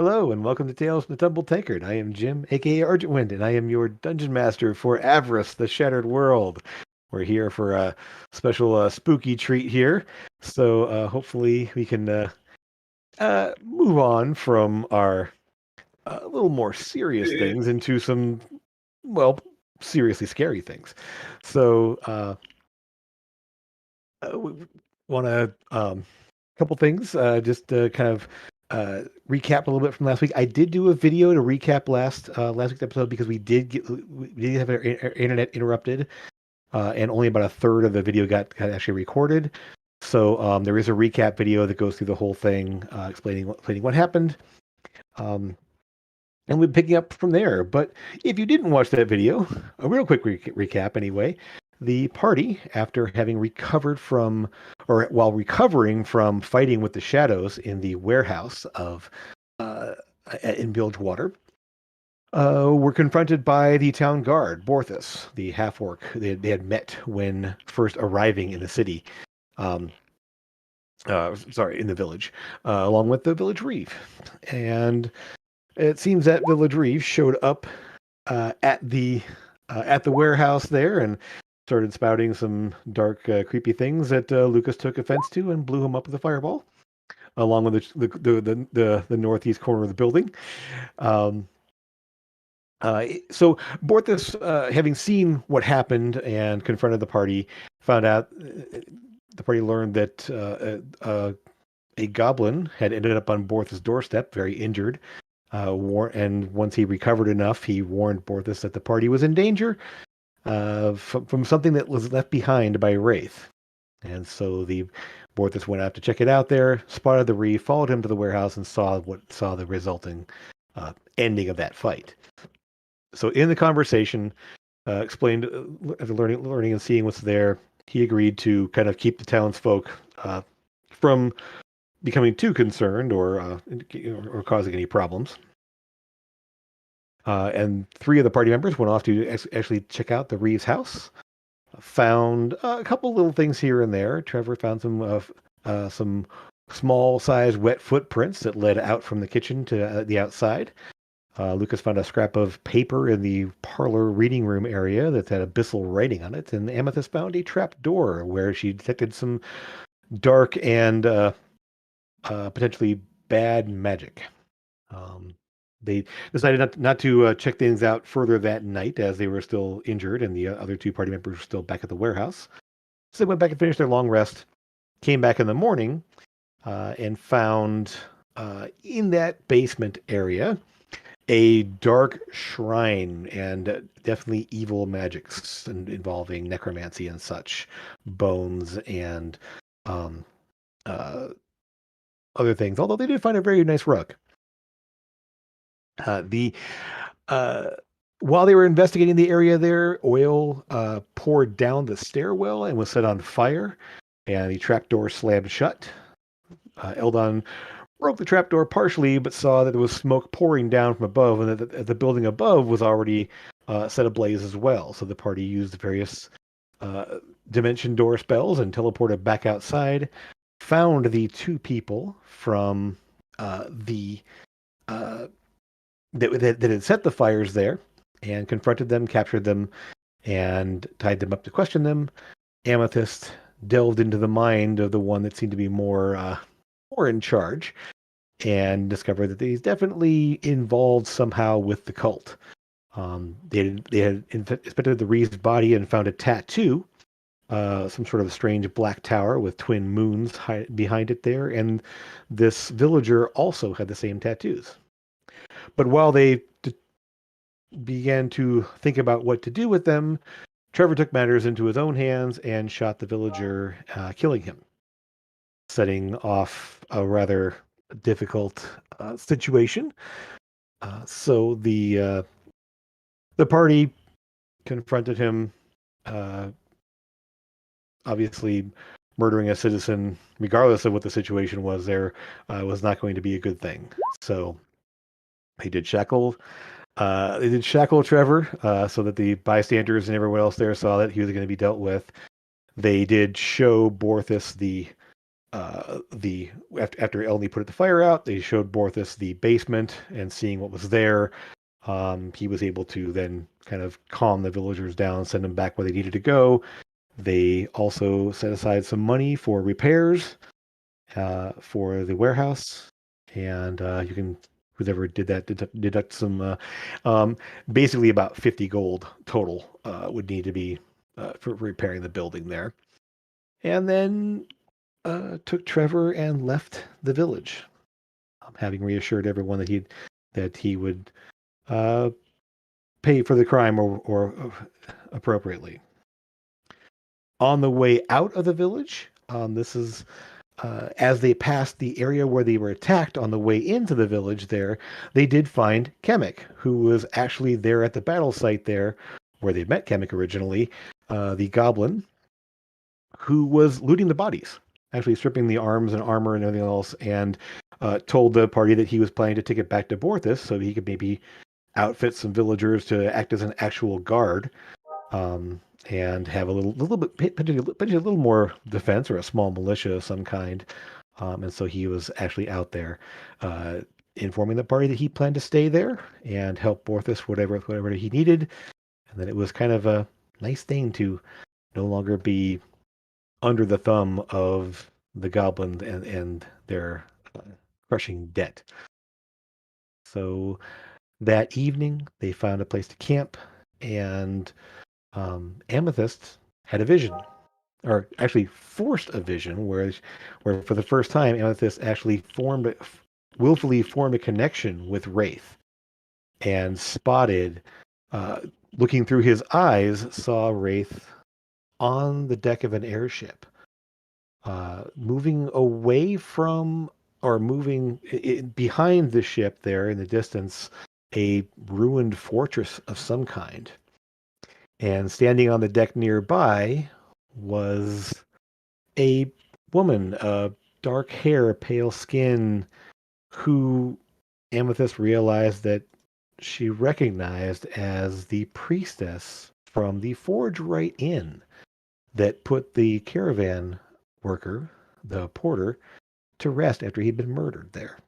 Hello and welcome to Tales from the Tumble Tankard. I am Jim, aka Argent Wind, and I am your dungeon master for Avress, the Shattered World. We're here for a special spooky treat here. So hopefully we can move on from our little more serious things into some, well, seriously scary things. So we want to couple things, just to kind of recap a little bit from last week. I did do a video to recap last week's episode because we did have our internet interrupted, and only about a third of the video got actually recorded. So there is a recap video that goes through the whole thing, explaining what happened. And we're picking up from there. But if you didn't watch that video, a real quick recap anyway. The party, after having recovered from, or while recovering from fighting with the shadows in the warehouse of in Bilgewater, were confronted by the town guard, Borthus, the half-orc they had met when first arriving in the city. Sorry, in the village, along with the village reeve. And it seems that Village Reeve showed up at the warehouse there and started spouting some dark, creepy things that Lucas took offense to and blew him up with a fireball, along with the northeast corner of the building. So Borthus, having seen what happened and confronted the party, found out the party learned that a goblin had ended up on Borthus' doorstep, very injured. And once he recovered enough, he warned Borthus that the party was in danger from something that was left behind by Wraith. And so the Borthus went out to check it out there, spotted the reeve, followed him to the warehouse, and saw the resulting ending of that fight. So in the conversation, explained after learning and seeing what's there, he agreed to kind of keep the townsfolk from becoming too concerned or causing any problems. And three of the party members went off to actually check out the Reeves house. Found a couple little things here and there. Trevor found some small-sized wet footprints that led out from the kitchen to the outside. Lucas found a scrap of paper in the parlor reading room area that had abyssal writing on it, and Amethyst found a trap door where she detected some dark and potentially bad magic. They decided not to check things out further that night as they were still injured and the other two party members were still back at the warehouse. So they went back and finished their long rest, came back in the morning, and found in that basement area a dark shrine and definitely evil magics involving necromancy and such, bones and other things, although they did find a very nice rug. The While they were investigating the area there, oil poured down the stairwell and was set on fire, and the trapdoor slammed shut. Eldon broke the trapdoor partially, but saw that there was smoke pouring down from above, and that the building above was already set ablaze as well. So the party used various dimension door spells and teleported back outside, found the two people from that had set the fires there, and confronted them, captured them, and tied them up to question them. Amethyst delved into the mind of the one that seemed to be more in charge, and discovered that he's definitely involved somehow with the cult. They had inspected the Reeve's body and found a tattoo, some sort of strange black tower with twin moons behind it there, and this villager also had the same tattoos. But while they began to think about what to do with them, Trevor took matters into his own hands and shot the villager, killing him, setting off a rather difficult situation. So the party confronted him, obviously murdering a citizen, regardless of what the situation was there, was not going to be a good thing. So they did shackle Trevor, so that the bystanders and everyone else there saw that he was going to be dealt with. They did show Borthus the the after Elney put the fire out, they showed Borthos the basement, and seeing what was there, he was able to then kind of calm the villagers down, send them back where they needed to go. They also set aside some money for repairs for the warehouse, and you can whoever did that deduct some basically about 50 gold total would need to be for repairing the building there. And then took Trevor and left the village, having reassured everyone that he would uh, pay for the crime or appropriately. On the way out of the village, this is as they passed the area where they were attacked on the way into the village there, they did find Kemek, who was actually there at the battle site there where they met Kemek originally, the goblin, who was looting the bodies, actually stripping the arms and armor and everything else, and told the party that he was planning to take it back to Borthos so he could maybe outfit some villagers to act as an actual guard. And have a little bit, potentially a little more defense or a small militia of some kind. And so he was actually out there uh, informing the party that he planned to stay there and help Borthos whatever he needed. And then it was kind of a nice thing to no longer be under the thumb of the goblins and their crushing debt. So that evening, they found a place to camp, and Amethyst had a vision, or actually forced a vision, where for the first time, Amethyst actually willfully formed a connection with Wraith, and spotted, uh, looking through his eyes, saw Wraith on the deck of an airship, moving away from, or moving behind the ship there in the distance, a ruined fortress of some kind. And standing on the deck nearby was a woman, dark hair, pale skin, who Amethyst realized that she recognized as the priestess from the Forge Right Inn that put the caravan worker, the porter, to rest after he'd been murdered there.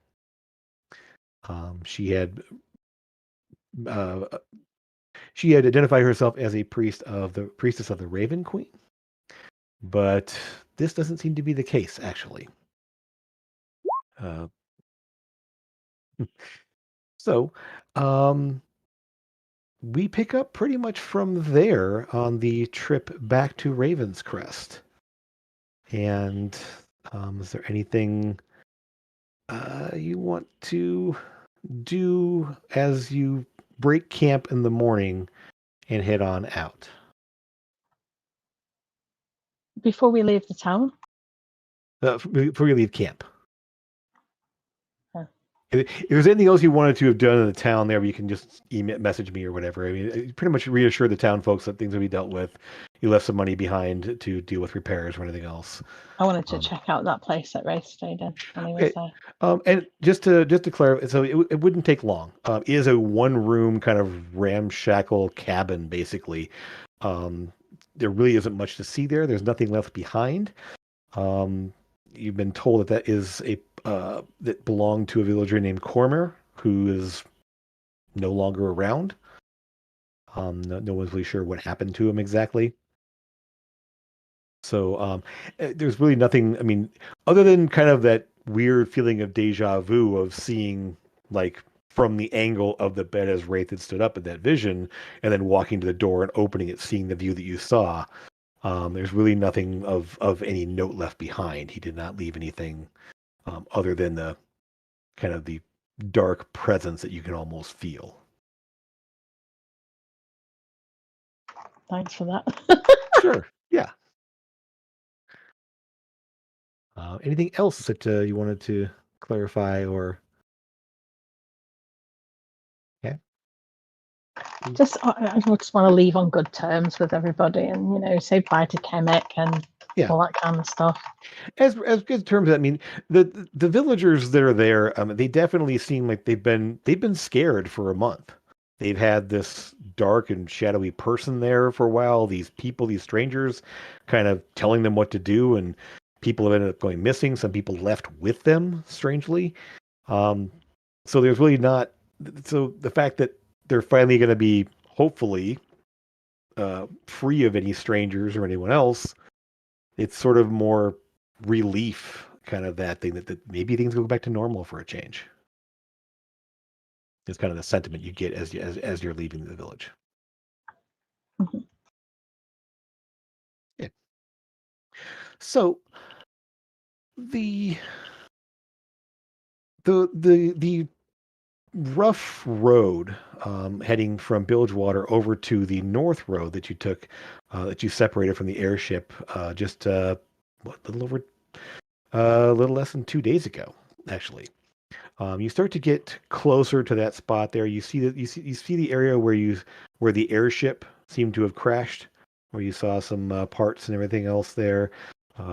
She had uh, she had identified herself as a priestess of the Raven Queen, but this doesn't seem to be the case, actually. Uh, so, um, we pick up pretty much from there on the trip back to Raven's Crest. And is there anything you want to do as you break camp in the morning and head on out? Before we leave the town? Before you leave camp. Huh. If there's anything else you wanted to have done in the town there, you can just message me or whatever. I mean, pretty much reassure the town folks that things will be dealt with. You left some money behind to deal with repairs or anything else. I wanted to check out that place that Ray stayed in when he was there. And just to clarify, so it wouldn't take long. It is a one room kind of ramshackle cabin, basically. There really isn't much to see there. There's nothing left behind. You've been told that is that belonged to a villager named Cormer, who is no longer around. No one's really sure what happened to him exactly. So there's really nothing, I mean, other than kind of that weird feeling of deja vu of seeing, like, from the angle of the bed as Wraith had stood up in that vision, and then walking to the door and opening it, seeing the view that you saw. There's really nothing of any note left behind. He did not leave anything other than the kind of the dark presence that you can almost feel. Thanks for that. Sure. Yeah. Anything else that you wanted to clarify or? Yeah. I just want to leave on good terms with everybody, and say bye to Kemek and all that kind of stuff. As good terms, I mean, the villagers that are there, they definitely seem like they've been scared for a month. They've had this dark and shadowy person there for a while. These people, these strangers, kind of telling them what to do, and People have ended up going missing. Some people left with them, strangely. So there's really not. So the fact that they're finally going to be, hopefully, free of any strangers or anyone else, it's sort of more relief, kind of that thing that maybe things go back to normal for a change. It's kind of the sentiment you get as you're leaving the village. Mm-hmm. Yeah. So the the rough road heading from Bilgewater over to the north road that you took, that you separated from the airship, just what, a little less than 2 days ago, actually. You start to get closer to that spot there. You see that you see the area where the airship seemed to have crashed, where you saw some parts and everything else there,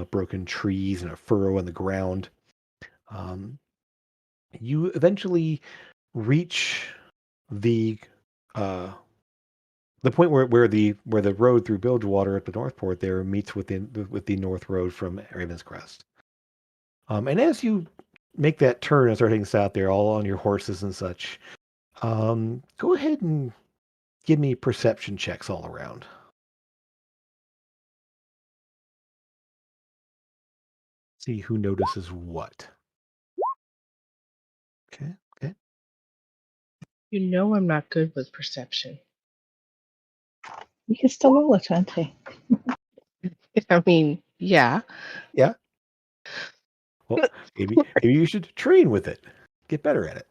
broken trees and a furrow in the ground. Um, you eventually reach the uh, the point where the road through Bilgewater at the Northport there meets with the North Road from Raven's Crest. And as you make that turn and start heading south there, all on your horses and such, go ahead and give me perception checks all around. See who notices what. Okay, okay. You know I'm not good with perception. You can still roll a 20. I mean, yeah. Yeah. Well, maybe you should train with it. Get better at it.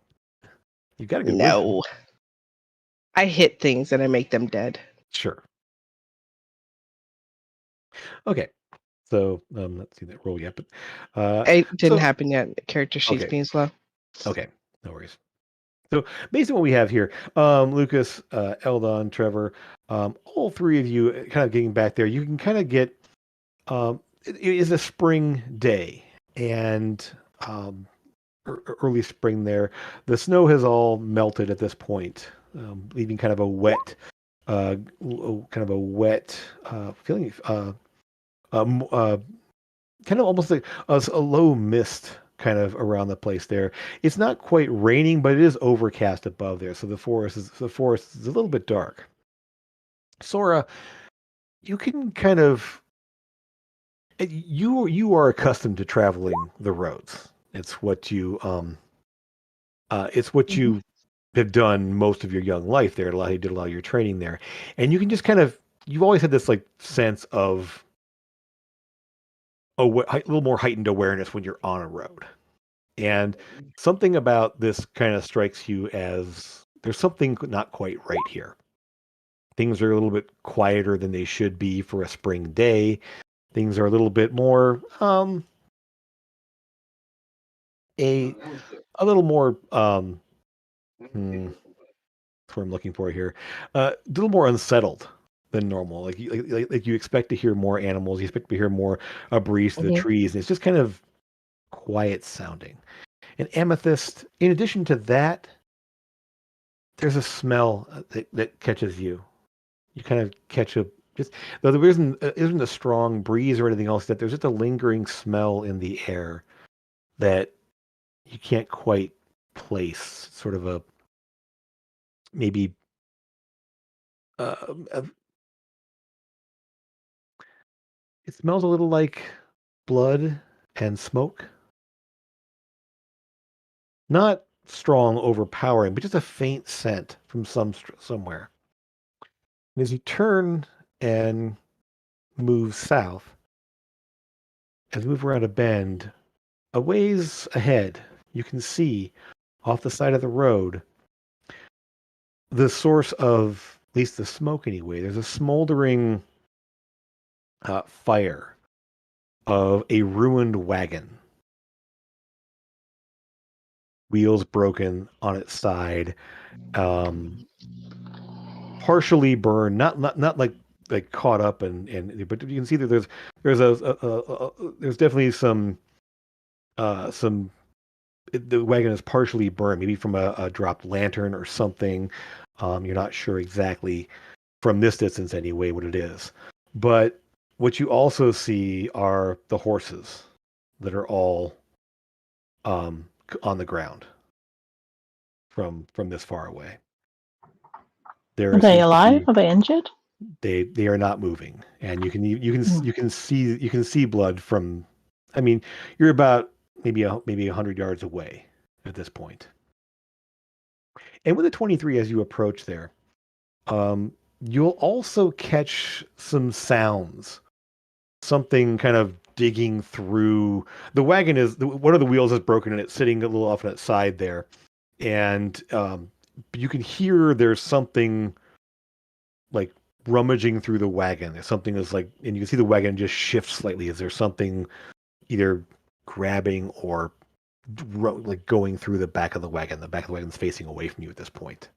You've got a good wisdom. No. I hit things and I make them dead. Sure. Okay. So let's see that roll yet, but It didn't happen yet. Character sheets okay. being slow. Okay, no worries. So basically what we have here, Lucas, Eldon, Trevor, all three of you kind of getting back there, you can kind of get, it is a spring day and early spring there. The snow has all melted at this point, leaving kind of a wet, feeling, kind of almost like a low mist kind of around the place there. It's not quite raining, but it is overcast above there. So the forest is a little bit dark. Sora, you can kind of you are accustomed to traveling the roads. It's what you Mm-hmm. have done most of your young life there. You did a lot of your training there. And you can just kind of you've always had this like sense of a little more heightened awareness when you're on a road. And something about this kind of strikes you as there's something not quite right here. Things are a little bit quieter than they should be for a spring day. Things are a little bit more a little more that's what I'm looking for here. A little more unsettled than normal. Like you expect to hear more animals, you expect to hear more a breeze through the Mhm. trees, and it's just kind of quiet sounding. And Amethyst, in addition to that, there's a smell that catches you. You kind of catch a just though there isn't a strong breeze or anything else. That there's just a lingering smell in the air that you can't quite place. Sort of a maybe uh, it smells a little like blood and smoke. Not strong, overpowering, but just a faint scent from somewhere. And as you turn and move south, as you move around a bend, a ways ahead, you can see off the side of the road the source of at least the smoke anyway. There's a smoldering fire of a ruined wagon, wheels broken on its side, partially burned, not like caught up and but you can see that there's there's definitely some the wagon is partially burned, maybe from a dropped lantern or something. You're not sure exactly from this distance anyway what it is. But what you also see are the horses that are all on the ground from this far away. Are they alive? Are they injured? They are not moving, and you can see blood from. I mean, you're about maybe 100 yards away at this point. And with a 23, as you approach there, you'll also catch some sounds. Something kind of digging through the wagon. One of the wheels is broken and it's sitting a little off on its side there, and you can hear there's something like rummaging through the wagon. There's something that's like, and you can see the wagon just shift slightly. Is there something either grabbing or like going through the back of the wagon? The back of the wagon's facing away from you at this point.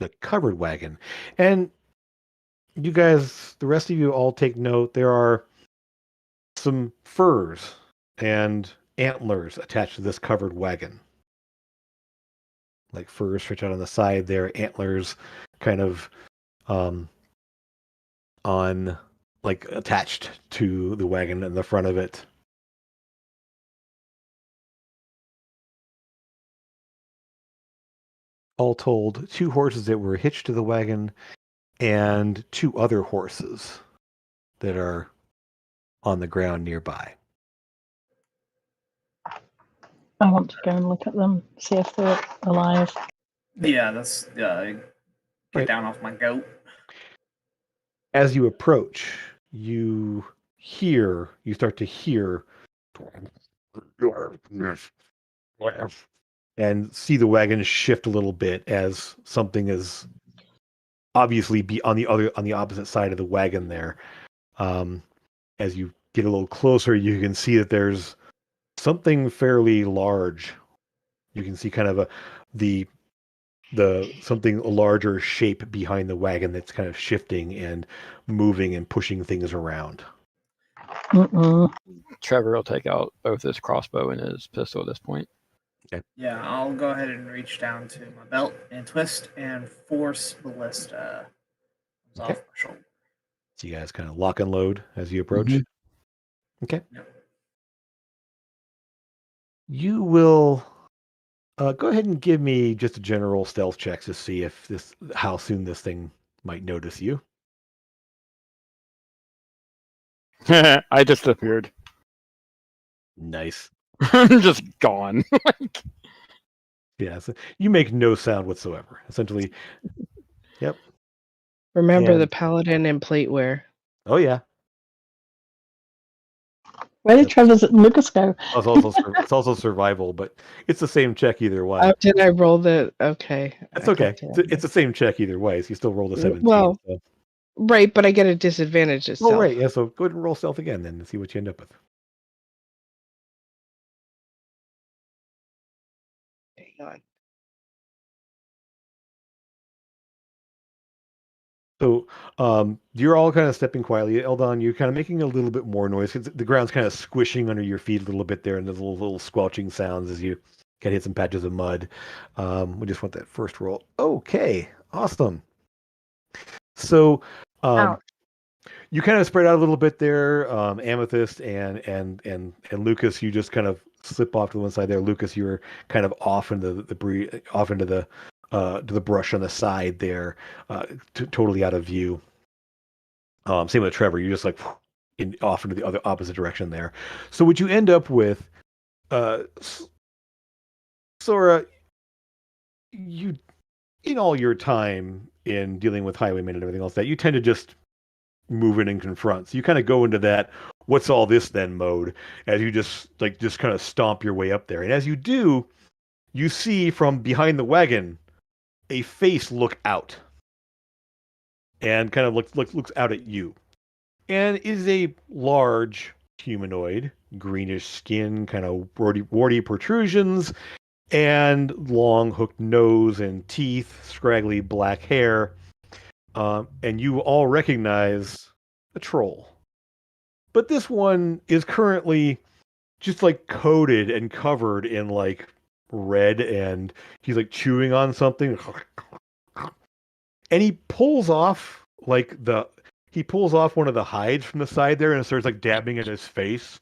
The covered wagon. And you guys, the rest of you all take note. There are some furs and antlers attached to this covered wagon. Like furs stretch out on the side there, antlers kind of on like attached to the wagon in the front of it. All told, 2 horses that were hitched to the wagon and 2 other horses that are on the ground nearby. I want to go and look at them, see if they're alive. Yeah, get down off my goat. As you approach, you start to hear and see the wagon shift a little bit as something is obviously be on the opposite side of the wagon there. As you get a little closer, you can see that there's something fairly large. You can see kind of a larger shape behind the wagon that's kind of shifting and moving and pushing things around. Trevor will take out both his crossbow and his pistol at this point. Okay. Yeah, I'll go ahead and reach down to my belt and twist and force ballista off my shoulder. So you guys kind of lock and load as you approach. Mm-hmm. Okay. Yep. You will go ahead and give me just a general stealth check to see how soon this thing might notice you. I disappeared. Nice. I'm just gone. Yeah, so you make no sound whatsoever. Essentially, yep. Remember the paladin and plateware. Oh yeah. Where did Trevor's and Lucas go? It's also survival, but it's the same check either way. Oh, did I roll the? Okay. That's okay. It's the same check either way. So you still roll the 17. Well, so. Right, but I get a disadvantage at stealth. Oh, right. Yeah, so go ahead and roll stealth again then and see what you end up with. Hang on. So you're all kind of stepping quietly. Eldon, you're kind of making a little bit more noise because the ground's kind of squishing under your feet a little bit there, and there's little squelching sounds as you kind of hit some patches of mud. We just want that first roll. Okay, awesome. So you kind of spread out a little bit there. Amethyst and Lucas, you just kind of slip off to one side there. Lucas, you're kind of off into the to the brush on the side there, totally out of view. Same with Trevor. You're just like off into the opposite direction there. So what you end up with, Sora, you, in all your time in dealing with highwaymen and everything else, that you tend to just move in and confront. So you kind of go into that "what's all this then" mode as you just kind of stomp your way up there. And as you do, you see from behind the wagon a face look out and kind of looks out at you, and is a large humanoid, greenish skin, kind of warty protrusions, and long hooked nose and teeth, scraggly black hair, and you all recognize a troll. But this one is currently just like coated and covered in like red, and he's like chewing on something, and he pulls off like he pulls off one of the hides from the side there and starts like dabbing at his face,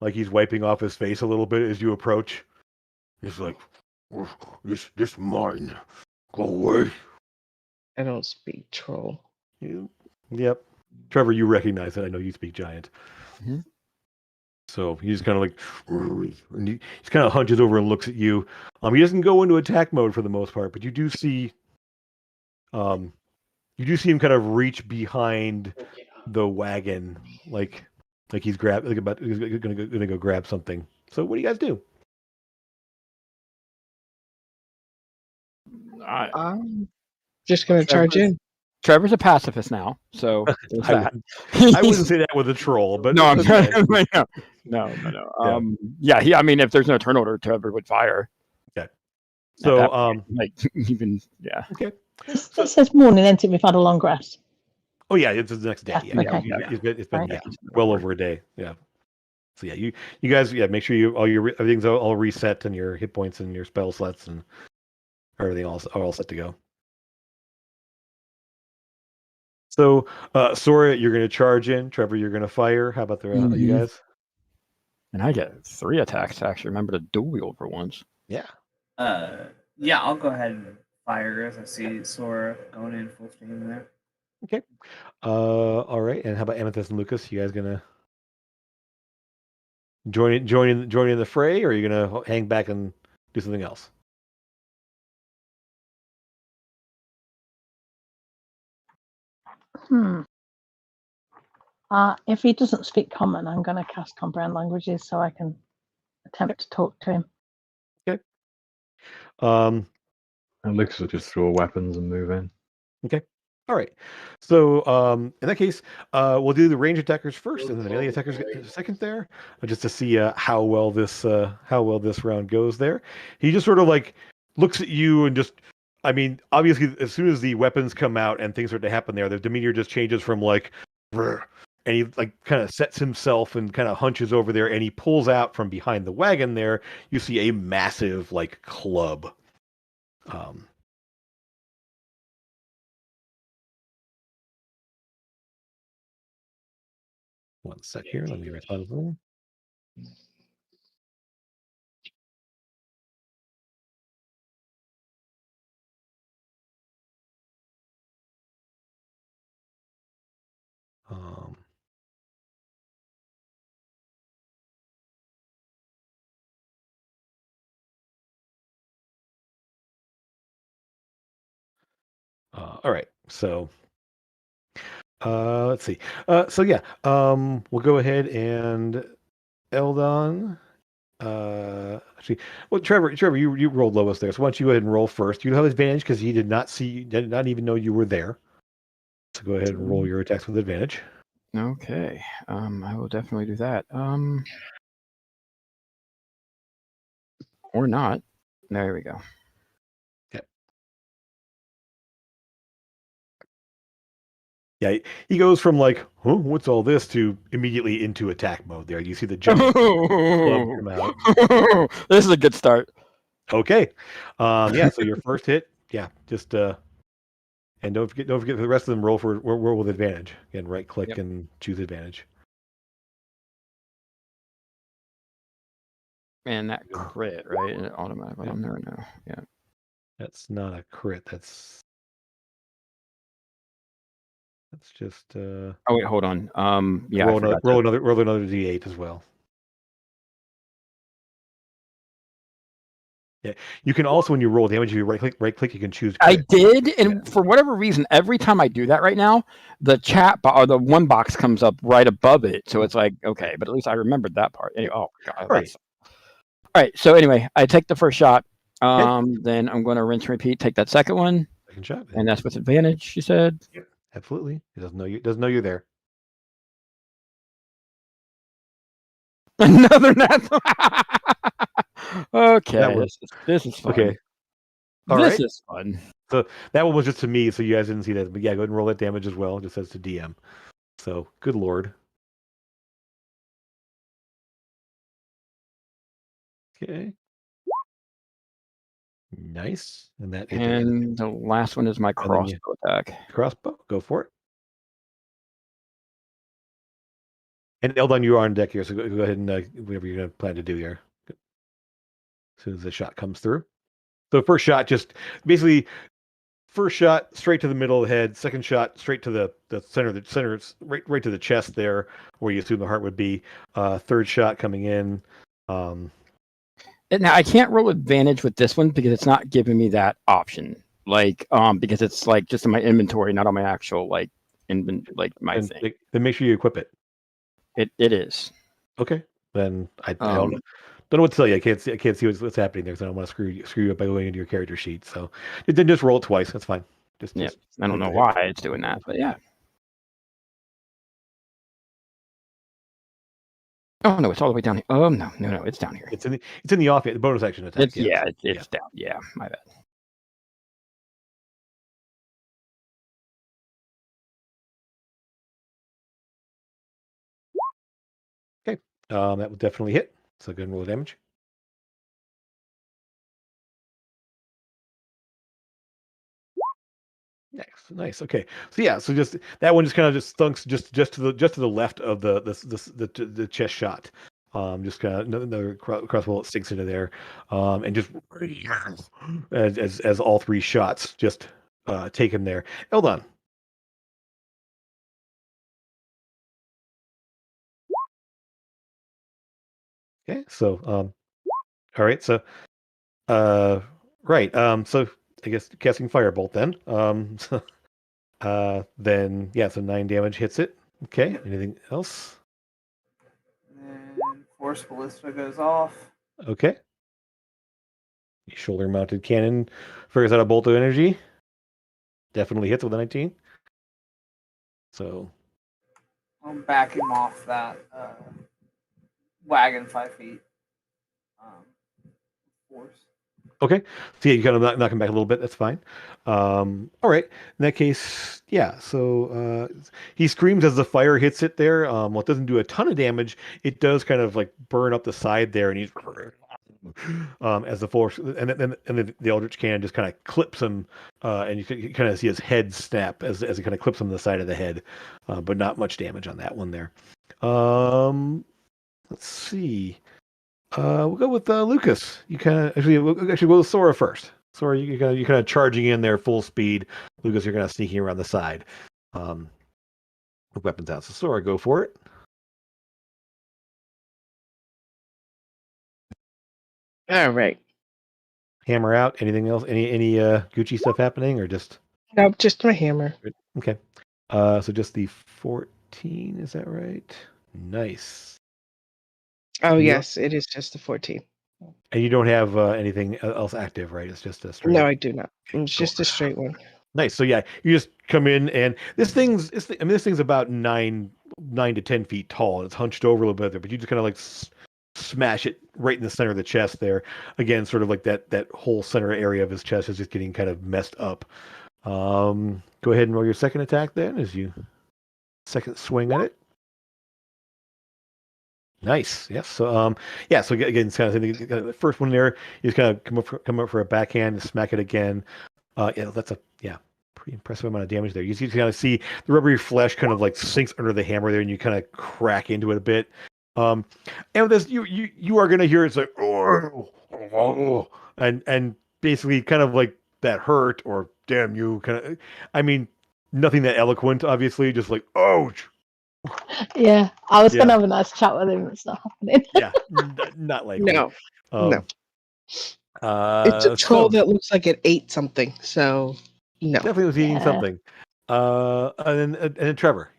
like he's wiping off his face a little bit as you approach. He's like, "This mine. Go away." I don't speak troll. Yep. Trevor, you recognize it. I know you speak giant. Mhm. So he's kind of like, and he kind of hunches over and looks at you. He doesn't go into attack mode for the most part, but you do see him kind of reach behind the wagon, like he's gonna go grab something. So what do you guys do? I'm just gonna charge in. Trevor's a pacifist now, so there's I that. wouldn't say that with a troll, but No, I'm okay. no. Yeah. I mean, if there's no turn order, Trevor would fire. Okay. So Okay. This says morning, isn't it? We've had a long rest. Oh yeah, it's the next day. Yeah, okay. It's been Right. well over a day. Yeah. So yeah, you guys make sure everything's all reset and your hit points and your spell slots and everything are all set to go. So Sora, you're going to charge in. Trevor, you're going to fire. How about the you guys? And I get 3 attacks to actually remember to dual wield for once. Yeah. Yeah, I'll go ahead and fire as I see Sora going in full steam there. Okay. All right. And how about Amethyst and Lucas? You guys gonna join in the fray, or are you gonna hang back and do something else? If he doesn't speak common, I'm going to cast comprehend languages so I can attempt to talk to him. Okay. And Lucas will just throw weapons and move in. Okay. All right. So in that case, we'll do the range attackers first, and then the melee attackers get second there, just to see how well this round goes. There, he just sort of like looks at you and just, I mean, obviously, as soon as the weapons come out and things start to happen there, the demeanor just changes from like, "Brr," and he like kind of sets himself and kind of hunches over there, and he pulls out from behind the wagon there. You see a massive like club. One sec here. Let me respond. All right. So let's see. So yeah, we'll go ahead and Eldon. Actually, well, Trevor, you rolled lowest there. So why don't you go ahead and roll first? You have advantage because he did not even know you were there. So go ahead and roll your attacks with advantage. Okay. I will definitely do that. Or not. There we go. Okay. Yeah, he goes from like, "Huh, what's all this?" to immediately into attack mode. There, you see the giant club come out. This is a good start. Okay. Yeah. So your first hit, yeah, just and don't forget for the rest of them roll with advantage. Again, right click and choose advantage. And that crit, right? It automatically on there now. Yeah. That's not a crit. That's just Oh wait, hold on. Yeah. roll another D8 as well. Yeah. You can also, when you roll damage, if you right click, you can choose crit. I did, and for whatever reason, every time I do that right now, the chat or the one box comes up right above it. So it's like, okay, but at least I remembered that part. Anyway, oh god. Right. All right. So anyway, I take the first shot. Then I'm going to rinse and repeat. Take that second one. Second shot. And that's with advantage. You said. Yep. Absolutely. It doesn't know you're there. Another natural. Okay. This is fun. Okay. This is fun. So that one was just to me, so you guys didn't see that. But yeah, go ahead and roll that damage as well. It just says to DM. So good lord. Okay. Nice. And the last one is my crossbow attack. Crossbow. Go for it. And Eldon, you are on deck here, so go ahead and whatever you're going to plan to do here. As soon as the shot comes through. So first shot, just basically first shot straight to the middle of the head. Second shot straight to the center. The center, right to the chest there, where you assume the heart would be. Third shot coming in. Now I can't roll advantage with this one because it's not giving me that option. Because it's like just in my inventory, not on my actual my And thing. Then make sure you equip it. It is. Okay. Then I don't know what to tell you. I can't see what's happening there, so I don't want to screw you up by going into your character sheet. So then just roll it twice. That's fine. Just I don't know why it's doing that, but yeah. Oh no, it's all the way down here. Oh no, it's down here. It's in the off the bonus action attack. It's down. Yeah, my bad. Okay. That would definitely hit. So go ahead and roll the damage. Nice. Okay. So yeah. So just that one just kind of just thunks just to the left of the chest shot. Just kind of another crossbow sinks into there, and just as all three shots just taken there. Eldon. Okay. So all right. So right. So I guess casting firebolt then. Then yeah. So 9 damage hits it. Okay. Anything else? And Force Ballista goes off. Okay. Shoulder mounted cannon fires out a bolt of energy. Definitely hits with a 19. So I'll back him off that wagon 5 feet. Force. okay. So yeah, you kind of knock him back a little bit. That's fine. All right. In that case, yeah. So he screams as the fire hits it there. Well, it doesn't do a ton of damage. It does kind of like burn up the side there, and he's as the force, and then the Eldritch Cannon just kind of clips him, and you can kind of see his head snap as it kind of clips him on the side of the head, but not much damage on that one there. Let's see. We'll go with Lucas. You kind of we'll go with Sora first. Sora, you're kind of charging in there full speed. Lucas, you're kind of sneaking around the side. With weapons out. So Sora, go for it. All right. Hammer out. Anything else? Any Gucci stuff happening, or just? Nope, just my hammer. Okay. So just the 14. Is that right? Nice. Oh yes, it is just the 14. And you don't have anything else active, right? It's just a straight. No, I do not. It's just a straight one. Nice. So yeah, you just come in, and this thing's about 9 to 10 feet tall. It's hunched over a little bit there, but you just kind of like smash it right in the center of the chest there. Again, sort of like that whole center area of his chest is just getting kind of messed up. Go ahead and roll your second attack then, as you second swing at it. Nice. Yes. So yeah. So again, it's kind of the first one there. You just kind of come up for a backhand and smack it again. Yeah, that's pretty impressive amount of damage there. You kind of see the rubbery flesh kind of like sinks under the hammer there, and you kind of crack into it a bit. And with this, you are gonna hear it's like oh, and basically kind of like that hurt or damn you kind of. I mean, nothing that eloquent, obviously, just like ouch. Yeah, I was gonna have a nice chat with him. It's not happening. Yeah, not likely. No. No. It's a troll that looks like it ate something. So no. Definitely was eating something. And then Trevor,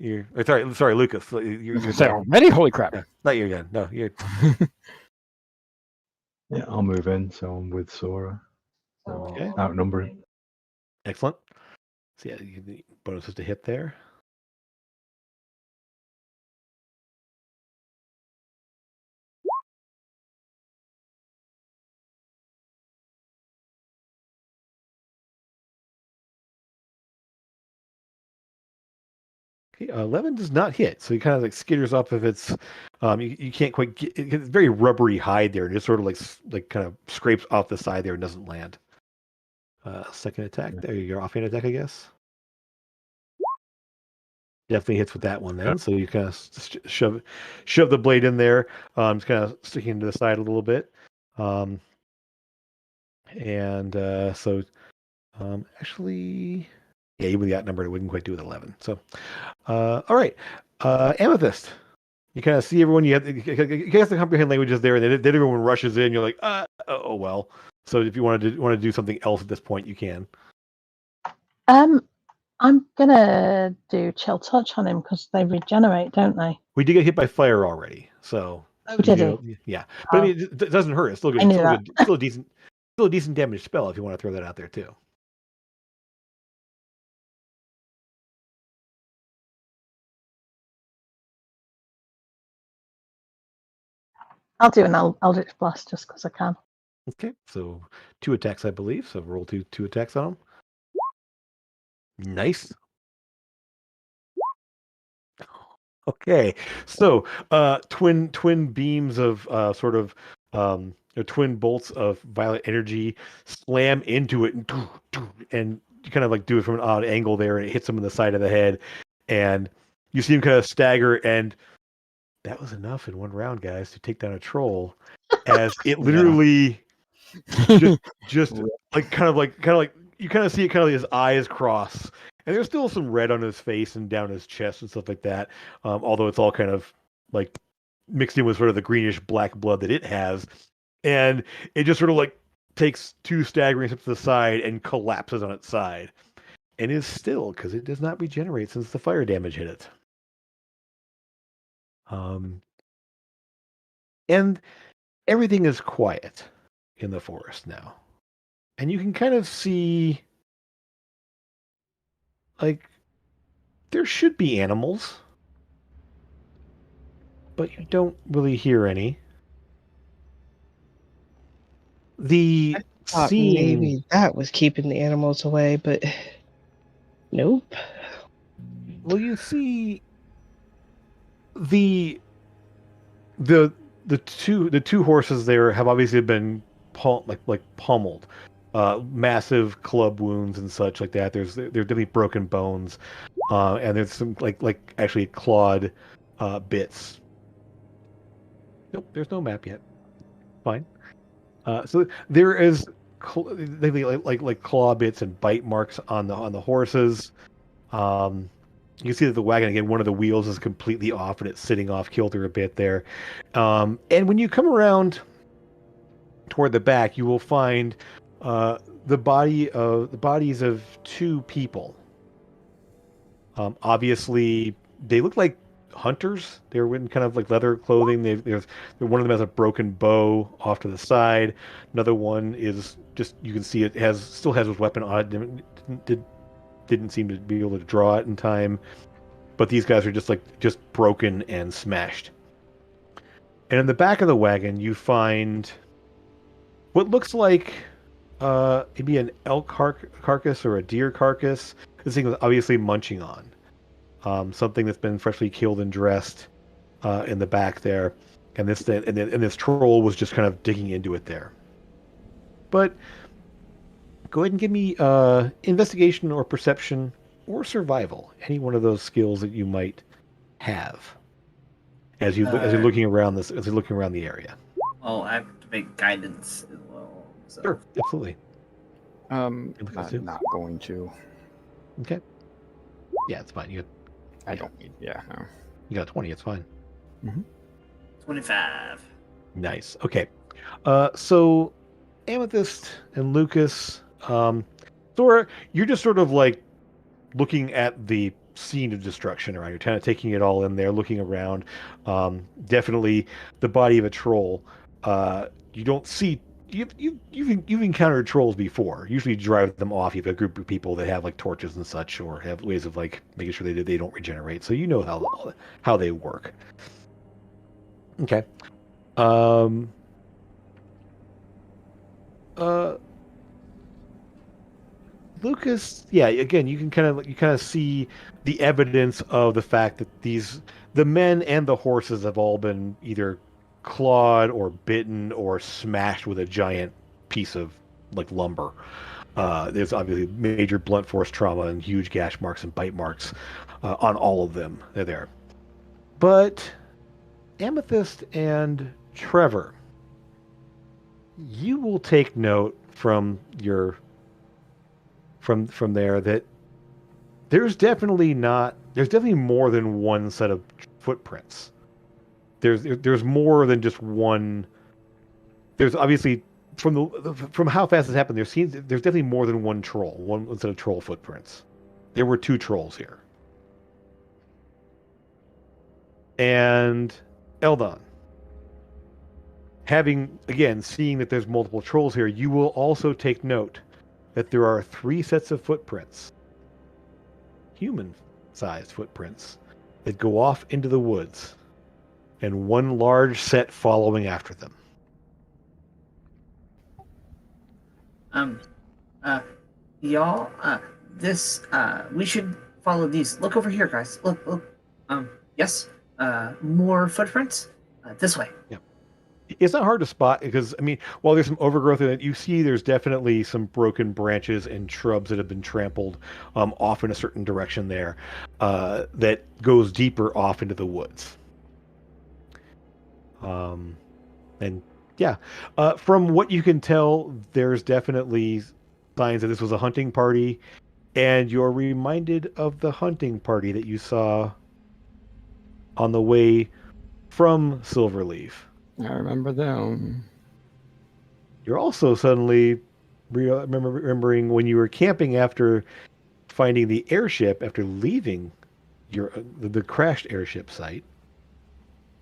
sorry, Lucas. You're already? Holy crap! Yeah, not you again. No, you're. Yeah, I'll move in. So I'm with Sora. So Okay. Outnumbering. Excellent. So yeah, the bonuses to hit there. Okay, 11 does not hit, so he kind of like skitters off of its. You can't quite get. It's very rubbery hide there, and just sort of like kind of scrapes off the side there and doesn't land. Second attack. There, your offhand attack, I guess. Definitely hits with that one then. So you kind of shove the blade in there, just kind of sticking to the side a little bit. Actually, yeah, even with the outnumbered, it wouldn't quite do with 11. So, all right. Amethyst. You kind of see everyone. You guess the comprehend languages there, and then everyone rushes in. You're like, oh well. So if you want to do something else at this point, you can. I'm gonna do chill touch on him because they regenerate, don't they? We did get hit by fire already, so. Oh, did he? Yeah, but I mean, it doesn't hurt. It's still good. Still a decent damage spell if you want to throw that out there too. I'll do an Eldritch Blast just because I can. Okay, so 2 attacks, I believe. So roll two attacks on him. Nice. Okay, so twin beams of twin bolts of violet energy slam into it, and you kind of like do it from an odd angle there, and it hits him in the side of the head, and you see him kind of stagger, and that was enough in one round, guys, to take down a troll, as it literally just like kind of like you kind of see it kind of like his eyes cross. And there's still some red on his face and down his chest and stuff like that. Although it's all kind of like mixed in with sort of the greenish black blood that it has. And it just sort of like takes 2 staggering steps to the side and collapses on its side. And is still, because it does not regenerate since the fire damage hit it. And everything is quiet in the forest now. And you can kind of see, like, there should be animals, but you don't really hear any. The scene... maybe that was keeping the animals away, but nope. Well, you see the two horses there have obviously been pummeled. Massive club wounds and such like that. There's definitely broken bones, and there's some like actually clawed bits. Nope, there's no map yet. Fine. So there is like claw bits and bite marks on the horses. You can see that the wagon again, one of the wheels is completely off and it's sitting off kilter a bit there. And when you come around toward the back, you will find the bodies of 2 people. Obviously, they look like hunters. They're in kind of like leather clothing. One of them has a broken bow off to the side. Another one is just, you can see it still has his weapon on it. Didn't seem to be able to draw it in time. But these guys are just broken and smashed. And in the back of the wagon, you find what looks like maybe an elk carcass or a deer carcass. This thing was obviously munching on something that's been freshly killed and dressed in the back there, and this troll was just kind of digging into it there. But go ahead and give me investigation or perception or survival, any one of those skills that you might have as you're looking around the area. Well, I have to make guidance as well. So. Sure, absolutely. I'm not going to. Okay. Yeah, it's fine. I don't need. Yeah, no. You got 20. It's fine. Mm-hmm. 25. Nice. Okay. So Amethyst and Lucas, Thora, you're just sort of like looking at the scene of destruction around. You're kind of taking it all in there, looking around. Definitely the body of a troll. You don't see. You've encountered trolls before. Usually you drive them off. You have a group of people that have like torches and such, or have ways of like making sure they don't regenerate. So you know how they work. Okay. Lucas, yeah, again, you kind of see the evidence of the fact that the men and the horses have all been either clawed or bitten or smashed with a giant piece of like lumber. There's obviously major blunt force trauma and huge gash marks and bite marks on all of them. They're there. But Amethyst and Trevor, you will take note from there that there's definitely more than one set of footprints. There's more than just one. There's obviously from how fast this happened. There's definitely more than one troll, one set of troll footprints. There were 2 trolls here. And Eldon, seeing that there's multiple trolls here, you will also take note that there are 3 sets of footprints, human-sized footprints, that go off into the woods, and 1 large set following after them. Y'all, we should follow these. Look over here, guys. Look. Yes. More footprints. This way. Yeah. It's not hard to spot because, while there's some overgrowth in it, you see there's definitely some broken branches and shrubs that have been trampled off in a certain direction there that goes deeper off into the woods. From what you can tell, there's definitely signs that this was a hunting party, and you're reminded of the hunting party that you saw on the way from Silverleaf. I remember them. You're also suddenly remembering when you were camping after finding the airship, after leaving the crashed airship site.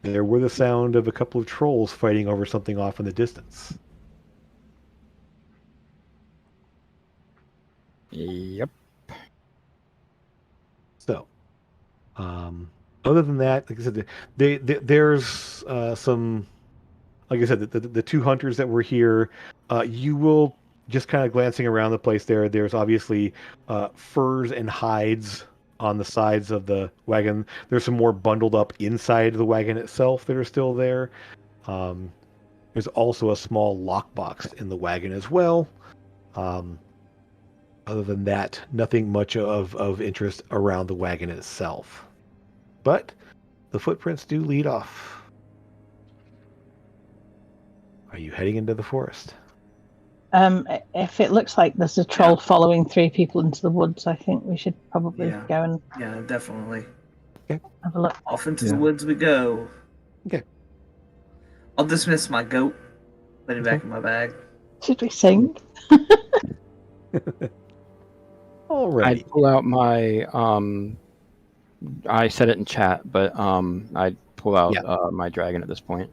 There were the sound of a couple of trolls fighting over something off in the distance. Yep. So, other than that, like I said, there's some. Like I said, the 2 hunters that were here, you will just kind of glancing around the place there. There's obviously furs and hides on the sides of the wagon. There's some more bundled up inside the wagon itself that are still there. There's also a small lockbox in the wagon as well. Other than that, nothing much of interest around the wagon itself. But the footprints do lead off. Are you heading into the forest? If it looks like there's a troll following 3 people into the woods, I think we should probably go and definitely. Okay. Have a look. Off into the woods we go. Okay. I'll dismiss my goat. Put it back in my bag. Should we sing? Alrighty. I pull out my I said it in chat, but I pull out my dragon at this point.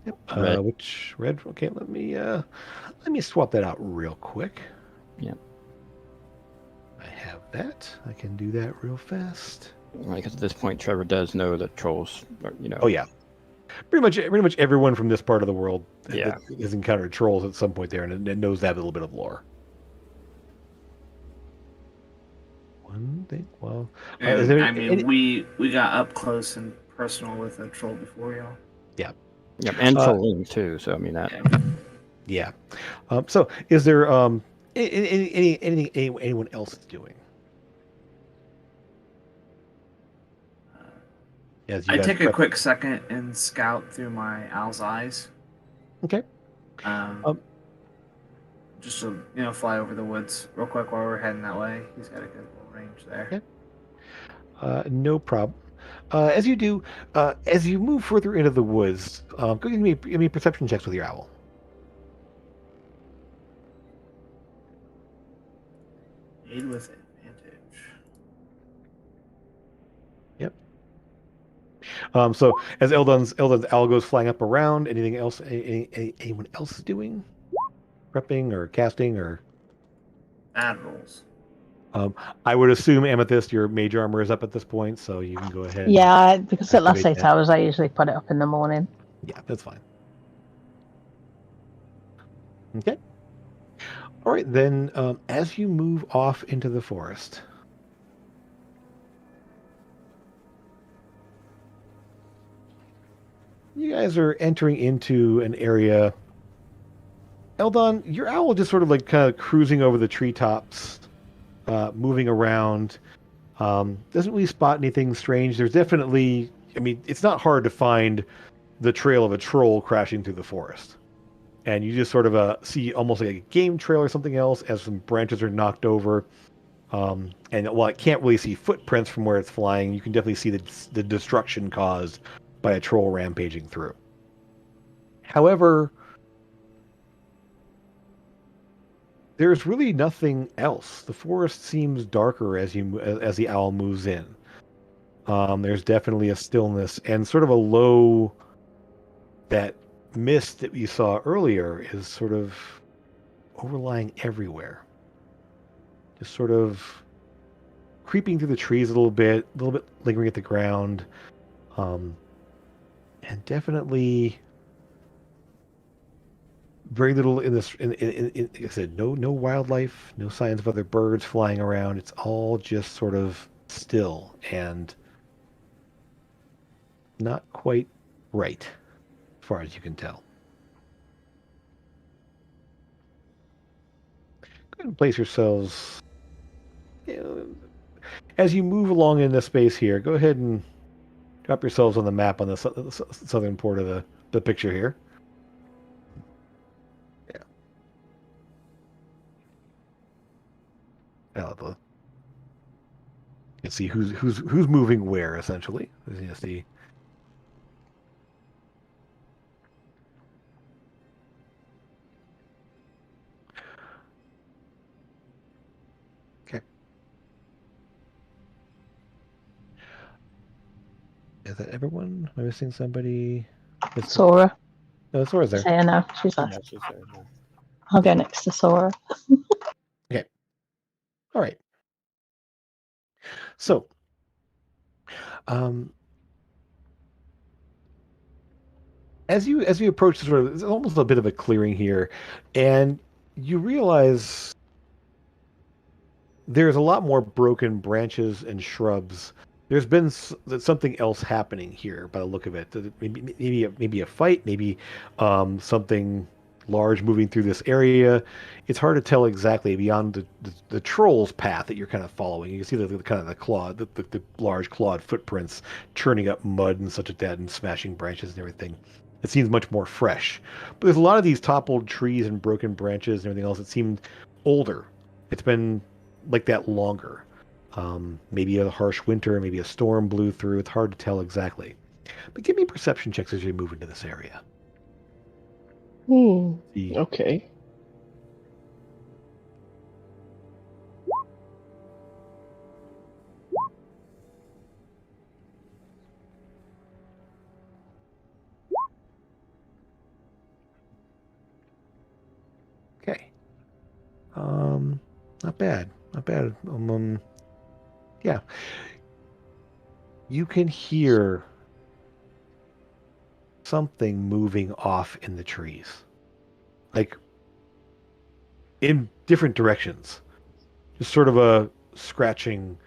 Yep. Which red? Okay, let me swap that out real quick. Yep. I have that. I can do that real fast. Because at this point, Trevor does know that trolls are, Oh yeah. Pretty much everyone from this part of the world has encountered trolls at some point there, and knows that a little bit of lore. One thing. Well, we got up close and personal with a troll before, y'all. Yeah. Yep, and trolling too. So I mean that. Yeah. So is there anything anyone else is doing? I take a quick second and scout through my owl's eyes. Okay. Just to fly over the woods real quick while we're heading that way. He's got a good little range there. Okay. No problem. As you do, as you move further into the woods, go give me perception checks with your owl. Aid with advantage. Yep. So as Eldon's owl goes flying up around, anything else? Anyone else doing? Prepping or casting or? Bad rolls. I would assume Amethyst, your mage armor is up at this point, so you can go ahead. Yeah, because it lasts 8 hours, I usually put it up in the morning. Yeah, that's fine. Okay. All right, then as you move off into the forest, you guys are entering into an area Eldon, your owl just sort of like kind of cruising over the treetops, moving around. Doesn't really spot anything strange. There's definitely, I mean, it's not hard to find the trail of a troll crashing through the forest. And you just sort of see almost like a game trail or something else as some branches are knocked over. And while it can't really see footprints from where it's flying, you can definitely see the destruction caused by a troll rampaging through. However, there's really nothing else. The forest seems darker as the owl moves in. There's definitely a stillness and sort of a low. That mist that you saw earlier is sort of overlying everywhere. Just sort of creeping through the trees a little bit lingering at the ground, and definitely very little in this. Like I said, no wildlife, no signs of other birds flying around. It's all just sort of still and not quite right, as far as you can tell. Go ahead and place yourselves. As you move along in this space here, go ahead and drop yourselves on the map on the southern port of the picture here. Yeah. You can see who's moving where, essentially. You see. Okay. Is that everyone? Am I missing somebody? Sora. No, Sora's there. Say no, she's left. Yeah, she's there. I'll go next to Sora. Okay. All right. So, as you approach sort of, it's almost a bit of a clearing here, and you realize there's a lot more broken branches and shrubs. There's been something else happening here by the look of it. Maybe a fight, maybe something large moving through this area. It's hard to tell exactly beyond the troll's path that you're kind of following. You can see the large clawed footprints churning up mud and such like that and smashing branches and everything. It seems much more fresh. But there's a lot of these toppled trees and broken branches and everything else that seemed older. It's been like that longer. Maybe a harsh winter, maybe a storm blew through. It's hard to tell exactly. But give me perception checks as you move into this area. Okay. Okay. Not bad. Not bad. Yeah. You can hear something moving off in the trees. Like in different directions. Just sort of a scratching,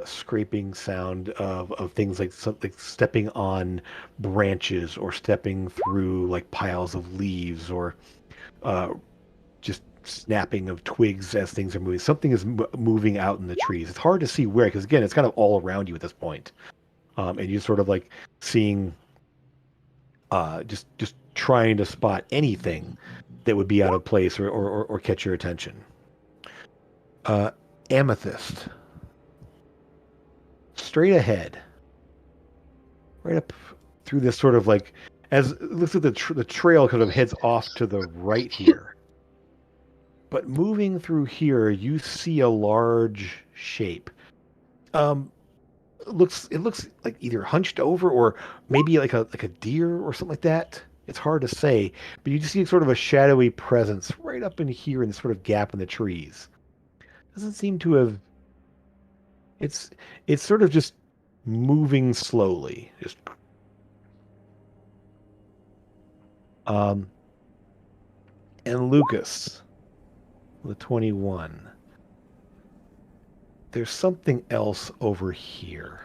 scraping sound of things like stepping on branches or stepping through like piles of leaves or just snapping of twigs as things are moving. Something is moving out in the trees. It's hard to see where, because again, it's kind of all around you at this point. And you're sort of like seeing, just trying to spot anything that would be out of place or catch your attention. Amethyst. Straight ahead. Right up through this sort of like, as it looks like the trail kind of heads off to the right here. But moving through here, you see a large shape. It looks like either hunched over or maybe like a deer or something like that. It's hard to say, but you just see sort of a shadowy presence right up in here in this sort of gap in the trees. Doesn't seem to have. It's sort of just moving slowly. Just. And Lucas. The 21. There's something else over here.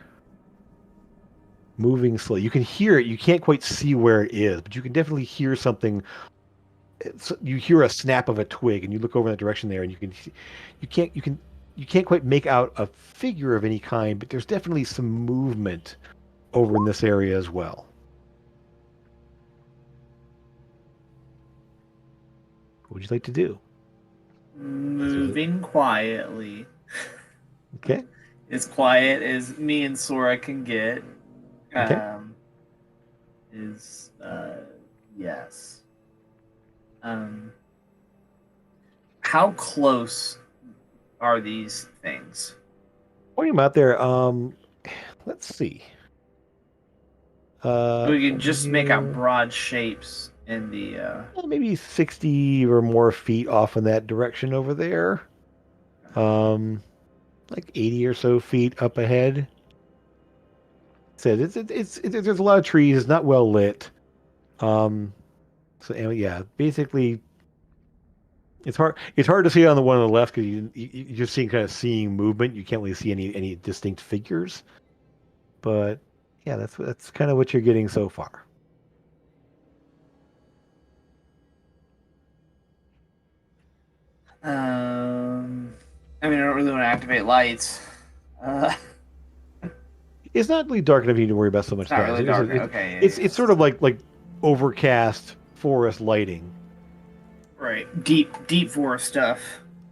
Moving slowly. You can hear it. You can't quite see where it is, but you can definitely hear something you hear a snap of a twig, and you look over in that direction there, and you can't quite make out a figure of any kind, but there's definitely some movement over in this area as well. What would you like to do? Moving quietly. Okay. As quiet as me and Sora can get. Okay. Yes. How close are these things? Pointing them out there. Let's see. We can just make out broad shapes in the. Maybe 60 or more feet off in that direction over there. Like 80 or so feet up ahead. So there's a lot of trees. It's not well lit. So yeah, basically, it's hard to see on the one on the left because you're just seeing movement. You can't really see any distinct figures. But yeah, that's kind of what you're getting so far. I mean, I don't really want to activate lights. It's not really dark enough you need to worry about so much. It's not really dark. Okay. It's sort of like overcast forest lighting. Right. Deep forest stuff.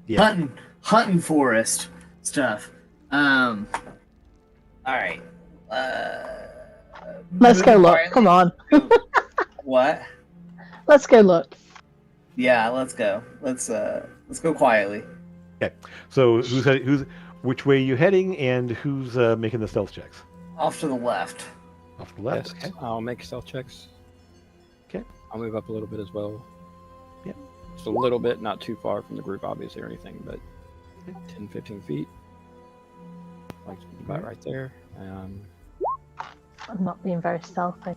Yeah. Hunting forest stuff. All right. Let's go look. Come on. What? Let's go look. Yeah, let's go. Let's go quietly. Okay. So which way are you heading, and who's making the stealth checks? Off to the left. Off to the left. Yes, Okay. I'll make stealth checks. Okay. I'll move up a little bit as well. Yep. Just a little bit, not too far from the group, obviously, or anything, but 10, 15 feet. Like about right there. I'm not being very stealthy.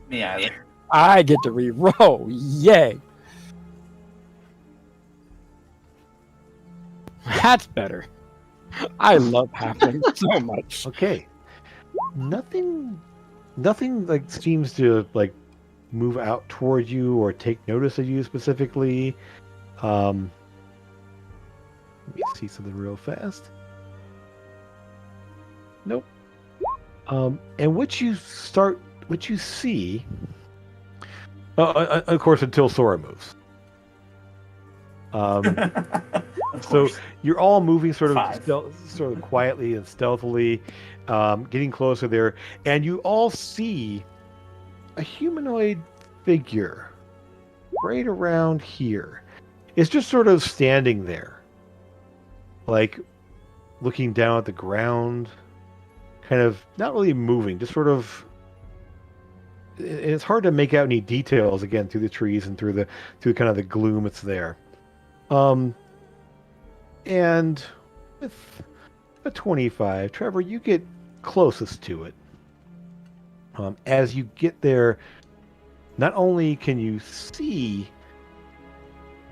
Me either. I get to re-roll. Yay! That's better. I love halfling so much. Okay. Nothing like seems to like move out toward you or take notice of you specifically. Let me see something real fast. Nope. And what you see, of course, until Sora moves. So you're all moving sort of quietly and stealthily, getting closer there, and you all see a humanoid figure right around here. It's just sort of standing there, like looking down at the ground, kind of not really moving, just sort of. It's hard to make out any details again through the trees and through kind of the gloom that's there. And with a 25, Trevor, you get closest to it. As you get there, not only can you see,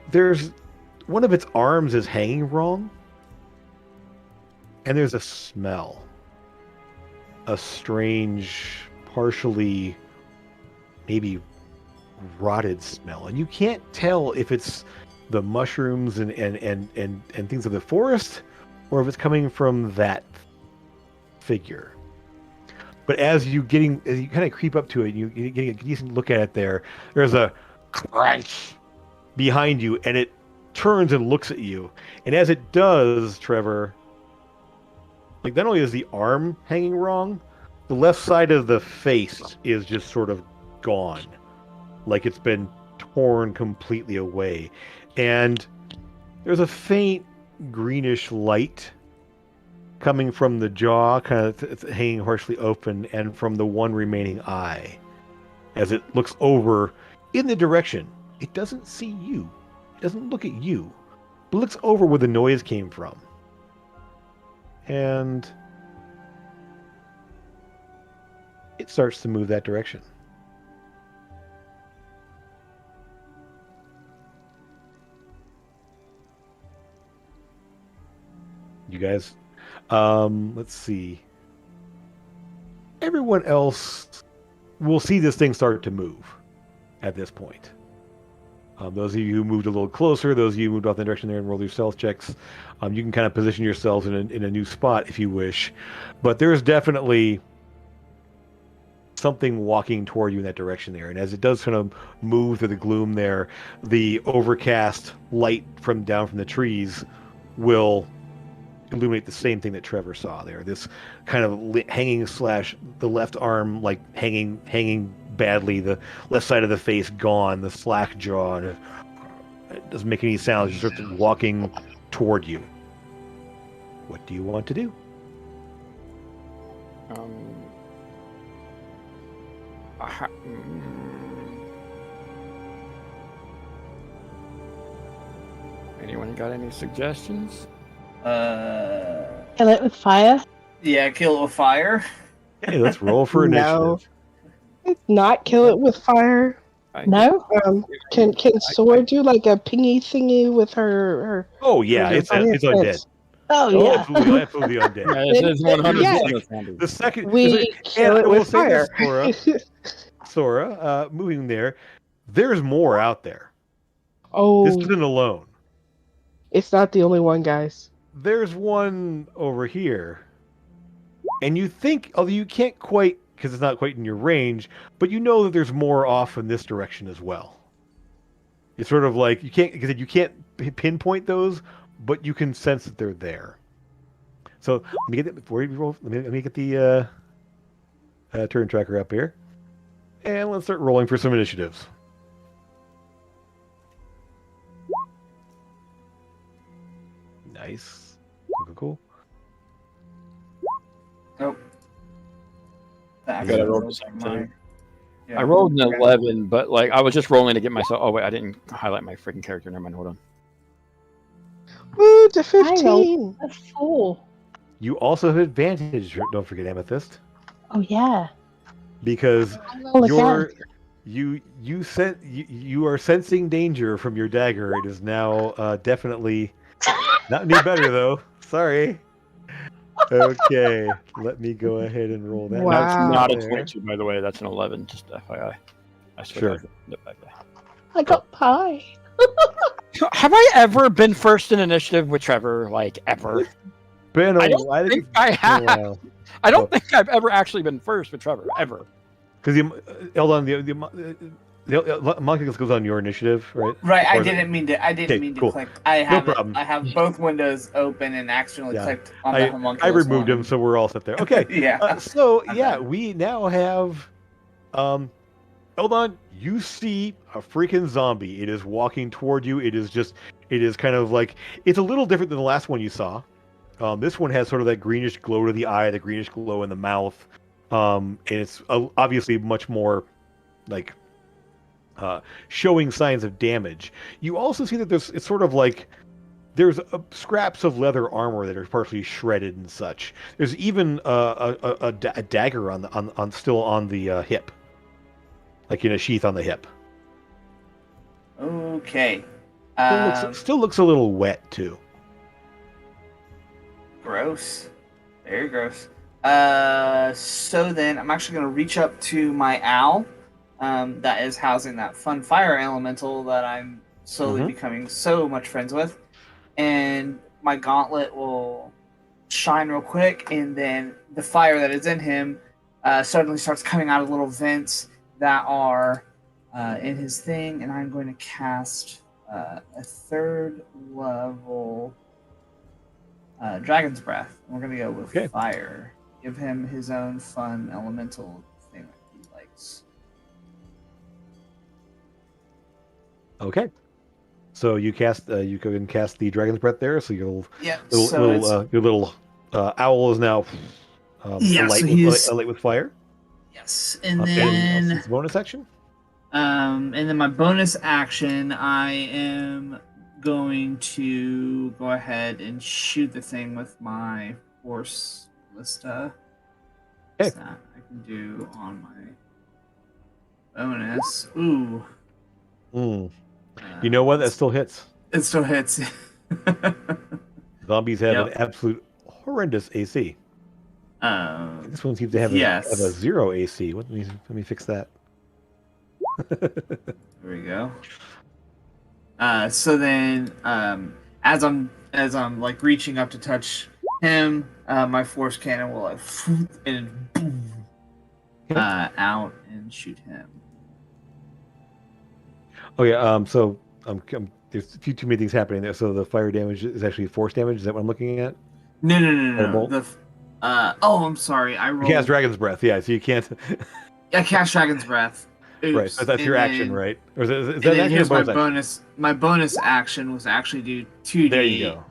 there's one of its arms is hanging wrong, and there's a smell. A strange, partially maybe rotted smell. And you can't tell if it's the mushrooms and things of the forest, or if it's coming from that figure. But as you kind of creep up to it, you get a decent look at it there's a crunch behind you, and it turns and looks at you. And as it does, Trevor, like not only is the arm hanging wrong, the left side of the face is just sort of gone. Like it's been torn completely away. And there's a faint greenish light coming from the jaw, kind of hanging harshly open, and from the one remaining eye. As it looks over in the direction, it doesn't see you. It doesn't look at you, but looks over where the noise came from. And it starts to move that direction. You guys, let's see. Everyone else will see this thing start to move. at this point. Those of you who moved a little closer, those of you who moved off the direction there and rolled your stealth checks, you can kind of position yourselves in a new spot if you wish. But there's definitely something walking toward you in that direction there. And as it does kind of move through the gloom there, the overcast light down from the trees will illuminate the same thing that Trevor saw there. This kind of hanging / the left arm like hanging badly, the left side of the face gone, the slack jaw, and it doesn't make any sounds. Just sort of walking toward you. What do you want to do? Anyone got any suggestions? Kill it with fire. Yeah, kill it with fire. Hey, let's roll for initiative. Not kill it with fire. No. Can Sora do like a pingy thingy with her? Oh yeah, it's undead. Oh yeah, absolutely undead. Yeah, it's 100%. The second we kill it with fire. Sora, moving there. There's more out there. Oh, this isn't alone. It's not the only one, guys. There's one over here, and you think, although you can't quite, because it's not quite in your range, but you know that there's more off in this direction as well. It's sort of like you can't pinpoint those, but you can sense that they're there. So let me get it before you roll. Let me get the turn tracker up here, and let's start rolling for some initiatives. Nice. Cool. Nope. I rolled the same thing. Yeah. I rolled an 11, but like I was just rolling to get myself. Oh wait, I didn't highlight my freaking character. Never mind. Hold on. Woo, to 15. A 4. You also have advantage. Don't forget, Amethyst. Oh yeah. Because you are sensing danger from your dagger. It is now definitely not any better though. Sorry. Okay, let me go ahead and roll that. Wow. That's not a 22, by the way. That's an 11, just FYI. I swear. Sure. I got pie. Have I ever been first in initiative with Trevor? Like, ever? I don't think I have. I don't think I've ever actually been first with Trevor, ever. Because hold on, the monkey goes on your initiative, right? Right. I didn't mean to cool. click. I have both windows open and accidentally clicked on the homunculus. I removed them, so we're all set there. Okay. Yeah. We now have. Hold on. You see a freaking zombie. It is walking toward you. It is kind of like, it's a little different than the last one you saw. This one has sort of that greenish glow to the eye, the greenish glow in the mouth, and it's obviously much more like. Showing signs of damage. You also see that it's sort of like there's scraps of leather armor that are partially shredded and such. There's even a dagger still on the hip, like in a sheath on the hip. Okay. Still looks a little wet too. Gross. Very gross. So then I'm actually going to reach up to my owl. That is housing that fun fire elemental that I'm slowly becoming so much friends with. And my gauntlet will shine real quick, and then the fire that is in him suddenly starts coming out of little vents that are in his thing, and I'm going to cast a 3rd level Dragon's Breath. We're going to go with fire. Give him his own fun elemental thing that he likes. Okay, so you cast. You go and cast the Dragon's Breath there. So your little owl is now alight with fire. Yes, and then his bonus action. And then my bonus action, I am going to go ahead and shoot the thing with my Force Ballista. What's that I can do on my bonus? Ooh. You know what? That still hits. It still hits. Zombies have an absolute horrendous AC. This one seems to have a 0 AC. Let me fix that. There we go. So then, as I'm like reaching up to touch him, my force cannon will like and boom, out and shoot him. Oh yeah. So there's a few too many things happening there. So the fire damage is actually force damage. Is that what I'm looking at? No. I'm sorry. I rolled. You cast Dragon's Breath. Yeah. So you can't. I cast Dragon's Breath. Oops. Right. So that's your action, right? Or is that and then actually here's a my bonus. Action? My bonus action was actually do 2d. There you go.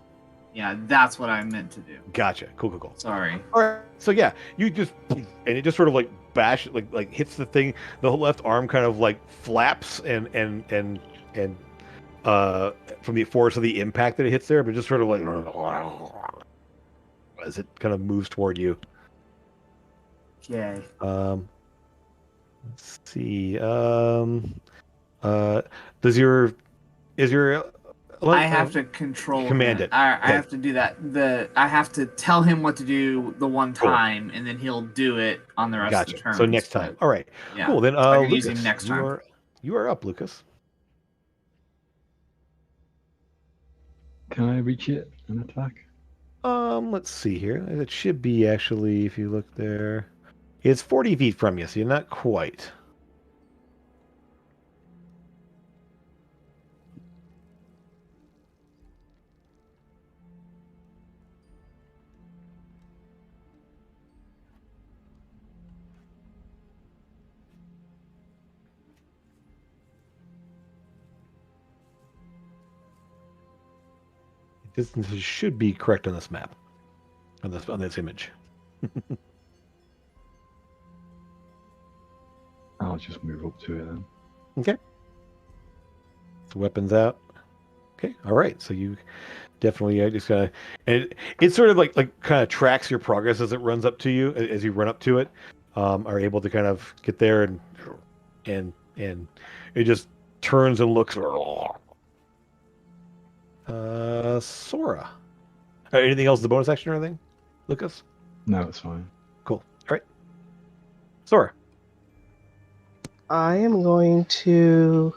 Yeah, that's what I meant to do. Gotcha. Cool. Sorry. All right. So yeah, you just and it just sort of like bash like hits the thing. The whole left arm kind of like flaps and from the force of the impact that it hits there, but just sort of like as it kind of moves toward you. Okay. Let's see. Is your I have to control command him. it. I have to do that. I have to tell him what to do the one time, and then he'll do it on the rest of the turn. So next time. All right. Yeah. Cool. Then I can Lucas, use him next time. You are up, Lucas. Can I reach it and attack? Let's see here. It should be actually, if you look there, it's 40 feet from you, so you're not quite. Distances should be correct on this map, on this image. I'll just move up to it then. Okay. The weapons out. Okay. All right. So you definitely just gotta, and it sort of like kind of tracks your progress as it runs up to you, as you run up to it. Are able to kind of get there and it just turns and looks. Sora. Anything else? The bonus action or anything, Lucas? No, it's fine. Cool. All right. Sora. I am going to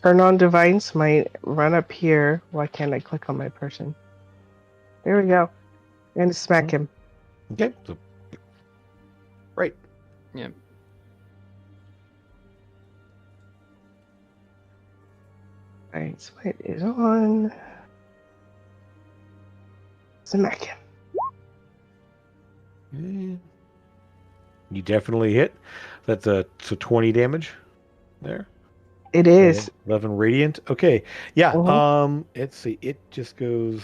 turn on Divine Smite, run up here. Why can't I click on my person? There we go. And smack him. Okay. So, right. Yeah. Divine Smite is on. Smack him. You definitely hit. That's a 20 damage there. It is. 11 radiant. Okay. Yeah. Uh-huh. Let's see. It just goes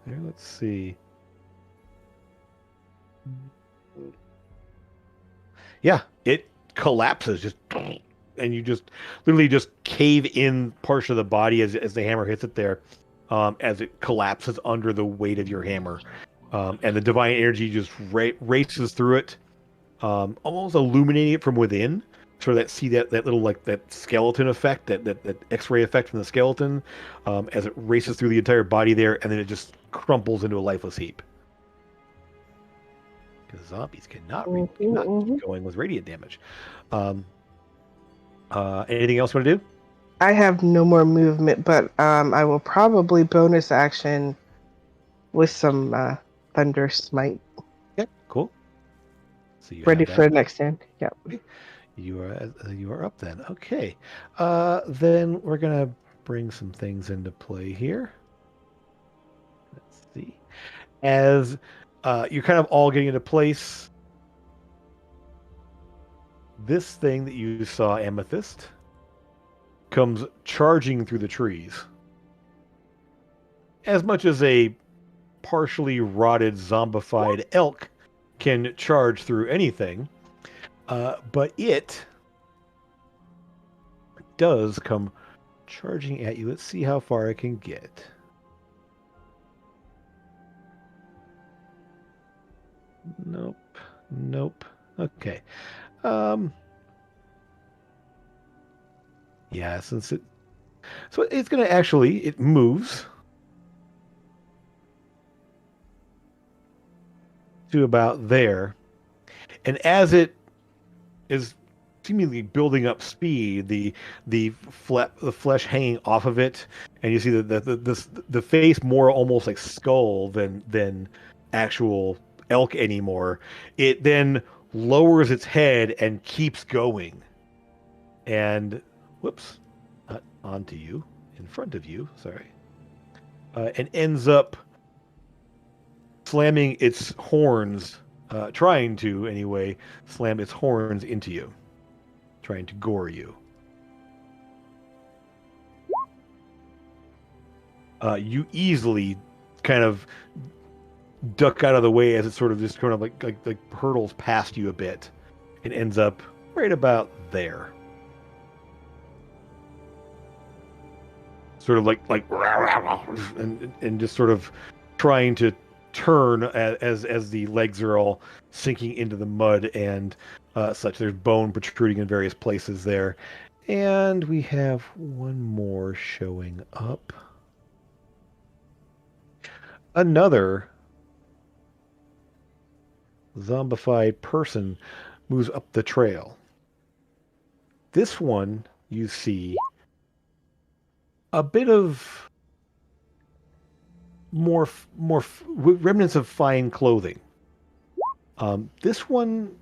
there. Let's see. Yeah, it collapses just, and you just literally just cave in parts of the body as the hammer hits it there, as it collapses under the weight of your hammer, and the divine energy just races through it, almost illuminating it from within. Sort of that little like that skeleton effect, that X-ray effect from the skeleton, as it races through the entire body there, and then it just crumples into a lifeless heap. Because zombies cannot keep going with radiant damage. Anything else you want to do? I have no more movement, but I will probably bonus action with some Thunder Smite. Yeah, cool. So you ready for the next turn. Yep. Okay. You are up then. Okay. Then we're gonna bring some things into play here. Let's see. As you're kind of all getting into place, this thing that you saw, Amethyst, comes charging through the trees. As much as a partially rotted, zombified elk can charge through anything, but it does come charging at you. Let's see how far I can get. Nope. Okay. Yeah, so it's going to actually, it moves to about there. And as it is seemingly building up speed. The flesh hanging off of it, and you see the face more almost like skull than actual elk anymore. It then lowers its head and keeps going. And whoops, not onto you, in front of you. Sorry, and ends up slamming its horns, trying to anyway slam its horns into you, trying to gore you. You easily kind of duck out of the way as it sort of just kind of like hurtles past you a bit and ends up right about there. Sort of like and just sort of trying to turn as the legs are all sinking into the mud and such. There's bone protruding in various places there. And we have one more showing up. Another zombified person moves up the trail. This one, you see a bit of more remnants of fine clothing. This one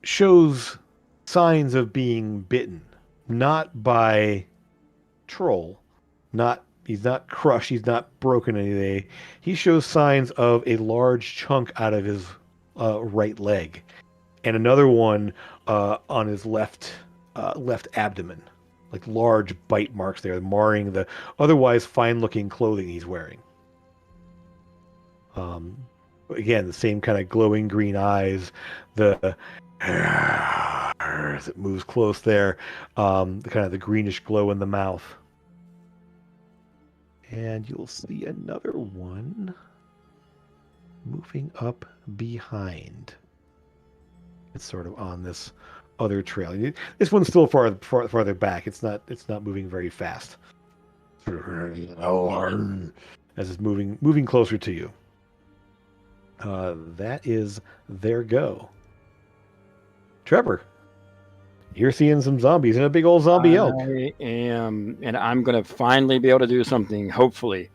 shows signs of being bitten, not by troll, he's not crushed, he's not broken anything. He shows signs of a large chunk out of his right leg, and another one on his left abdomen, like large bite marks there, marring the otherwise fine-looking clothing he's wearing. Again, the same kind of glowing green eyes, as it moves close there, the kind of the greenish glow in the mouth. And you'll see another one moving up behind. It's sort of on this other trail. This one's still farther back. It's not moving very fast. As it's moving closer to you. That is their go. Trevor, you're seeing some zombies and a big old zombie elk. I am, and I'm going to finally be able to do something, hopefully.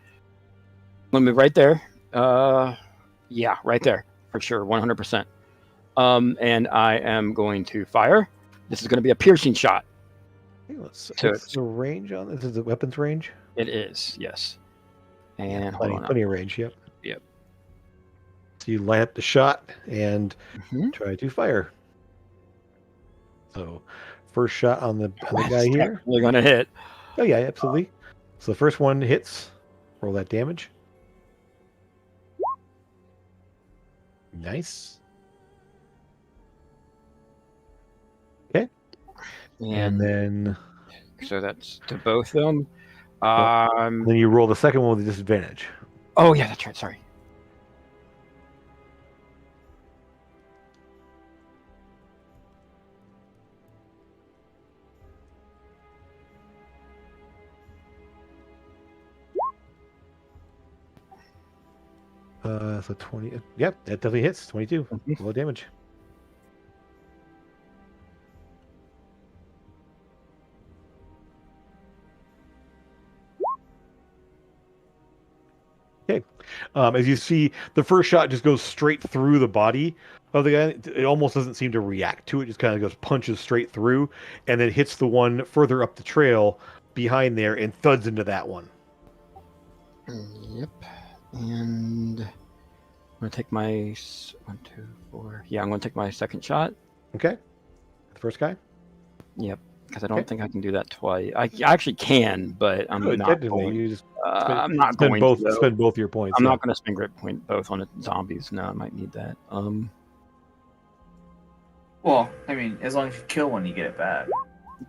Let me right there. Yeah, right there, for sure, 100%. And I am going to fire. This is going to be a piercing shot. Okay, what's the range on this? Is the weapons range? It is, yes. And plenty of range, yep. Yep. So you line up the shot and try to fire. So, first shot on the guy here. We're going to hit. Oh yeah, absolutely. So the first one hits. Roll that damage. Nice. Okay. And then... So that's to both of them. Then you roll the second one with a disadvantage. Oh yeah, that's right. Sorry. So 20. Yep, that definitely hits. 22. Low damage. Okay. As you see, the first shot just goes straight through the body of the guy. It almost doesn't seem to react to it. Just kind of goes punches straight through, and then hits the one further up the trail behind there and thuds into that one. Yep. And I'm going to take my 1, 2, 4. Yeah, I'm going to take my second shot. Okay. The first guy? Yep. Because I don't think I can do that twice. I actually can, but I'm not going. You just I'm not going to spend both your points. I'm not going to spend grit point both on the zombies. No, I might need that. Well, I mean, as long as you kill one, you get it back.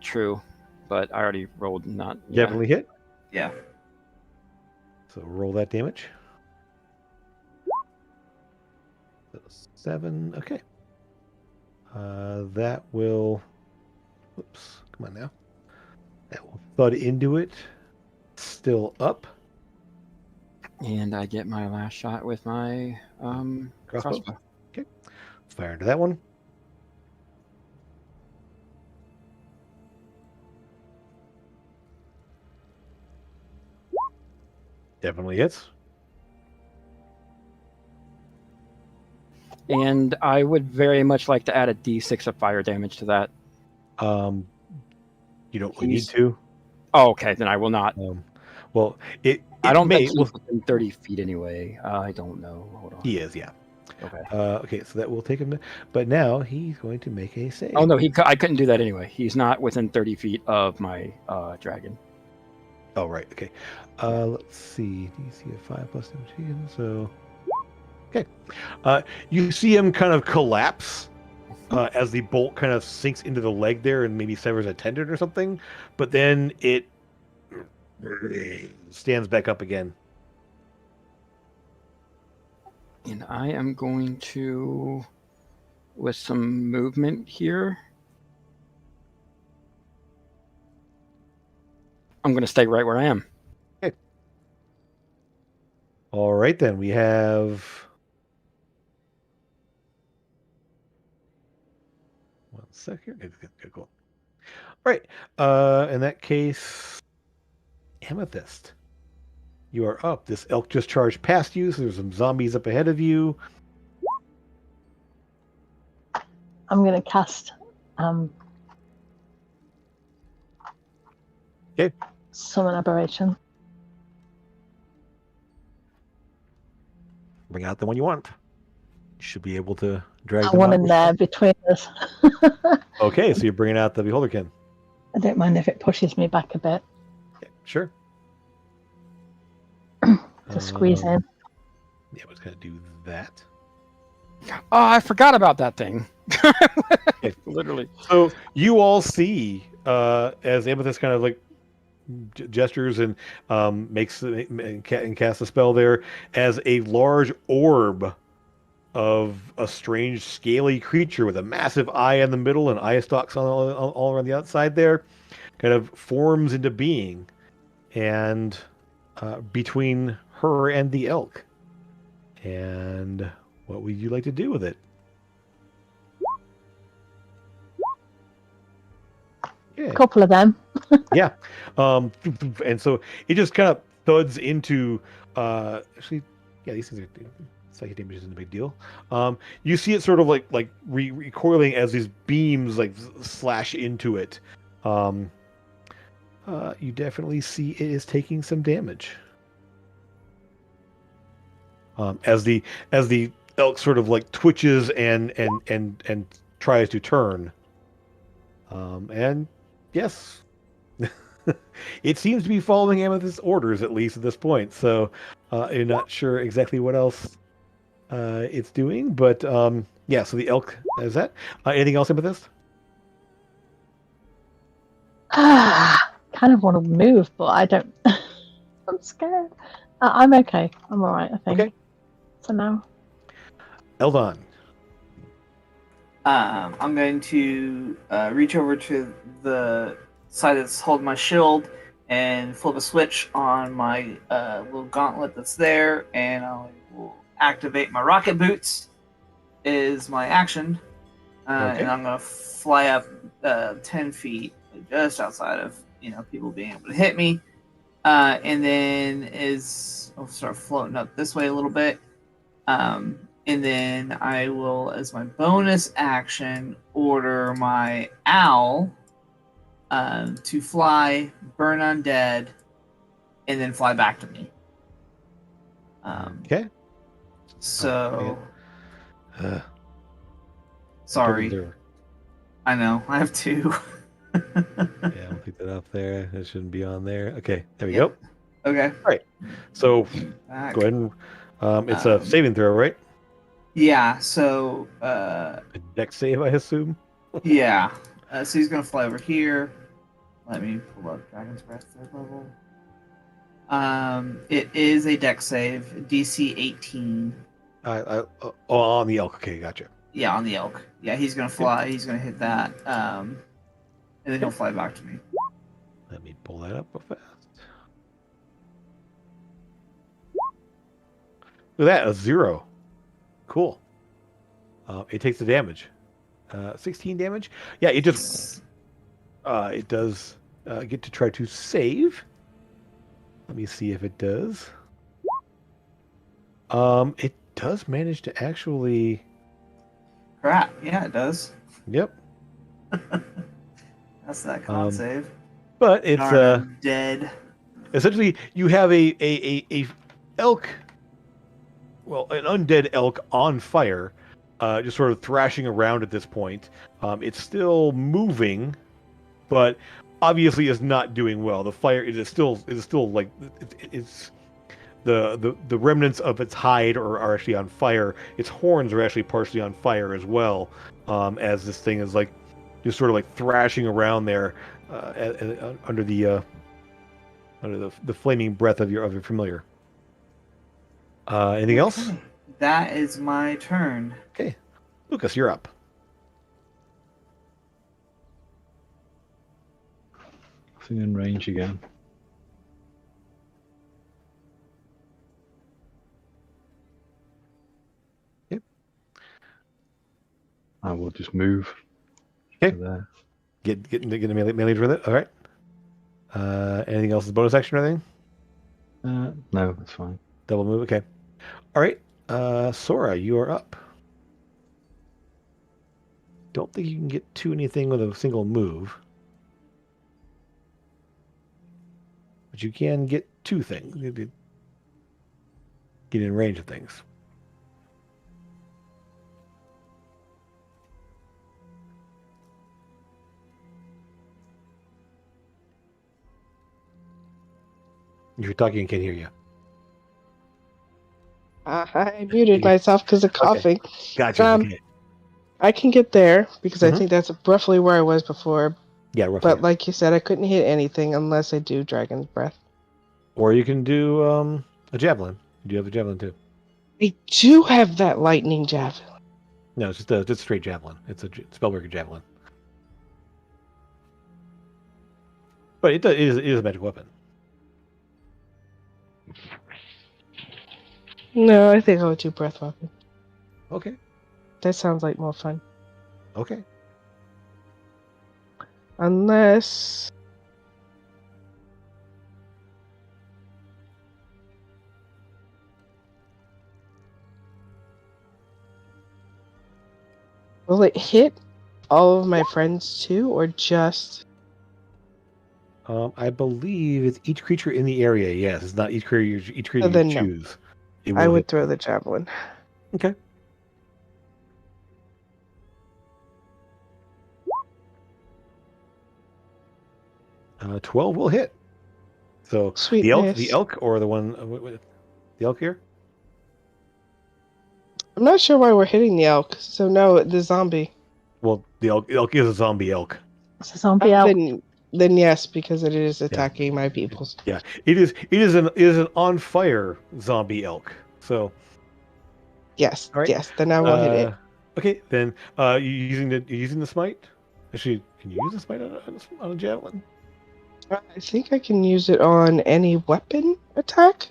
True, but I already rolled not. Definitely hit. Yeah. So roll that damage. 7. Okay. That will. Whoops. Come on now. That will thud into it. Still up. And I get my last shot with my crossbow. Okay. Fire into that one. Definitely hits. And I would very much like to add a D6 of fire damage to that. You don't really need to. Oh, okay, then I will not. Well, I don't may, think he's within 30 feet anyway. I don't know. Hold on. He is, yeah. Okay. Okay, so that will take him. But now he's going to make a save. Oh no, I couldn't do that anyway. He's not within 30 feet of my dragon. Oh right, okay. Let's see. DC of 5 plus 17. So, okay. You see him kind of collapse as the bolt kind of sinks into the leg there and maybe severs a tendon or something. But then it stands back up again. And I am going to, with some movement here, I'm going to stay right where I am. Okay. All right, then. We have... One second. Okay, cool. All right. In that case, Amethyst. You are up. This elk just charged past you, so there's some zombies up ahead of you. I'm going to cast Summon Aberration. Bring out the one you want. You should be able to drag I them want out. him there between us. Okay, so you're bringing out the Beholderkin. I don't mind if it pushes me back a bit. Yeah, sure. To squeeze in. Yeah, I was going to do that. Oh, I forgot about that thing. Literally. So you all see as Amethyst kind of like gestures and makes and casts a spell there, as a large orb of a strange scaly creature with a massive eye in the middle and eye stalks all around the outside there kind of forms into being, and between her and the elk. And what would you like to do with it? Yeah. A couple of them. Yeah. And so it just kind of thuds into actually, yeah, these things are psychic damage isn't a big deal. You see it sort of like recoiling as these beams like slash into it. You definitely see it is taking some damage. As the elk sort of like twitches and tries to turn. And yes, it seems to be following Amethyst's orders, at least at this point. So you're not sure exactly what else it's doing, but yeah. So the elk is that. Anything else, Amethyst? Kind of want to move, but I don't. I'm scared. I'm okay. I'm all right, I think. Okay. For now. Eldon. I'm going to reach over to the side that's holding my shield and flip a switch on my little gauntlet that's there, and I will activate my rocket boots is my action. Okay. And I'm going to fly up 10 feet just outside of people being able to hit me. And then I'll start floating up this way a little bit. And then I will, as my bonus action, order my owl to fly, burn undead, and then fly back to me. Okay. So, sorry. I know. I have two. Yeah, I'll pick that up there. It shouldn't be on there. Okay, there we go. Okay. All right. So Back. go ahead and it's a saving throw, right? Yeah. So. A dex save, I assume. Yeah. So he's gonna fly over here. Let me pull up Dragon's Breath third level. It is a dex save, DC 18. On the elk. Okay, gotcha. Yeah, on the elk. Yeah, he's gonna fly. He's gonna hit that. And then he'll fly back to me. Let me pull that up real fast. Look at that, a 0. Cool. It takes the damage. 16 damage. Yeah, it just it does get to try to save. Let me see if it does. It does manage to actually. Crap. Yeah, it does. Yep. That's that con save. But it's Darn, I'm dead. Essentially you have a elk, well, an undead elk on fire, just sort of thrashing around at this point. It's still moving, but obviously is not doing well. The fire is still like it's the remnants of its hide are actually on fire. Its horns are actually partially on fire as well, as this thing is like just sort of like thrashing around there under the flaming breath of your familiar. Anything else? That is my turn. Okay, Lucas, you're up. Nothing in range again. Yep. I will just move. Okay. To there. Get melee with it. All right. Anything else? Bonus action or anything? No, that's fine. Double move. Okay. All right. Sora, you are up. Don't think you can get to anything with a single move, but you can get two things. Get in range of things. If you're talking, I can't hear you. I muted myself because of coughing. Okay. Gotcha. Okay. I can get there because I think that's roughly where I was before. Yeah, roughly. But like you said, I couldn't hit anything unless I do Dragon's Breath. Or you can do a javelin. You do have a javelin too. I do have that lightning javelin. No, it's just a straight javelin. It's a spellbreaker javelin. But it is a magic weapon. No, I think I would do Breath Weapon. Okay. That sounds like more fun. Okay. Unless... Will it hit all of my friends too, or just... I believe it's each creature in the area. Yes, it's not each creature you choose. No. I would throw the javelin. Okay. Uh, 12 will hit. So the elk, or the one the elk here. I'm not sure why we're hitting the elk. So no, the zombie. Well, the elk is a zombie elk. It's a zombie elk. Then yes, because it is attacking my peoples. Yeah, it is an on fire zombie elk. So yes, all right. Yes. Then I will hit it. Okay, then you're using the smite. Actually, can you use the smite on a javelin? I think I can use it on any weapon attack.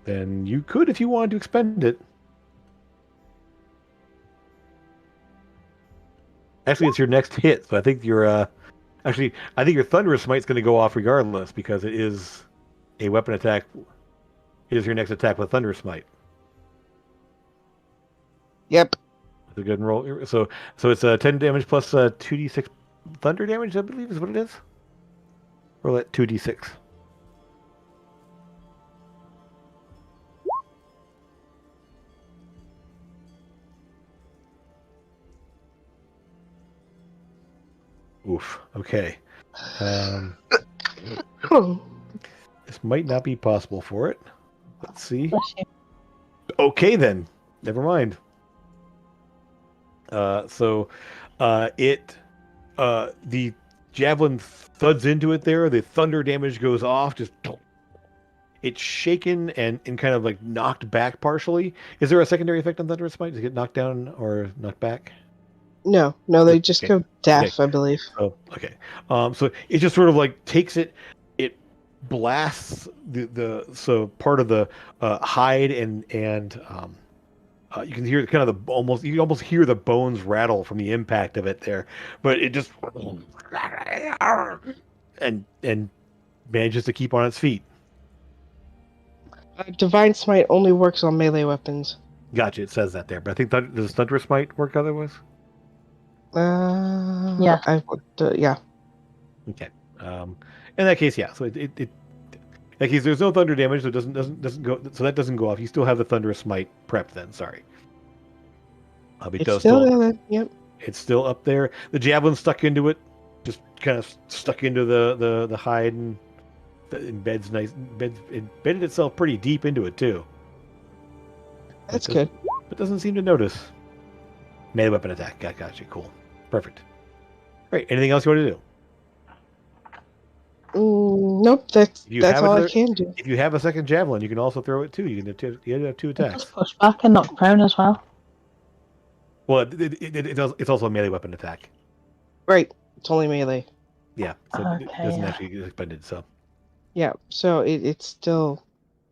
Then you could if you wanted to expend it. Actually, it's your next hit, so I think your thunderous smite's going to go off regardless because it is a weapon attack. It is your next attack with thunderous smite. Yep. It's a good roll. So it's 10 damage plus 2d6 thunder damage, I believe is what it is. Roll at 2d6. Oof. Okay. This might not be possible for it. Let's see. Okay, then. Never mind. The javelin thuds into it there. The thunder damage goes off. Just it's shaken and kind of like knocked back partially. Is there a secondary effect on thunderous smite? Does it get knocked down or knocked back? No, they just go deaf, I believe. Oh, okay. So it just sort of like takes it. It blasts so part of the hide and you can hear kind of you almost hear the bones rattle from the impact of it there, but it just and manages to keep on its feet. Divine Smite only works on melee weapons. Gotcha. It says that there, but I think does Thunderous Smite work otherwise? Yeah. Yeah. Okay. In that case, yeah. So it in that case, there's no thunder damage, so it doesn't go. So that doesn't go off. You still have the Thunderous Smite prep then. Sorry. It It's does still there. Yep. It's still up there. The javelin's stuck into it, just kind of stuck into the hide and embeds embedded itself pretty deep into it too. That's good. But doesn't seem to notice. Melee weapon attack. Gotcha. Cool. Perfect. Great. Anything else you want to do? Nope. That's all I can do. If you have a second javelin, you can also throw it too. You have two attacks. Just push back and knock prone as well. Well, it's also a melee weapon attack. Right. It's only melee. Yeah. So it doesn't actually get expended. So. Yeah. So it's still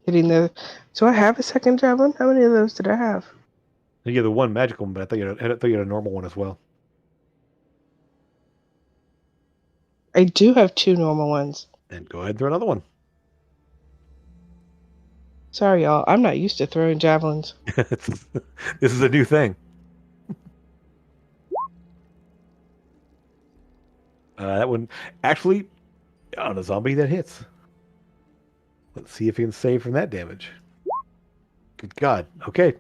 hitting the. So I have a second javelin. How many of those did I have? You have the one magical one, but I thought you had a normal one as well. I do have 2 normal ones. Then go ahead and throw another one. Sorry, y'all. I'm not used to throwing javelins. This is a new thing. That one actually on a zombie that hits. Let's see if he can save from that damage. Good God. Okay.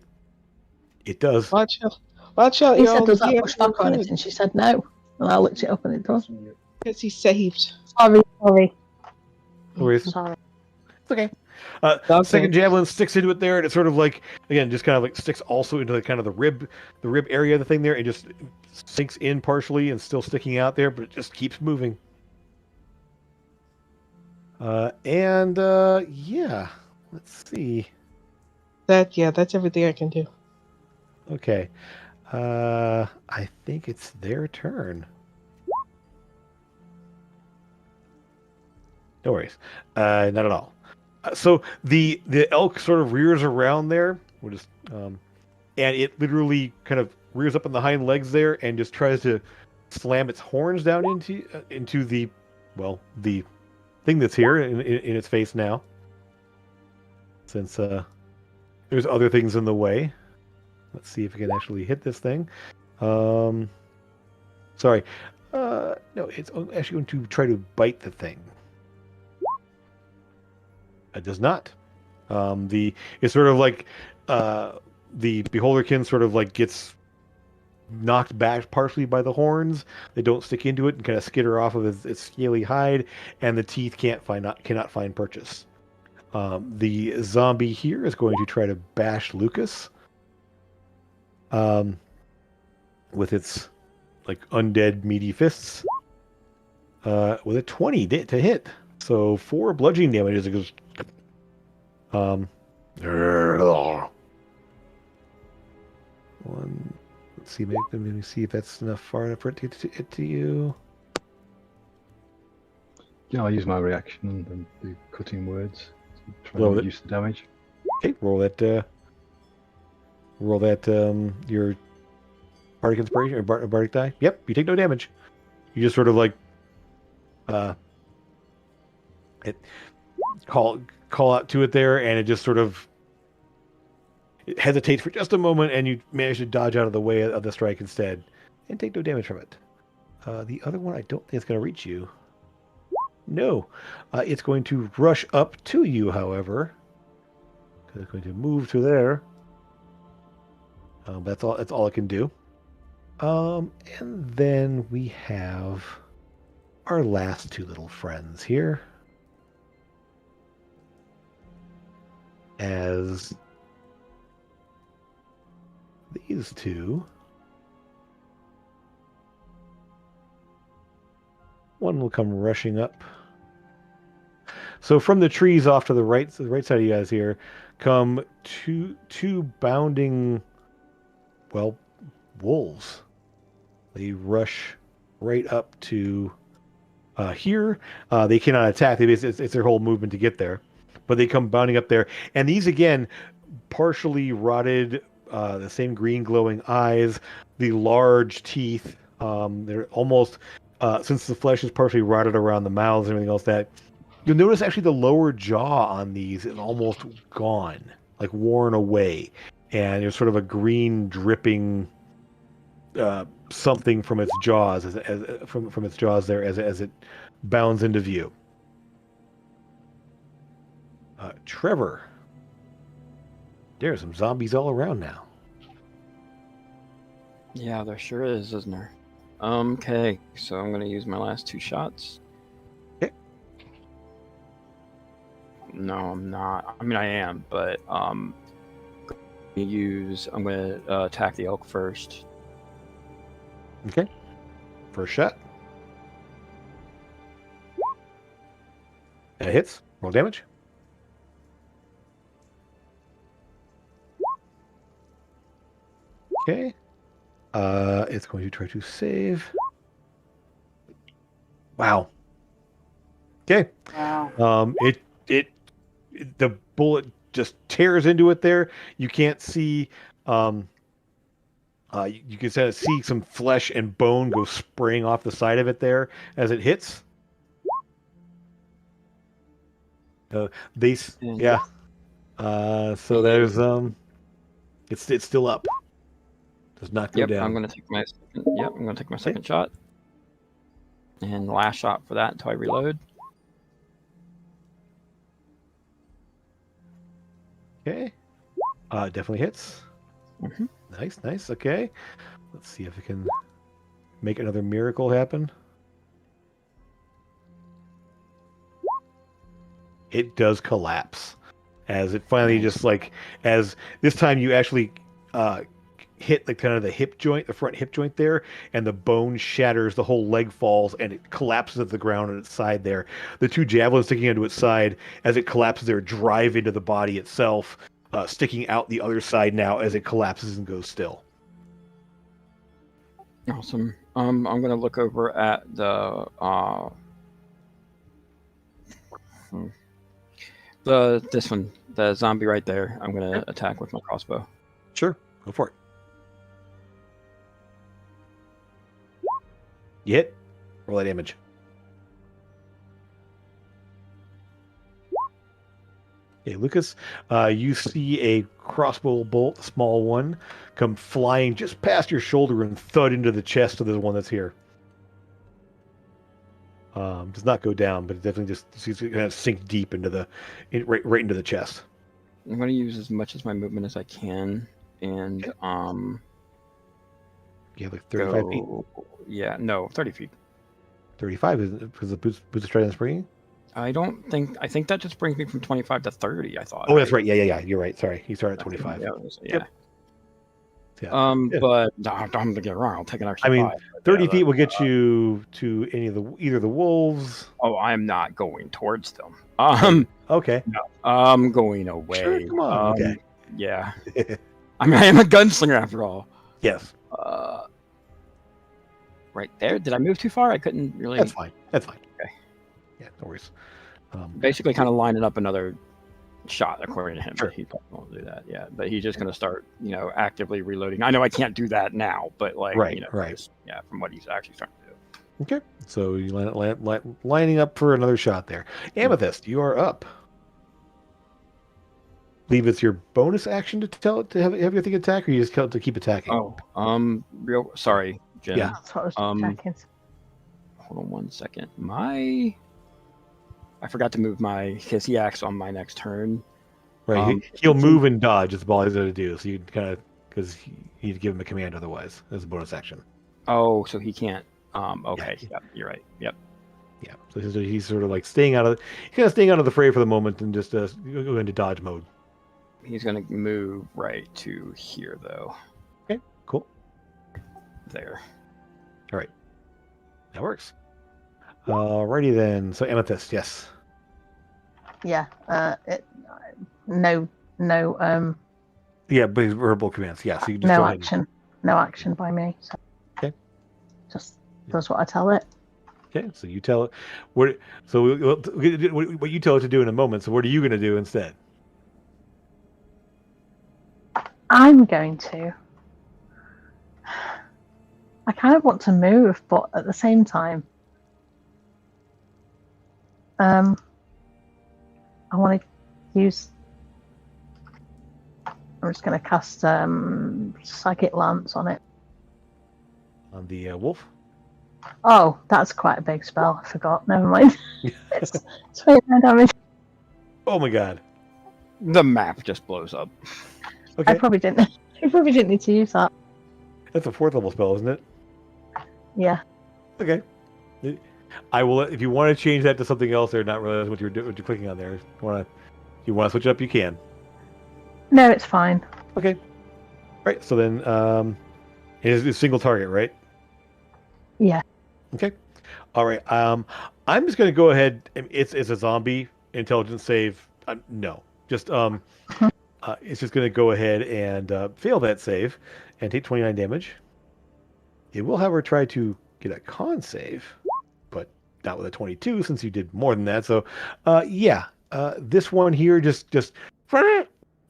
It does. Watch out, He y'all. said, does that push back or anything? She said no. And I looked it up and it does. Because he saved. Sorry. No worries. Sorry. It's okay. Second javelin sticks into it there, and it sort of like, again, just kind of like sticks also into the kind of the rib area of the thing there, and just sinks in partially and still sticking out there, but it just keeps moving. Yeah, let's see. That's everything I can do. Okay. I think it's their turn. No worries. Not at all. So the elk sort of rears around there. We'll just and it literally kind of rears up on the hind legs there and just tries to slam its horns down into the thing that's here in its face now. Since there's other things in the way. Let's see if we can actually hit this thing. Sorry. No, it's actually going to try to bite the thing. It does not. It's sort of like the beholderkin sort of like gets knocked back partially by the horns. They don't stick into it and kind of skitter off of its scaly hide, and the teeth cannot find purchase. The zombie here is going to try to bash Lucas. With its like undead meaty fists. With a 20 to hit. So 4 bludgeoning damage as it goes. One. Let's see. Maybe see if that's far enough for it to hit to you. Yeah, I'll use my reaction and do cutting words to try Roll and it. reduce the damage. Okay, roll that. Your bardic inspiration or bardic die. Yep, you take no damage. You just sort of like it call out to it there, and it just sort of it hesitates for just a moment, and you manage to dodge out of the way of the strike instead, and take no damage from it. The other one, I don't think it's going to reach you. No, it's going to rush up to you, however. It's going to move to there. That's all it can do. And then we have our last 2 little friends here. As these 2, one will come rushing up. So from the trees off to the right side of you guys here, come two bounding, wolves. They rush right up to here. They cannot attack. It's their whole movement to get there. But they come bounding up there. And these, again, partially rotted, the same green glowing eyes, the large teeth. They're almost, since the flesh is partially rotted around the mouths and everything else, that You'll notice actually the lower jaw on these is almost gone, like worn away, and there's sort of a green dripping something from its jaws from its jaws there as it bounds into view. Trevor, there's some zombies all around now. Yeah, there sure is, isn't there? Okay, so I'm gonna use my last 2 shots. Okay. No, I'm not. I mean, I am, but I'm gonna attack the elk first. Okay. First shot. That hits. Roll damage. Okay. It's going to try to save. Wow. Okay. Wow. The bullet just tears into it there. You can't see. You can kind of see some flesh and bone go spraying off the side of it there as it hits. Yeah. So there's it's still up. Does not go down. I'm gonna take my second shot. And last shot for that until I reload. Okay. Definitely hits. Mm-hmm. Nice. Okay. Let's see if we can make another miracle happen. It does collapse as it finally just as this time you actually hit the hip joint, the front hip joint there, and the bone shatters, the whole leg falls, and it collapses at the ground on its side there. The 2 javelins sticking into its side as it collapses there drive into the body itself, sticking out the other side now as it collapses and goes still. Awesome. I'm gonna look over at the this one, the zombie right there. I'm gonna attack with my crossbow. Sure, go for it. You hit. Roll that damage. Okay, Lucas, you see a crossbow bolt, a small one, come flying just past your shoulder and thud into the chest of the one that's here. Does not go down, but it definitely just kind of sink deep into right into the chest. I'm going to use as much of my movement as I can, and you have like 35 feet. Yeah, no, 30 feet. 35 is because the boots are straight on springing. I think that just brings me from 25 to 30. I thought. Oh, that's right. Yeah. You're right. Sorry, you started at 25. Yeah. Yep. Yeah. But no, I'm gonna get around. I'll take an extra. 30 feet will get you to either the wolves. Oh, I'm not going towards them. Okay. No, I'm going away. Sure, come on. Okay. Yeah. I mean, I am a gunslinger after all. Yes. Right there. Did I move too far? I couldn't really. That's fine. Okay. Yeah, no worries. Basically, kind of lining up another shot according to him. Sure. He probably won't do that. Yeah, but he's just going to start, actively reloading. I know I can't do that now, but right. Just, from what he's actually starting to do. Okay, so you lining up for another shot there. Amethyst, you are up. Believe it's your bonus action to have your thing attack, or you just tell it to keep attacking? Oh, sorry, Jen. Yeah. That's what I was checking. Hold on 1 second. I forgot to move because he acts on my next turn. Right, he'll move and dodge. It's all he's going to do. So you kind of, because you need to give him a command otherwise as a bonus action. Oh, so he can't. Okay. Yeah. Yep, you're right. Yep. Yeah. So he's sort of like staying out of the fray for the moment and just go into dodge mode. He's going to move right to here, though. Okay. Cool. There. All right. That works. Alrighty then. So Amethyst, yes. Yeah. No. Yeah, but verbal commands. Yeah. So you just No go action. ahead. No action by me. So okay. Just does what I tell it. Okay. So you tell it what. So what you tell it to do in a moment. So what are you going to do instead? I'm going to. I kind of want to move, but at the same time, I want to use. I'm just going to cast Psychic Lance on it. On the wolf? Oh, that's quite a big spell. I forgot. Never mind. It's 29 damage. Oh my god. The map just blows up. Okay. I probably didn't need to use that. That's a 4th level spell, isn't it? Yeah. Okay. I will. If you want to change that to something else, or not realize what you're clicking on there. If you want to switch it up, you can. No, it's fine. Okay. All right. So then, it's a single target, right? Yeah. Okay. All right. I'm just going to go ahead. It's a zombie intelligence save. No, just it's just going to go ahead and fail that save and take 29 damage. It will, however, try to get a con save, but not with a 22 since you did more than that. So, this one here just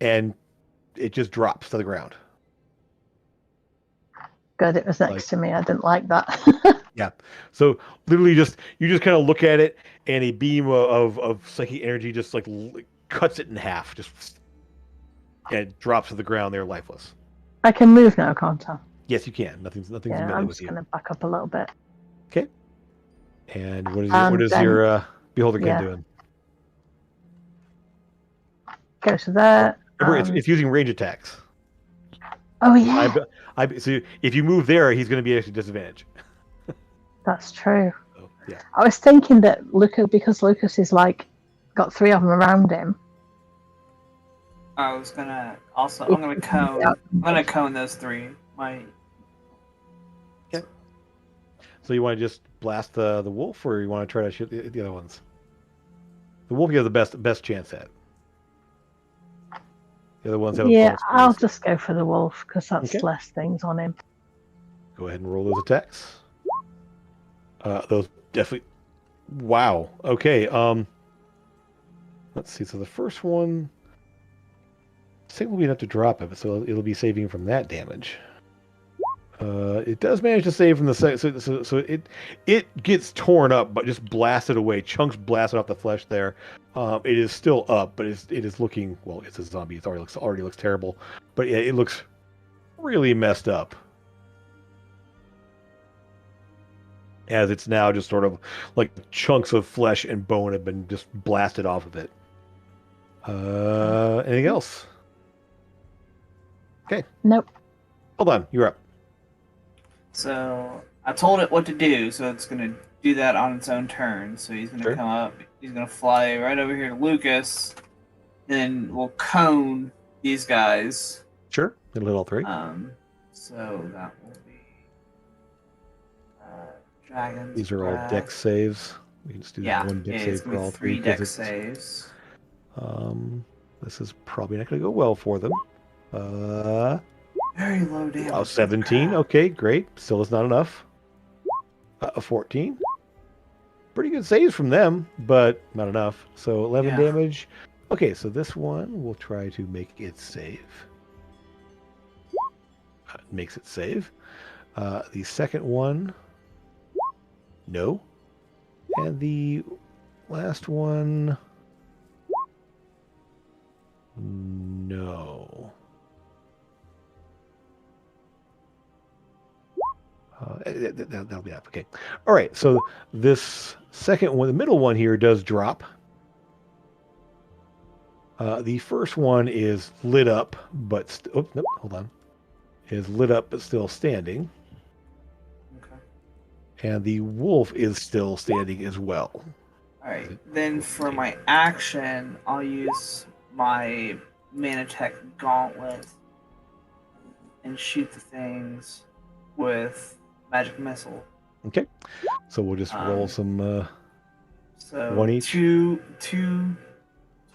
and it just drops to the ground. Good, it was next to me. I didn't like that. Yeah. So literally, you just kind of look at it, and a beam of psychic energy just like cuts it in half, and it drops to the ground. They're lifeless. I can move now, can't I? Yes, you can. Nothing's Yeah, melee I'm with just you. going to back up a little bit. Okay. And what is then, your beholder kin doing? Go to there. It's using range attacks. Oh yeah. So if you move there, he's going to be actually disadvantaged. That's true. So, yeah. I was thinking that because Lucas is got 3 of them around him. I was gonna also. I'm gonna cone those 3. Okay. So you want to just blast the wolf, or you want to try to shoot the other ones? The wolf you have the best chance at. The other ones have. Yeah, I'll just go for the wolf because that's less things on him. Go ahead and roll those attacks. Those definitely. Wow. Okay. Let's see. So the first one, I think we'll be enough to drop it, so it'll be saving from that damage. It does manage to save from the second, so it gets torn up, but just blasted away. Chunks blasted off the flesh there. It is still up, but it is looking, well, it's a zombie. It already looks terrible, but yeah, it looks really messed up. As it's now just sort of like chunks of flesh and bone have been just blasted off of it. Anything else? Okay. Nope. Hold on, you're up. So I told it what to do, so it's gonna do that on its own turn. So he's gonna come up. He's gonna fly right over here to Lucas. Then we'll cone these guys. Sure, it'll hit all 3. So that will be dragons. These are all dex saves. We can just do that one dex save for all 3. 3 dex saves. This is probably not going to go well for them. Very low damage. 17. Okay, great. Still is not enough. A 14. Pretty good saves from them, but not enough. So 11 damage. Okay, so this one will try to make it save. Makes it save. The second one, no. And the last one, no. That'll be up. Okay. All right. So this second one, the middle one here, does drop. The first one is lit up, but nope, hold on. Is lit up but still standing. Okay. And the wolf is still standing as well. All right. Then for my action, I'll use my Manatech Gauntlet and shoot the things with magic missile. Okay. So we'll just roll some. So one each. Two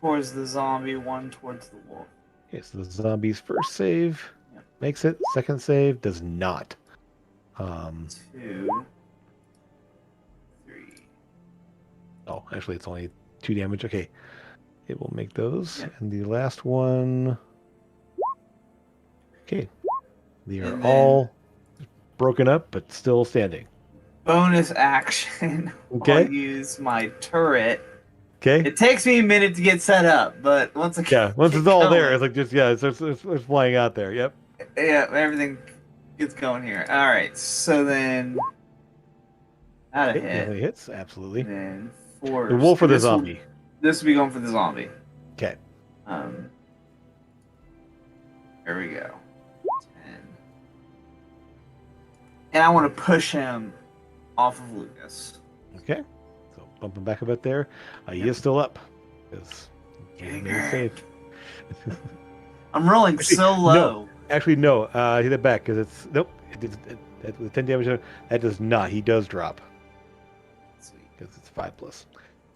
towards the zombie, 1 towards the wolf. Okay, so the zombie's first save makes it. Second save does not. 2, 3. Oh, actually, it's only 2 damage. Okay, it will make those. And the last one. Okay, they are all broken up, but still standing. Bonus action. Okay. I'll use my turret Okay. It takes me a minute to get set up, but once once it's all there, it's like just it's flying out there. Yep. Yeah, everything gets going here. All right, so then that a It hit. definitely hits. Absolutely. And then 4. The wolf or the this zombie? This will be going for the zombie. Okay. There we go. 10. And I want to push him off of Lucas. Okay. So bump him back a bit there. He is still up. I'm rolling so low. Actually, no. Hit it back because it's nope. With 10 damage, that does not. He does drop. Sweet. Because it's 5+.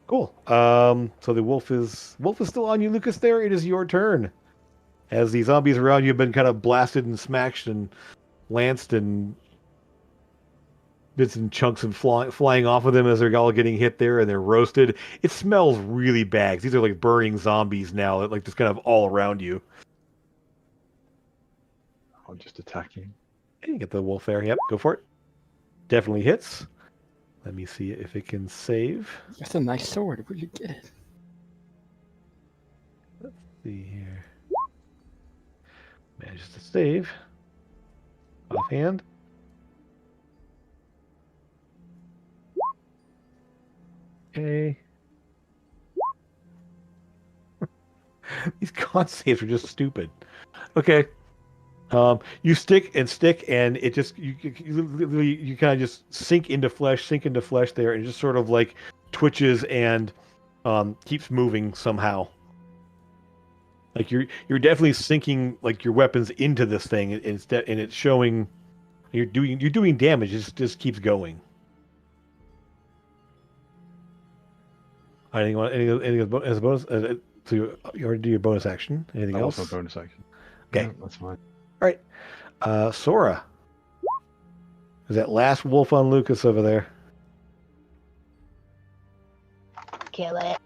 Cool. So the wolf is still on you, Lucas. There, it is your turn. As the zombies around you have been kind of blasted and smashed and lanced and bits and chunks and flying off of them as they're all getting hit there and they're roasted. It smells really bad. These are like burning zombies now, that like just kind of all around you. I'm just attacking. Okay, you get the wolf there. Yep, go for it. Definitely hits. Let me see if it can save. That's a nice sword. Where'd you get it? Let's see here. Manages to save. Offhand. Okay. These con saves are just stupid. Okay. You stick, and it just you kind of just sink into flesh there, and it just sort of like twitches and keeps moving somehow. Like you're definitely sinking like your weapons into this thing, and it's showing you're doing damage. It just keeps going. Anything as a bonus? So you already do your bonus action. Anything else? Also bonus action. Okay, Yeah, that's fine. All right, Sora. Is that last wolf on Lucas over there? Kill it.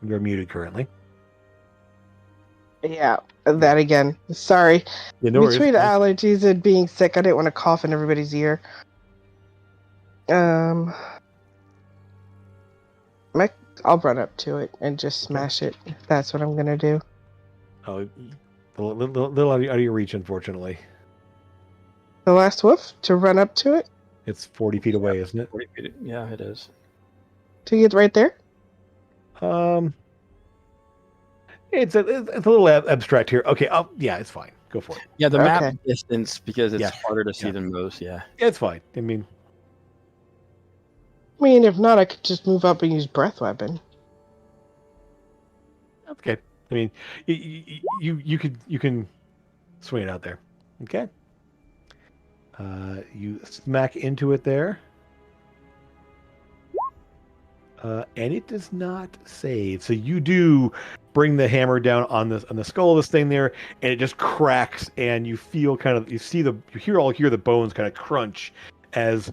You're muted currently. Yeah, that again. Sorry. Yeah, no worries. Between allergies and being sick, I didn't want to cough in everybody's ear. I'll run up to it and just smash it. That's what I'm gonna do. Oh, a little out of your reach, unfortunately. The last wolf to run up to it. It's 40 feet away, isn't it? 40 feet. Yeah, it is. To get right there. It's a little abstract here. Okay, yeah, it's fine. Go for it. Yeah, the Okay. map distance because it's harder to see Yeah. than most. Yeah. It's fine. I mean, If not, I could just move up and use breath weapon. okay. I mean, you can swing it out there. Okay. You smack into it there. And it does not save. So you do bring the hammer down on the skull of this thing there, and it just cracks, and you feel you hear the bones kind of crunch as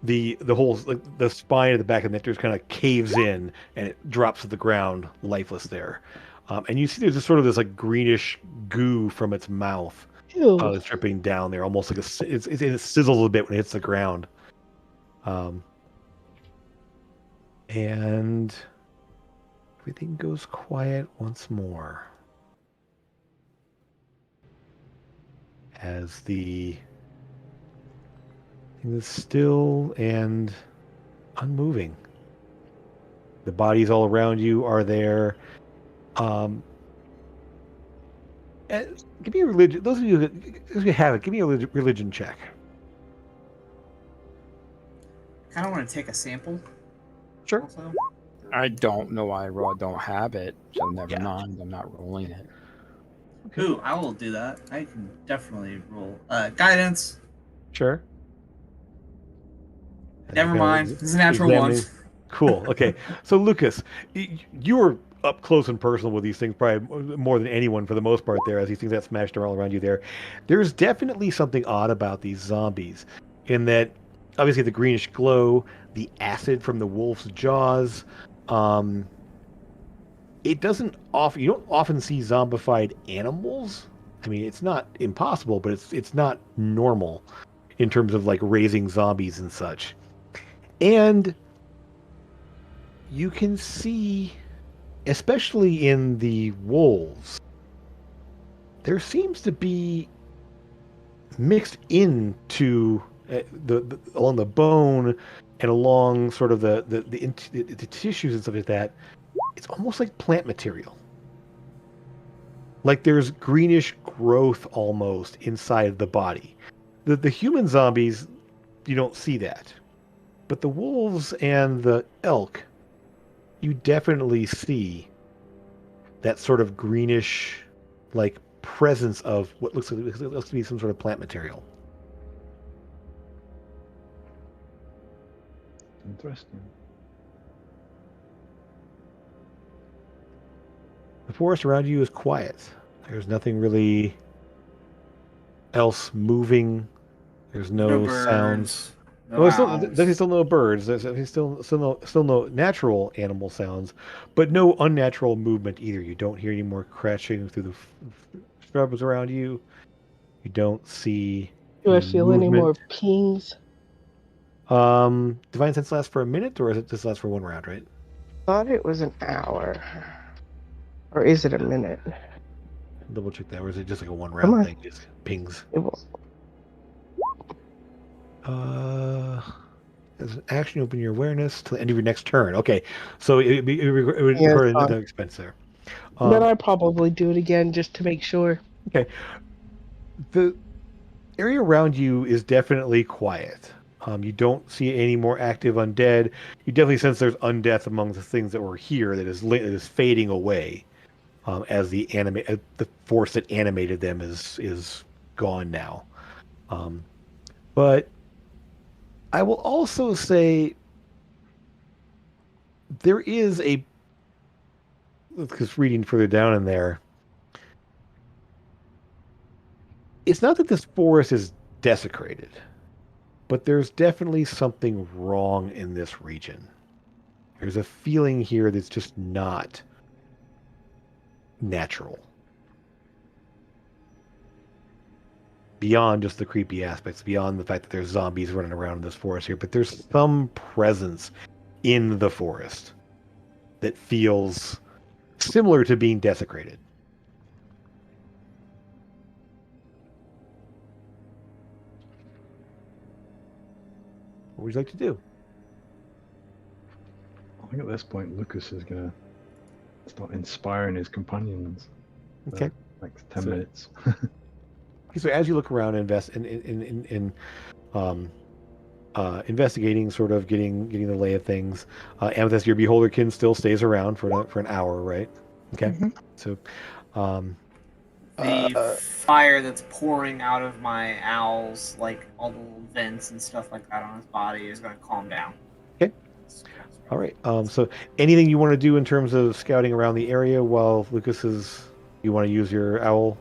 the whole the spine of the back of the neck just kind of caves in, and it drops to the ground lifeless there. And you see there's just sort of this like greenish goo from its mouth that's dripping down there, almost like it sizzles a bit when it hits the ground. And everything goes quiet once more as the thing is still and unmoving. The bodies all around you are there. Give me a religion. Those of you who have it, give me a religion check. I kind of want to take a sample. Sure. Also. I don't know why I don't have it, so never mind. I'm not rolling it. Okay. Ooh, I will do that. I can definitely roll. Guidance. Sure. Never mind. It's a natural one. Cool. Okay. So, Lucas, you were up close and personal with these things probably more than anyone for the most part there, as these things that smashed all around you there. There's definitely something odd about these zombies in that obviously the greenish glow, the acid from the wolf's jaws. It doesn't often, you don't often see zombified animals. I mean, it's not impossible, but it's not normal in terms of like raising zombies and such. And you can see, especially in the wolves, there seems to be mixed into the along the bone and along sort of the tissues and stuff like that. It's almost like plant material. Like there's greenish growth almost inside the body. The human zombies, you don't see that. But the wolves and the elk, you definitely see that sort of greenish, like, presence of what looks to be some sort of plant material. Interesting. The forest around you is quiet. There's nothing really else moving. There's no sounds. No Well, owls. there's still no birds. There's still no natural animal sounds, but no unnatural movement either. You don't hear any more crashing through the shrubs around you. You don't see Do I any feel any more movement. pings? Divine Sense lasts for a minute, or is it just lasts for one round, right? Thought it was an hour. Or is it a minute? Double check that, or is it just like a one Come round on. thing? Just pings. It will. As an action, open your awareness till the end of your next turn. Okay, so it would Yeah, require it's fine. no expense there. Then I probably do it again just to make sure. Okay. The area around you is definitely quiet. You don't see any more active undead. You definitely sense there's undeath among the things that were here that is fading away as the force that animated them is gone now. But I will also say there is because reading further down in there, it's not that this forest is desecrated, but there's definitely something wrong in this region. There's a feeling here that's just not natural. Beyond just the creepy aspects, beyond the fact that there's zombies running around in this forest here, but there's some presence in the forest that feels similar to being desecrated. What would you like to do? I think at this point, Lucas is going to start inspiring his companions. Okay. Like 10 minutes. So as you look around and investigating, sort of getting the lay of things, Amethyst, your Beholderkin still stays around for an hour, right? Okay. Mm-hmm. So, the fire that's pouring out of my owl's, like all the little vents and stuff like that on his body, is going to calm down. Okay. All right. So anything you want to do in terms of scouting around the area while Lucas is, you want to use your owl?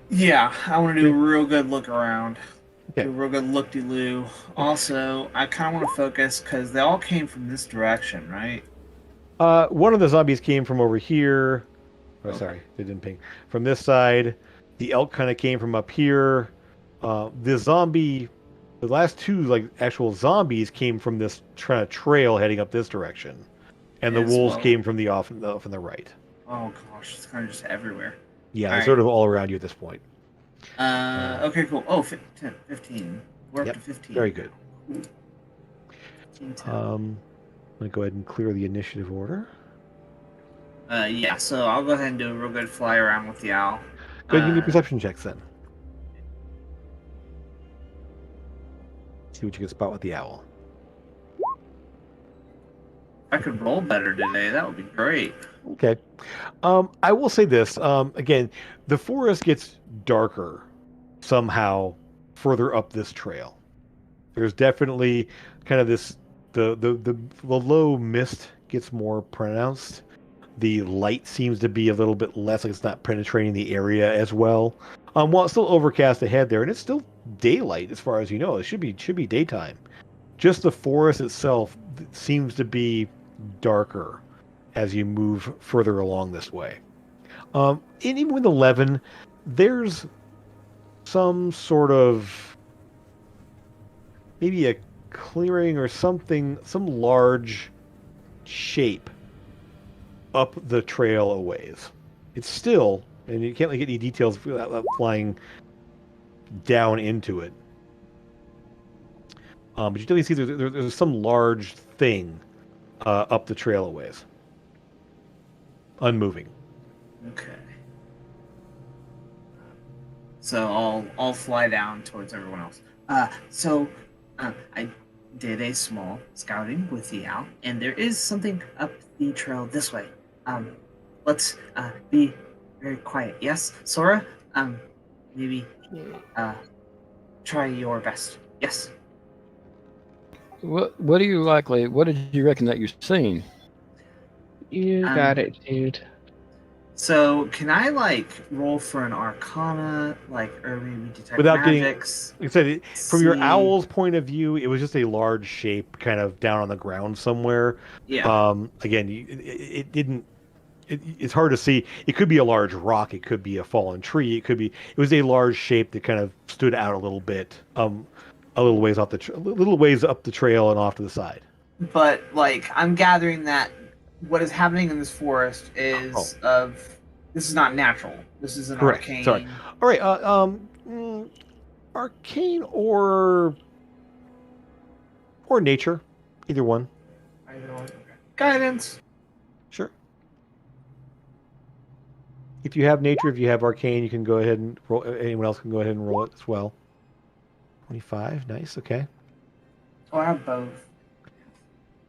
Yeah, I want to do a real good look around. Okay. Do a real good look-de-loo. Also, I kind of want to focus because they all came from this direction, right? One of the zombies came from over here. Oh, okay. Sorry, they didn't ping. From this side, the elk kind of came from up here. The last two like actual zombies came from this trail heading up this direction, and the wolves came from the off from the right. Oh gosh, it's kind of just everywhere. Yeah, they're sort of all around you at this point. Okay, cool. Oh, 15. We're up to 15. Very good. Cool. 15, I'm going to go ahead and clear the initiative order. Yeah, so I'll go ahead and do a real good fly around with the owl. Go ahead and give me perception checks then. See what you can spot with the owl. If I could roll better today, that would be great. Okay. I will say this. Again, the forest gets darker somehow further up this trail. There's definitely kind of this, the low mist gets more pronounced. The light seems to be a little bit less, like it's not penetrating the area as well. While it's still overcast ahead there, and it's still daylight as far as you know. It should be daytime. Just the forest itself seems to be darker as you move further along this way. And even with 11, there's some sort of maybe a clearing or something, some large shape up the trail a ways. It's still, and you can't get any details without flying down into it. But you definitely see there's some large thing up the trail a ways. Unmoving. Okay. So I'll fly down towards everyone else. I did a small scouting with the owl, and there is something up the trail this way. Let's be very quiet. Yes, Sora. Maybe try your best. Yes. What do you likely? What did you reckon that you're seeing? You got it, dude. So can I roll for an Arcana, or maybe detect without magics? Like I said, from your owl's point of view, it was just a large shape, kind of down on the ground somewhere. Yeah. Again, it didn't. It's hard to see. It could be a large rock. It could be a fallen tree. It was a large shape that kind of stood out a little bit, a little ways off little ways up the trail and off to the side. But I'm gathering that what is happening in this forest is this is not natural. This is an arcane. Sorry. All right. Arcane or nature, either one. Guidance. Sure. If you have nature, if you have arcane, you can go ahead and roll. Anyone else can go ahead and roll it as well. 25, nice. Okay. Oh, I have both.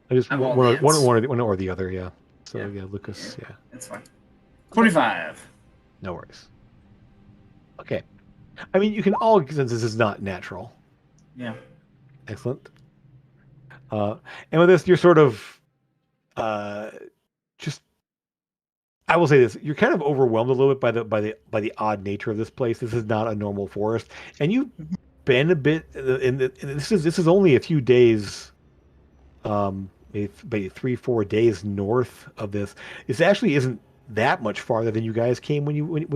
I just one or the other. Yeah. So yeah, Lucas. Yeah. That's fine. 25. No worries. Okay. I mean, you can all since this is not natural. Yeah. Excellent. And with this, you're sort of just. I will say this: you're kind of overwhelmed a little bit by the odd nature of this place. This is not a normal forest, and you've been a bit. This is only a few days. Maybe 3-4 days north of this. This actually isn't that much farther than you guys came when you went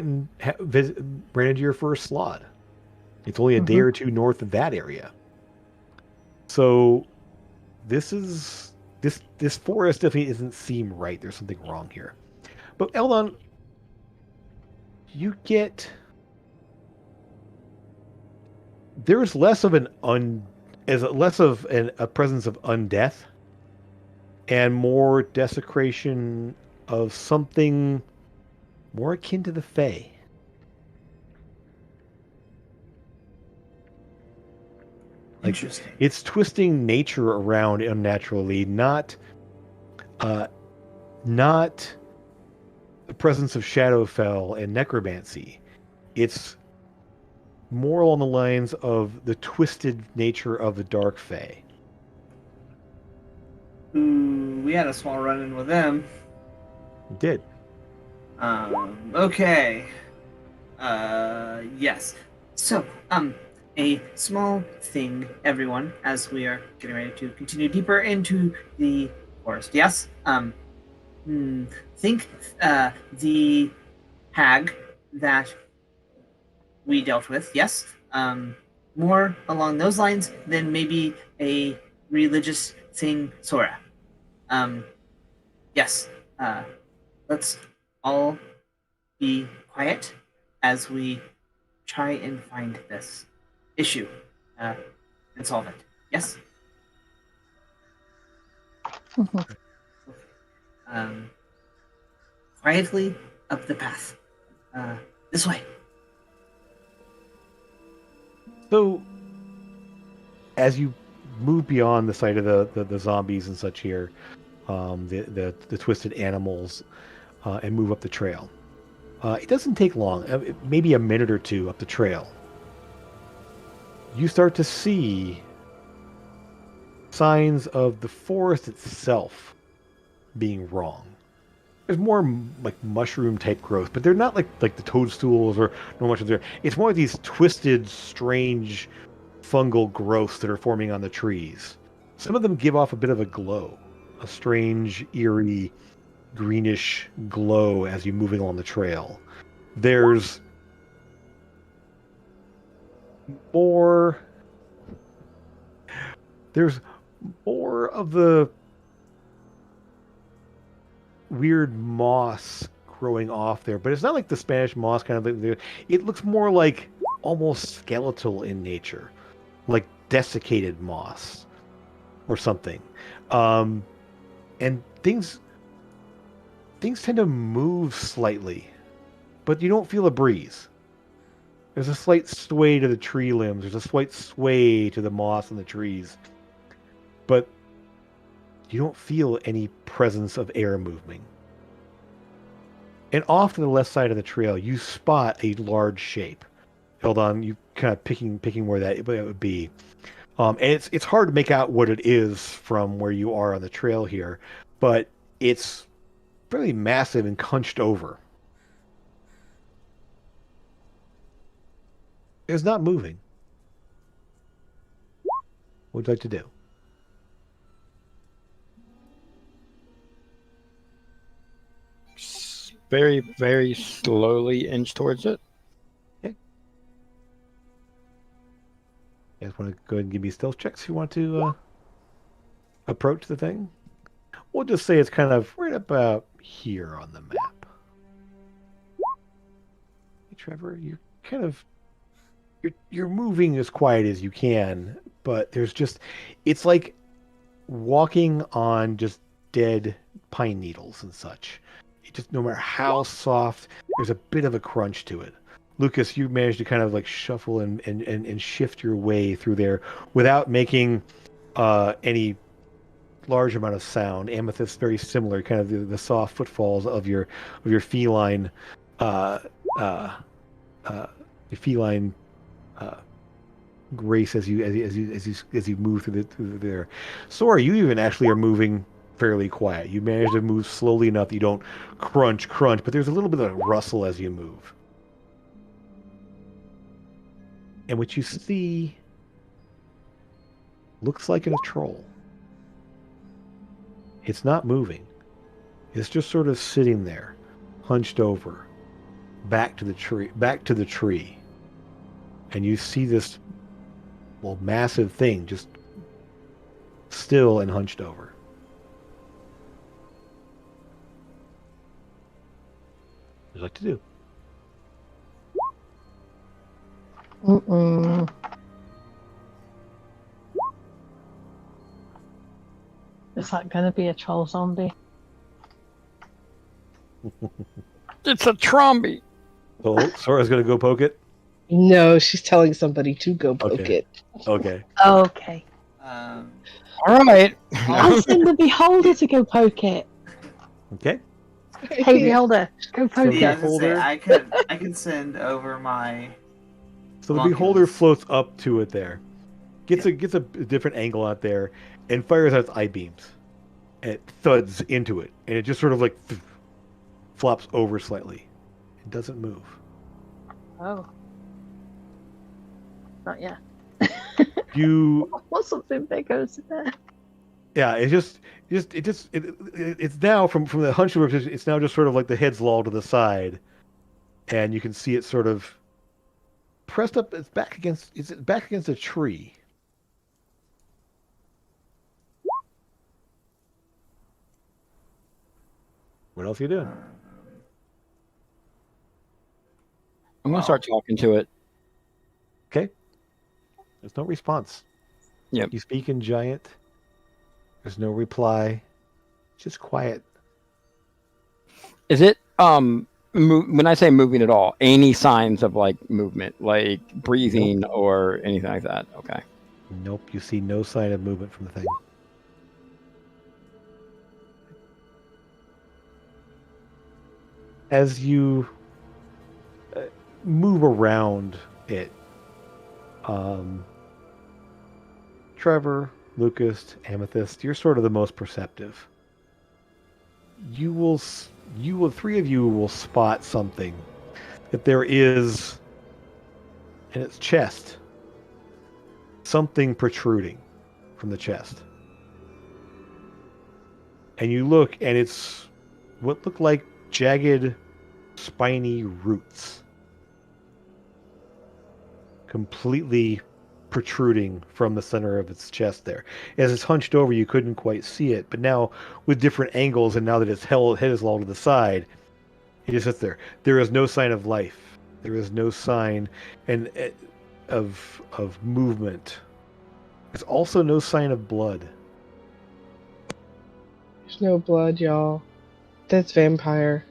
and ran into your first slot. It's only a day or two north of that area. So this forest definitely doesn't seem right. There's something wrong here. But Eldon, you get there's less of a presence of undeath and more desecration of something more akin to the Fae. Interesting. It's twisting nature around unnaturally, not the presence of Shadowfell and necromancy. It's more along the lines of the twisted nature of the Dark Fae. We had a small run-in with them. You did. Okay. Yes. So, a small thing, everyone, as we are getting ready to continue deeper into the forest. Yes? Think, the hag that we dealt with, yes? More along those lines than maybe a religious thing, Sora. Yes. Let's all be quiet as we try and find this issue and solve it. Yes? Quietly up the path. This way. So, as you move beyond the sight of the zombies and such here, the twisted animals, and move up the trail, it doesn't take long, maybe a minute or two up the trail. You start to see signs of the forest itself being wrong. There's more like mushroom type growth, but they're not like the toadstools or no much of there. It's more of these twisted, strange fungal growths that are forming on the trees. Some of them give off a bit of a glow, a strange, eerie, greenish glow as you're moving along the trail. There's more There's more of the weird moss growing off there, but it's not like the Spanish moss kind of thing. It looks more like almost skeletal in nature, like desiccated moss or something. And things tend to move slightly, but you don't feel a breeze. There's a slight sway to the tree limbs. There's a slight sway to the moss and the trees, but you don't feel any presence of air moving. And off to the left side of the trail, you spot a large shape. Hold on, you kind of picking where that would be. And it's hard to make out what it is from where you are on the trail here, but it's fairly massive and hunched over. It's not moving. What would you like to do? Very, very slowly inch towards it. Okay. You guys want to go ahead and give me stealth checks? You want to approach the thing? We'll just say it's kind of right about here on the map. Hey, Trevor, you're kind of you're moving as quiet as you can, but it's like walking on just dead pine needles and such. Just no matter how soft, there's a bit of a crunch to it. Lucas, you managed to kind of like shuffle and shift your way through there without making any large amount of sound. Amethyst, very similar, kind of the soft footfalls of your feline grace as you move through there. Sora, you even actually are moving fairly quiet. You manage to move slowly enough that you don't crunch, but there's a little bit of a rustle as you move. And what you see looks like a troll. It's not moving. It's just sort of sitting there, hunched over, back to the tree. And you see this massive thing just still and hunched over. What would you like to do? Is that going to be a troll zombie? It's a trombie. Oh, Sora's going to go poke it? No, she's telling somebody to go poke it. Okay. Okay. All right. I'll send the beholder to go poke it. Okay. Hey, beholder, go poke Yeah, I it. was gonna say, I can send over my. So the beholder floats up to it there, gets a different angle out there, and fires out its eye beams, and it thuds into it, and it just sort of like flops over slightly. It doesn't move. Oh. Not yet. What's something big goes in there? Yeah, it's now from the hunch over position. It's now just sort of like the head's lolled to the side, and you can see it sort of pressed up. It's back against a tree. What else are you doing? I'm gonna start talking to it. Okay. There's no response. Yep. You speak in giant. There's no reply. Just quiet. Is it when I say moving at all, any signs of like movement, like breathing or anything like that? Okay. Nope. You see no sign of movement from the thing. As you move around it, Trevor, Lucas, Amethyst, you're sort of the most perceptive. Three of you will spot something that there is in its chest, something protruding from the chest. And you look, and it's what look like jagged, spiny roots. Completely protruding from the center of its chest there. As it's hunched over, you couldn't quite see it, but now with different angles, and now that its head is all to the side, it just sits there. There is no sign of life. There is no sign of movement. There's also no sign of blood. There's no blood, y'all. That's vampire.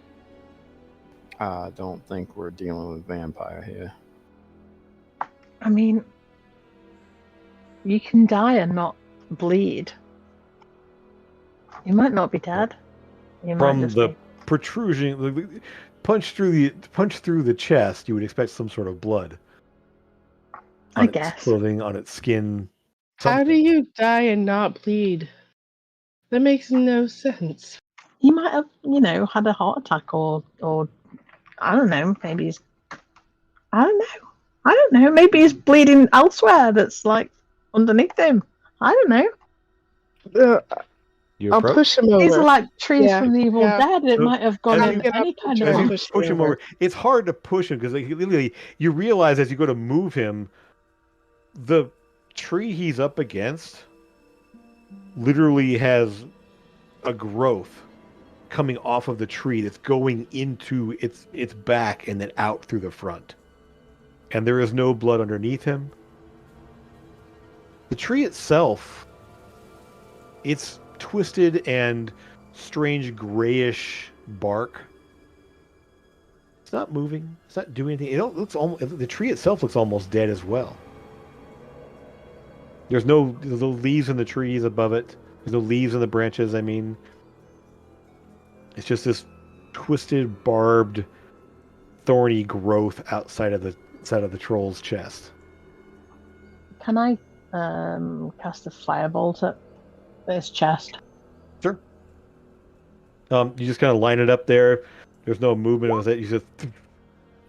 I don't think we're dealing with vampire here. I mean, you can die and not bleed. You might not be dead. You might From just the be... protrusion, punch through the chest, you would expect some sort of blood. I Its guess. clothing, on its skin. How do something. you die and not bleed? That makes no sense. He might have, had a heart attack or I don't know, maybe he's... I don't know. Maybe he's bleeding elsewhere that's like underneath him. I don't know. I'll push him over. These are like trees from the Evil Dead. It might have gone in any kind of... As you push him over, it's hard to push him because literally you realize as you go to move him, the tree he's up against literally has a growth coming off of the tree that's going into its back and then out through the front. And there is no blood underneath him. The tree itself, it's twisted and strange grayish bark. It's not moving. It's not doing anything. The tree itself looks almost dead as well. There's no leaves in the trees above it. There's no leaves in the branches. I mean, it's just this twisted, barbed, thorny growth outside of the troll's chest. Can I cast a firebolt at his chest? Sure. You just kind of line it up there. There's no movement with it. You just,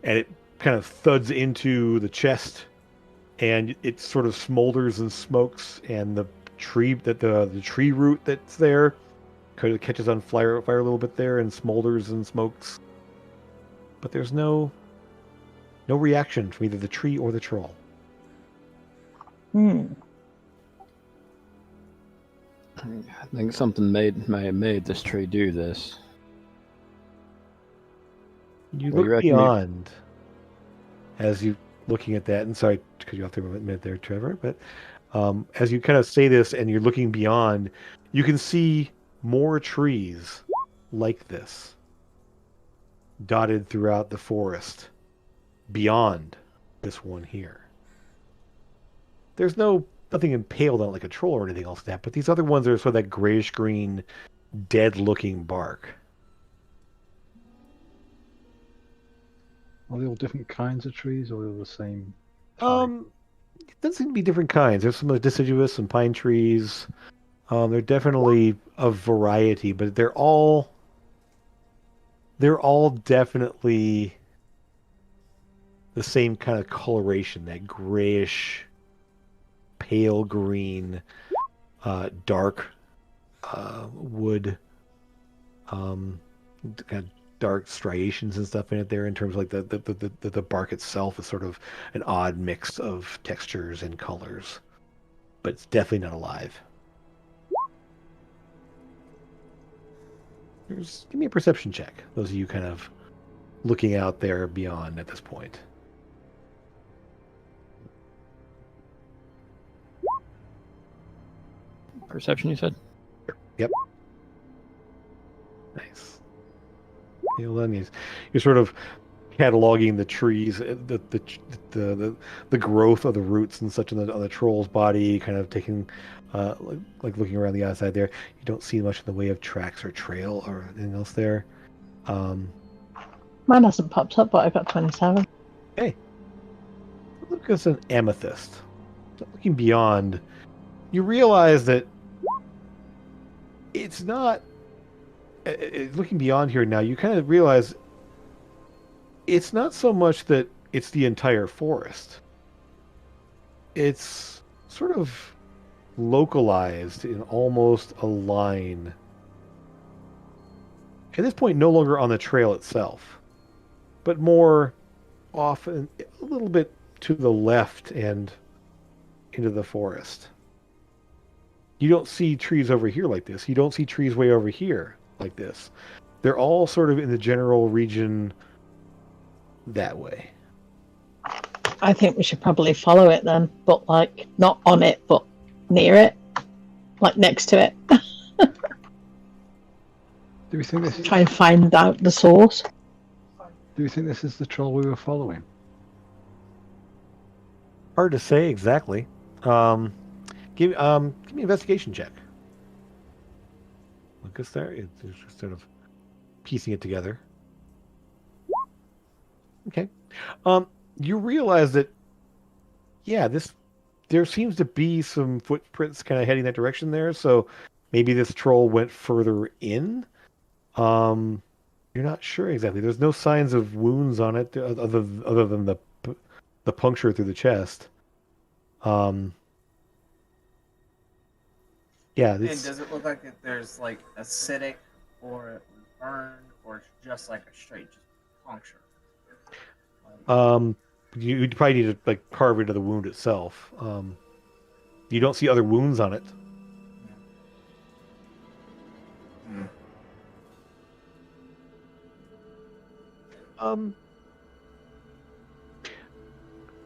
and it kind of thuds into the chest, and it sort of smolders and smokes, and the tree the tree root that's there kind of catches on fire a little bit there and smolders and smokes. But there's no reaction from either the tree or the troll. I think something may have made this tree do this. You look beyond as you looking at that, and sorry, because you have to admit there, Trevor, but as you kind of say this and you're looking beyond, you can see more trees like this dotted throughout the forest beyond this one here. There's nothing impaled on it like a troll or anything else like that, but these other ones are sort of that grayish green, dead looking bark. Are they all different kinds of trees, or are they all the same type? It does seem to be different kinds. There's some deciduous, some pine trees. They're definitely a variety, but they're all definitely the same kind of coloration, that grayish, pale green, dark wood, kind of dark striations and stuff in it there, in terms of like the bark itself is sort of an odd mix of textures and colors, but it's definitely not alive. Give me a perception check, those of you kind of looking out there beyond at this point. Perception, you said? Yep. Nice. You're sort of cataloging the trees, the growth of the roots and such on the troll's body, kind of taking, like looking around the outside there. You don't see much in the way of tracks or trail or anything else there. Mine hasn't popped up, but I got 27. Hey, look at an amethyst. Looking beyond, you realize that it's not. Looking beyond here now, you kind of realize it's not so much that it's the entire forest. It's sort of localized in almost a line. At this point, no longer on the trail itself, but more off and a little bit to the left and into the forest. You don't see trees over here like this. You don't see trees way over here like this. They're all sort of in the general region that way. I think we should probably follow it then, but like not on it, but near it, like next to it. Do we think this? Try and find out the source. Do we think this is the troll we were following? Hard to say exactly. Give me an investigation check. Lucas there, it's just sort of piecing it together. Okay. You realize that, yeah, there seems to be some footprints kind of heading that direction there, so maybe this troll went further in. You're not sure exactly. There's no signs of wounds on it other than the puncture through the chest. Yeah, And does it look like there's like acidic, or it was burned, or it's just like a straight just puncture? you'd probably need to like carve into the wound itself. You don't see other wounds on it.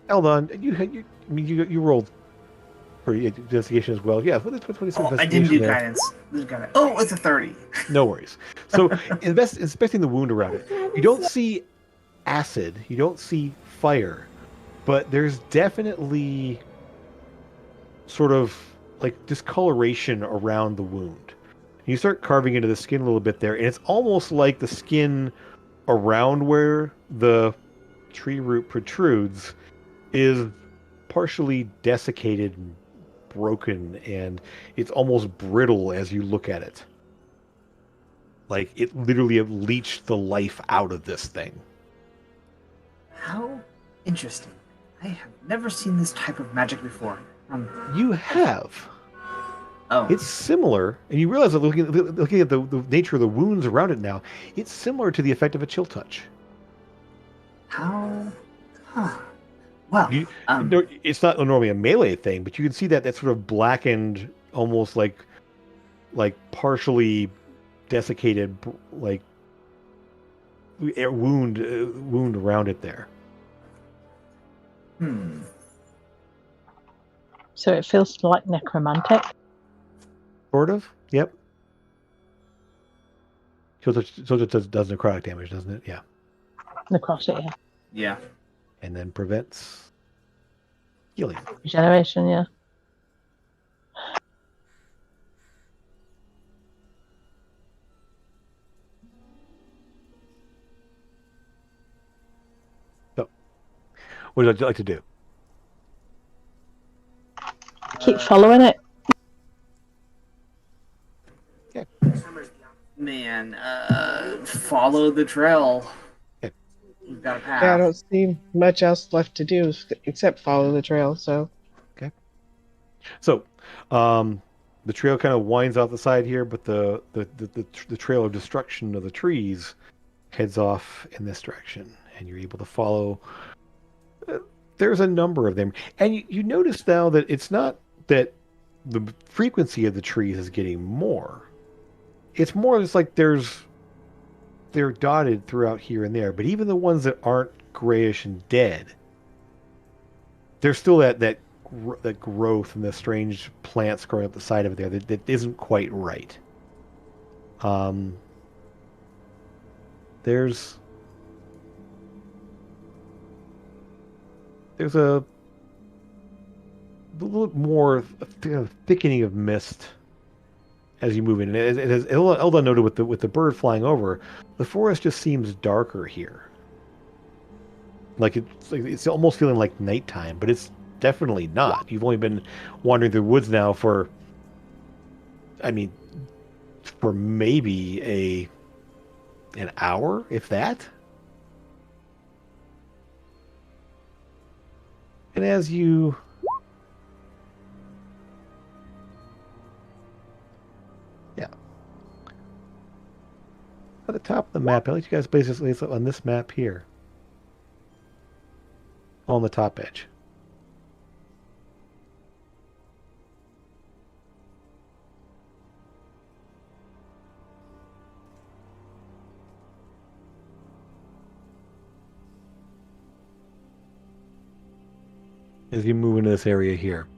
Eldon, you rolled for investigation as well. Yeah, what's I didn't do guidance. Oh, it's a 30. No worries. So, inspecting the wound around it, you don't see acid, you don't see fire, but there's definitely sort of like discoloration around the wound. You start carving into the skin a little bit there, and it's almost like the skin around where the tree root protrudes is partially desiccated and broken, and it's almost brittle as you look at it. Like it literally have leached the life out of this thing. How interesting. I have never seen this type of magic before. You have. Oh. It's similar, and you realize that looking at the nature of the wounds around it now, it's similar to the effect of a chill touch. How? Huh. Well, it's not normally a melee thing, but you can see that sort of blackened, almost like partially desiccated, like wound around it there. So it feels like necromantic. Sort of. Yep. So it does necrotic damage, doesn't it? Yeah. Necrotic, yeah. Yeah. And then prevents healing. Regeneration, yeah. So, what would you like to do? Keep following it. Okay. Man, follow the trail. Okay. We've got a path. Yeah, I don't see much else left to do except follow the trail. So. Okay. So, the trail kind of winds off the side here, but the trail of destruction of the trees heads off in this direction, and you're able to follow. There's a number of them, and you notice now that it's not that the frequency of the trees is getting more. It's more just like they're dotted throughout here and there, but even the ones that aren't grayish and dead, there's still that growth and the strange plants growing up the side of it there that isn't quite right. There's a little more thickening of mist as you move in. And as Eldon noted with the bird flying over, the forest just seems darker here. Like it's almost feeling like nighttime, but it's definitely not. You've only been wandering through woods now for maybe an hour, if that. And as you at the top of the map, I let you guys basically on this map here. On the top edge. as you move into this area here.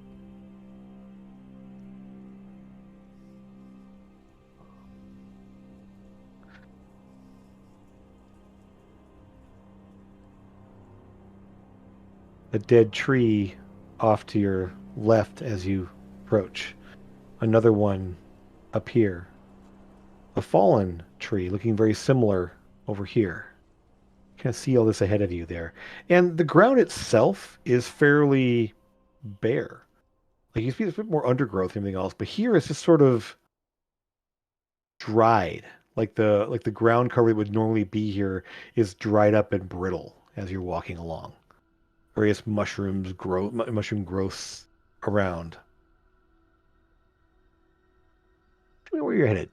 A dead tree off to your left as you approach. Another one up here. A fallen tree looking very similar over here. You kind of see all this ahead of you there. And the ground itself is fairly bare. Like you see there's a bit more undergrowth and everything else, but here it's just sort of dried. Like the ground cover that would normally be here is dried up and brittle as you're walking along. Various mushroom growths around. Tell me where you're headed.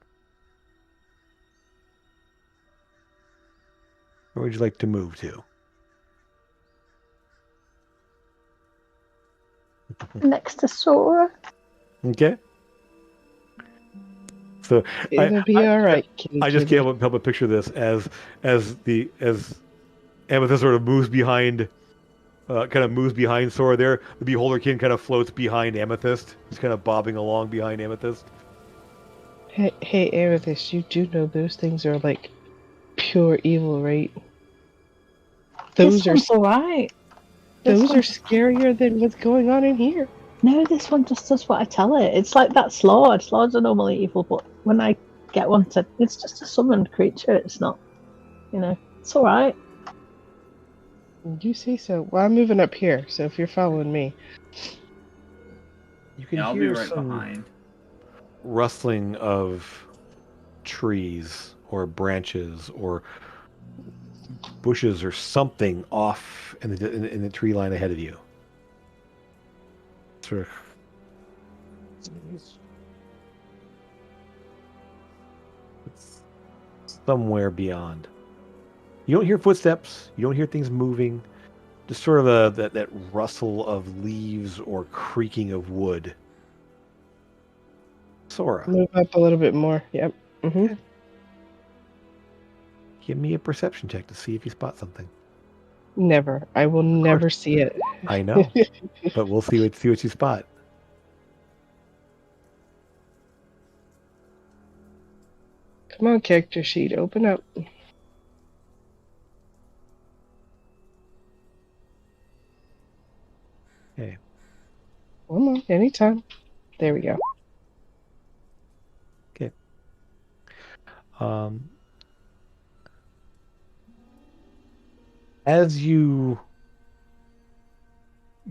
Where would you like to move to? Next to Sora. Okay. So It'll be all right. I just can't help but picture this as Amethyst sort of moves behind, Sora there. The Beholderkin kind of floats behind Amethyst. He's kind of bobbing along behind Amethyst. Hey, Amethyst, you do know those things are like pure evil, right? Those are alright. Those are scarier than what's going on in here. No, this one just does what I tell it. It's like that Slord. Slords are normally evil, but when I get one to, it's just a summoned creature. It's not, it's alright. You say so. Well, I'm moving up here, so if you're following me. You can I'll be hear right some behind. rustling of trees or branches or bushes or something off in the tree line ahead of you. Sort of it's somewhere beyond. You don't hear footsteps. You don't hear things moving. Just sort of that rustle of leaves or creaking of wood. Sora, Move up a little bit more. Yep. Mm-hmm. give me a perception check to see if you spot something. Never. I will never see it. I know, but we'll see what you spot. Come on, character sheet, open up. Okay. Come on, anytime. There we go. Okay. As you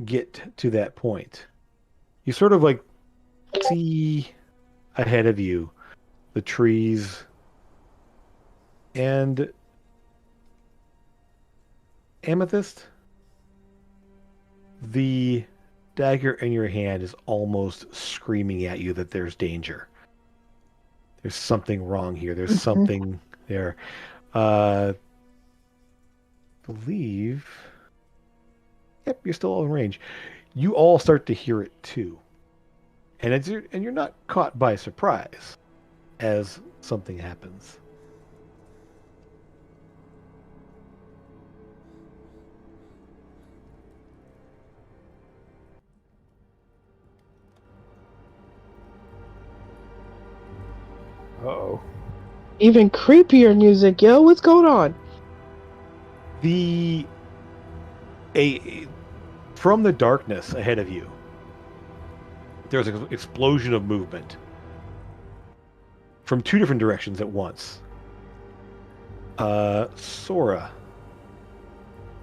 get to that point, you sort of like see ahead of you the trees and Amethyst. The dagger in your hand is almost screaming at you that there's danger. There's something wrong here. There's something there. Believe. Yep, you're still in range. You all start to hear it too, and you're not caught by surprise as something happens. Uh-oh. Even creepier music, yo. What's going on? From the darkness ahead of you, there's an explosion of movement from two different directions at once. Sora,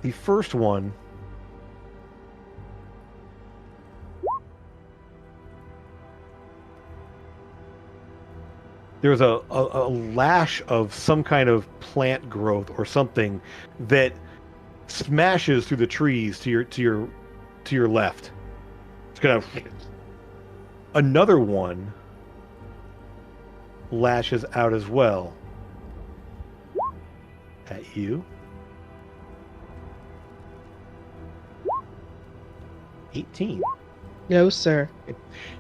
the first one there's a lash of some kind of plant growth or something that smashes through the trees to your left. It's kind of another one lashes out as well at you. 18. No, sir.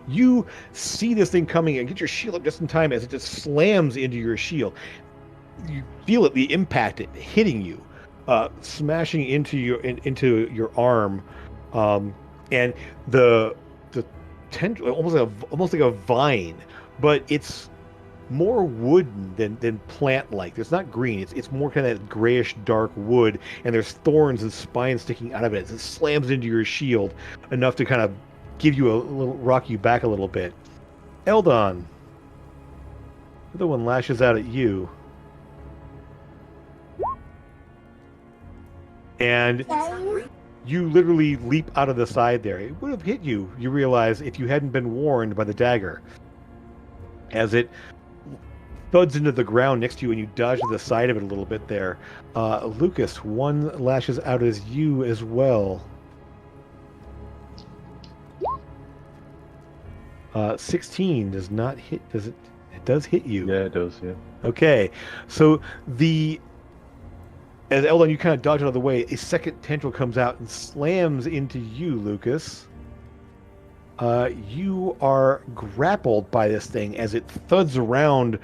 You see this thing coming and get your shield up just in time as it just slams into your shield. You feel it, the impact, it hitting you, smashing into your arm, and the tendril almost like a vine, but it's more wooden than plant like. It's not green. It's more kind of grayish dark wood, and there's thorns and spines sticking out of it. It slams into your shield enough to kind of give you a little rock you back a little bit. Eldon, the other one lashes out at you. And you literally leap out of the side there. It would have hit you, you realize, if you hadn't been warned by the dagger. As it thuds into the ground next to you and you dodge to the side of it a little bit there. Lucas, one lashes out as you as well. 16 does not hit, does it? It does hit you. Yeah, it does, yeah. Okay, so as Eldon, you kind of dodge out of the way, a second tendril comes out and slams into you, Lucas. You are grappled by this thing as it thuds around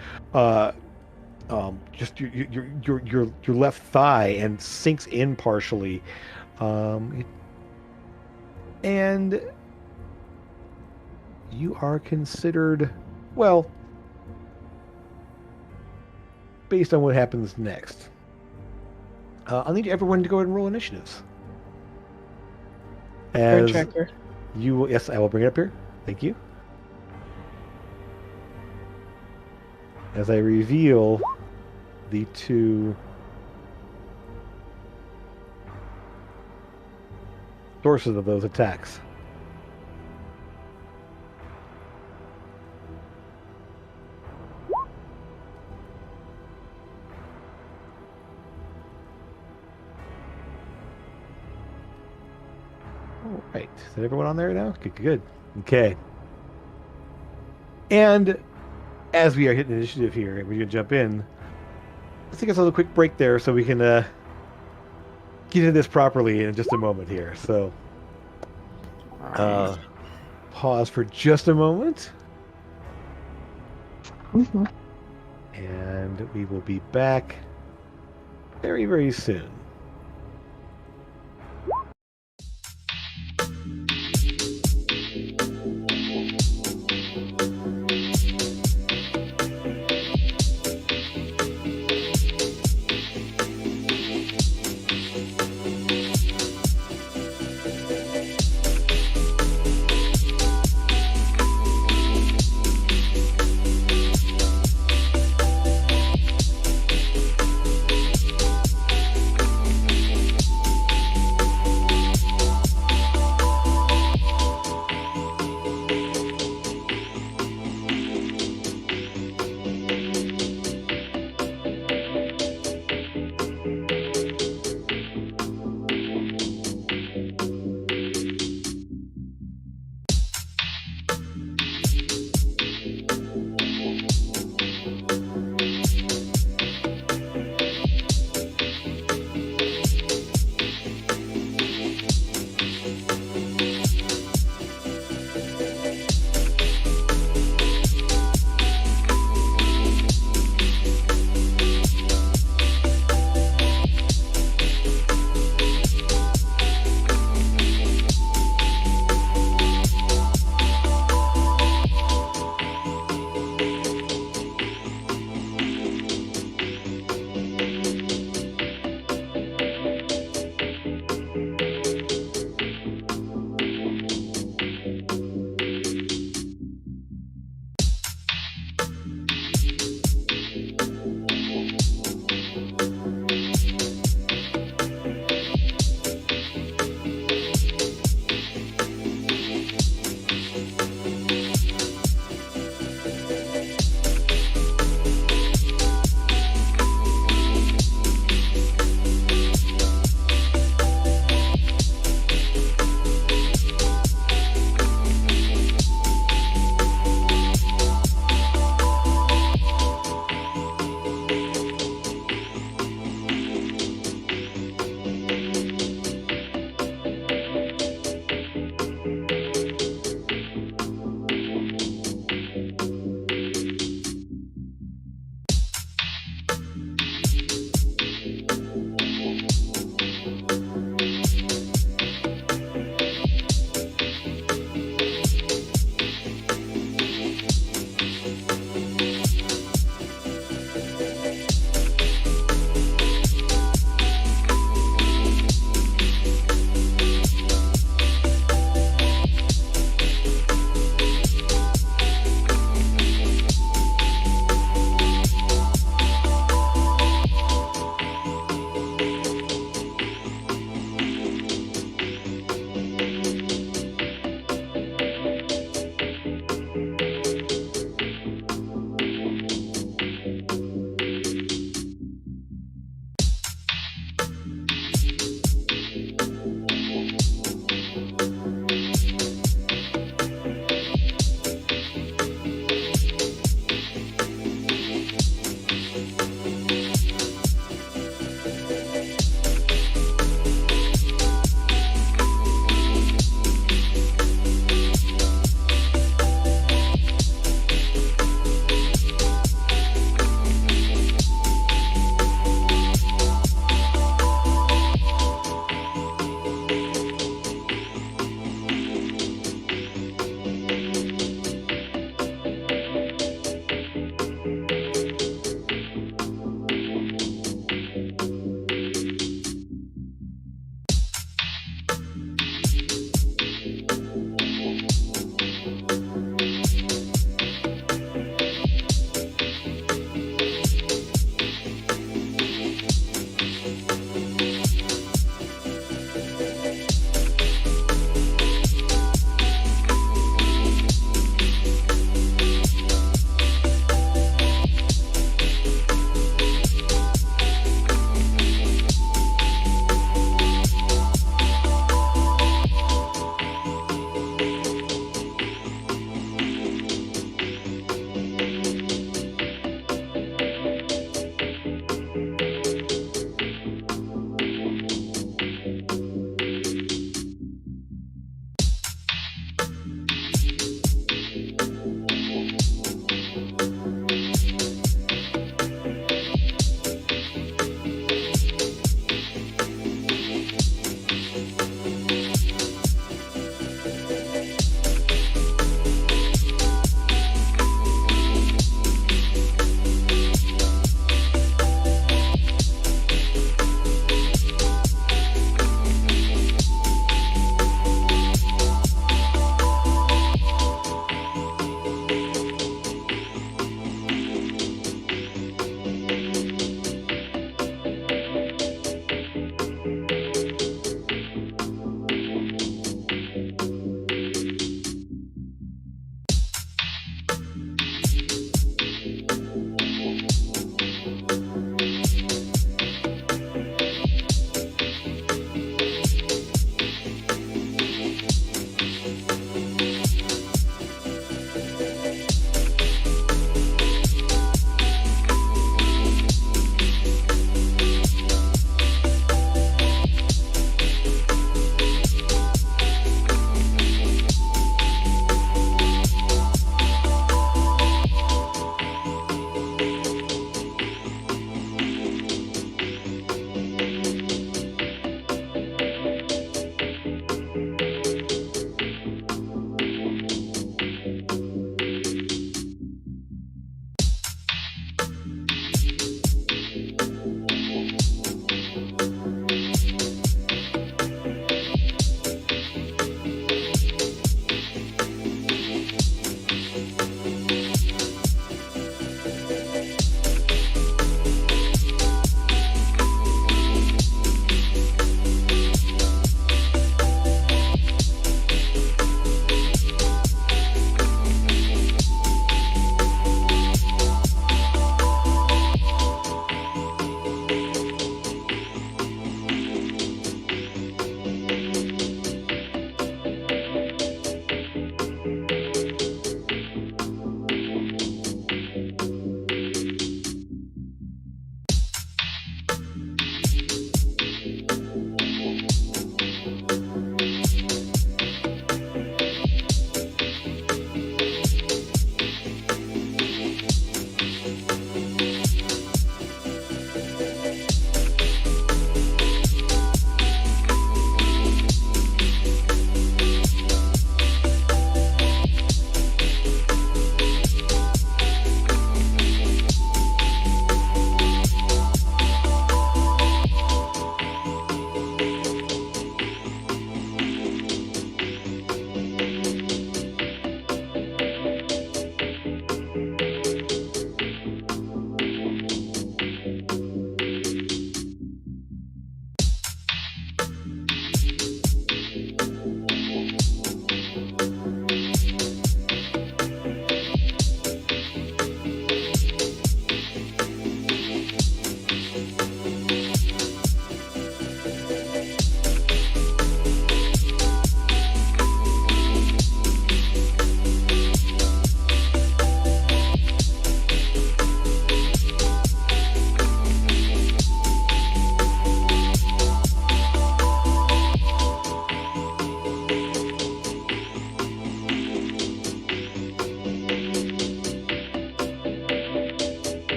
just your left thigh and sinks in partially. And you are considered, well, based on what happens next. I'll need everyone to go ahead and roll initiatives. Turn tracker. Yes, I will bring it up here. Thank you. As I reveal the two sources of those attacks. All right. Is that everyone on there now? Good. Okay. And as we are hitting initiative here, and we're going to jump in, let's take a little quick break there so we can get into this properly in just a moment here. So, pause for just a moment. Mm-hmm. And we will be back very, very soon.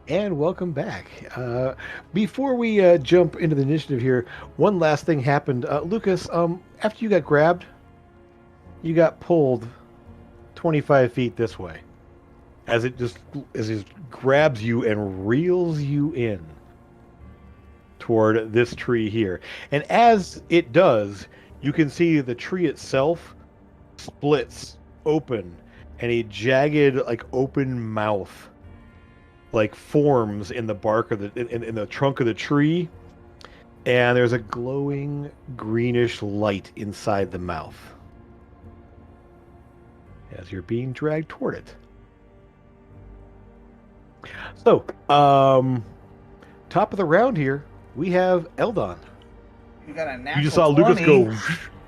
And welcome back. Before we jump into the initiative here, one last thing happened. Lucas, after you got grabbed, you got pulled 25 feet this way. As it grabs you and reels you in toward this tree here. And as it does, you can see the tree itself splits open and a jagged, like, open mouth like forms in the bark of in the trunk of the tree, and there's a glowing greenish light inside the mouth as you're being dragged toward it. So, top of the round here, we have Eldon. You got a natural You just saw 20. Lucas go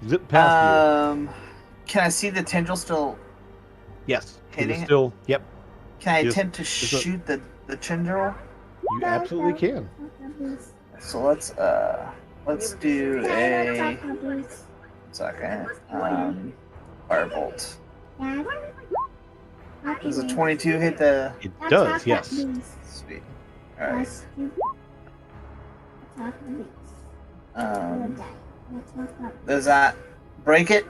zip past you. Can I see the tendril still? Yes. Hitting it? Still, yep. Can I Just- attempt to shoot the tendril? You absolutely can. So let's do a second. Firebolt. Does a 22 hit the? It does, yes. Sweet. All right. Does that break it?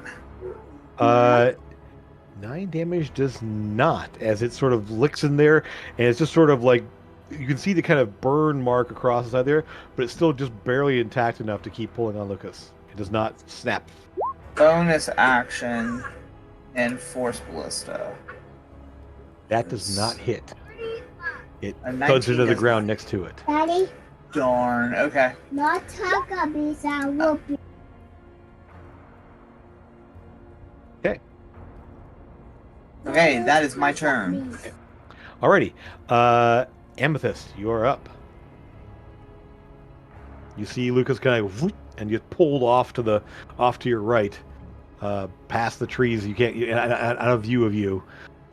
9 damage does not, as it sort of licks in there, and it's just sort of like, you can see the kind of burn mark across the side there, but it's still just barely intact enough to keep pulling on Lucas. It does not snap. Bonus action and force ballista. That does not hit. It A thuds 19 into the does ground not. next to it. Daddy, Darn. Okay. not Huckabees, I will be. Okay, that is my turn. Alrighty. Amethyst, you are up. You see Lucas kind of whoop, and get pulled off to your right, past the trees. You can't out of view of you.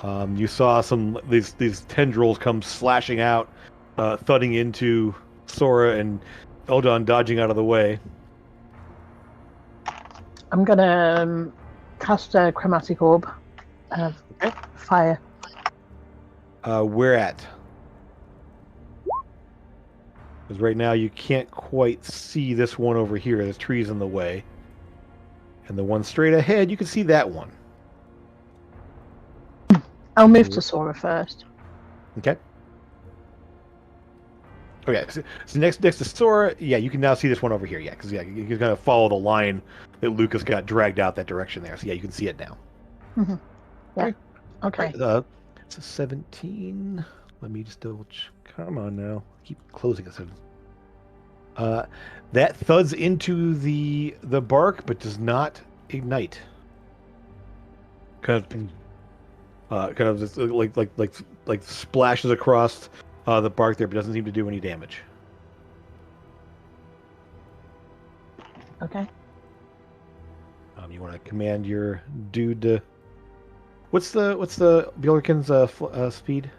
You saw these tendrils come slashing out, thudding into Sora, and Eldon dodging out of the way. I'm gonna cast a chromatic orb. Fire. Where at? Because right now you can't quite see this one over here. There's trees in the way. And the one straight ahead, you can see that one. I'll move to Sora first. Okay. Okay, so next to Sora, yeah, you can now see this one over here. Yeah, because you can kind of follow the line that Lucas got dragged out that direction there. So yeah, you can see it now. Mm-hmm. Yeah. Okay. Right, it's a 17. Let me just double check. Come on now. Keep closing it. That thuds into the bark, but does not ignite. Kind of just like splashes across the bark there, but doesn't seem to do any damage. Okay. You want to command your dude to. What's the Bjorken's speed?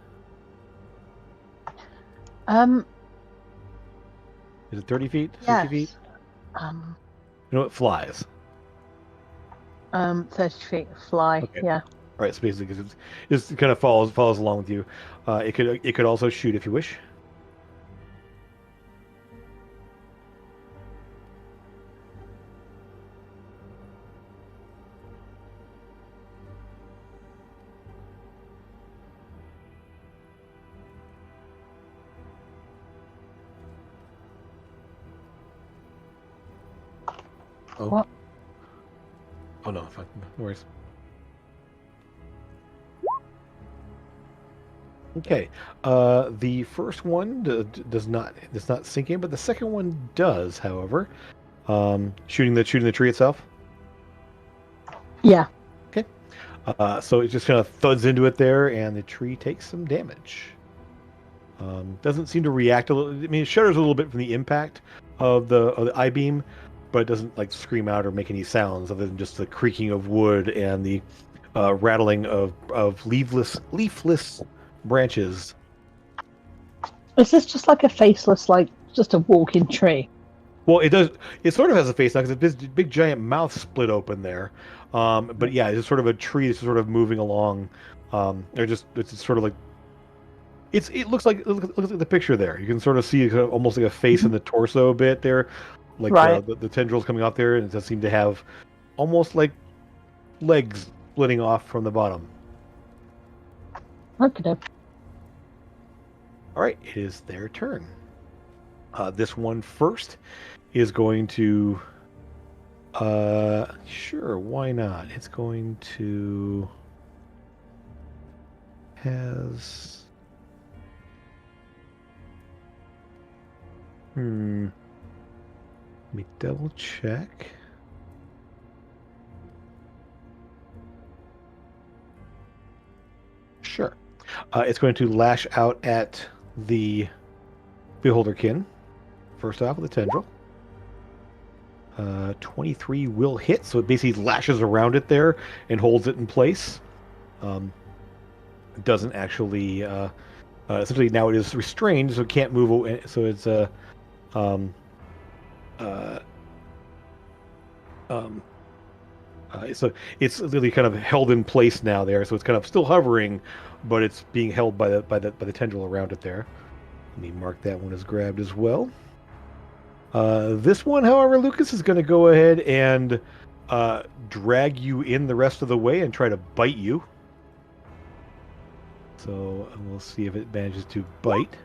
Is it 30 feet? 60 Yes. feet? You know, it flies. 30 feet fly. Okay. Yeah. Right, so basically, it just kind of follows along with you. It could also shoot if you wish. Oh. What? Oh no, fine. No worries. Okay. The first one does not sink in, but the second one does. However, shooting the tree itself. Yeah. Okay. So it just kind of thuds into it there, and the tree takes some damage. Doesn't seem to react a little. I mean, it shudders a little bit from the impact of the I-beam, but it doesn't like scream out or make any sounds other than just the creaking of wood and the rattling of leafless branches. Is this just like a faceless, like just a walking tree? Well, it does. It sort of has a face now because this big giant mouth split open there. But yeah, it's sort of a tree that's sort of moving along. It's sort of like It looks like the picture there. You can sort of see almost like a face in the torso a bit there, like Right. the tendrils coming out there, and it does seem to have almost like legs splitting off from the bottom. Okay. All right, it is their turn. This one first is going to. Sure, why not? It's going to has. Let me double check. Sure. It's going to lash out at the Beholderkin. First off with the tendril. 23 will hit, so it basically lashes around it there and holds it in place. It doesn't actually... essentially now it is restrained, so it can't move away. So it's so it's literally kind of held in place now there. So it's kind of still hovering, but it's being held by the tendril around it there. Let me mark that one as grabbed as well. This one, however, Lucas is going to go ahead and drag you in the rest of the way and try to bite you. So we'll see if it manages to bite.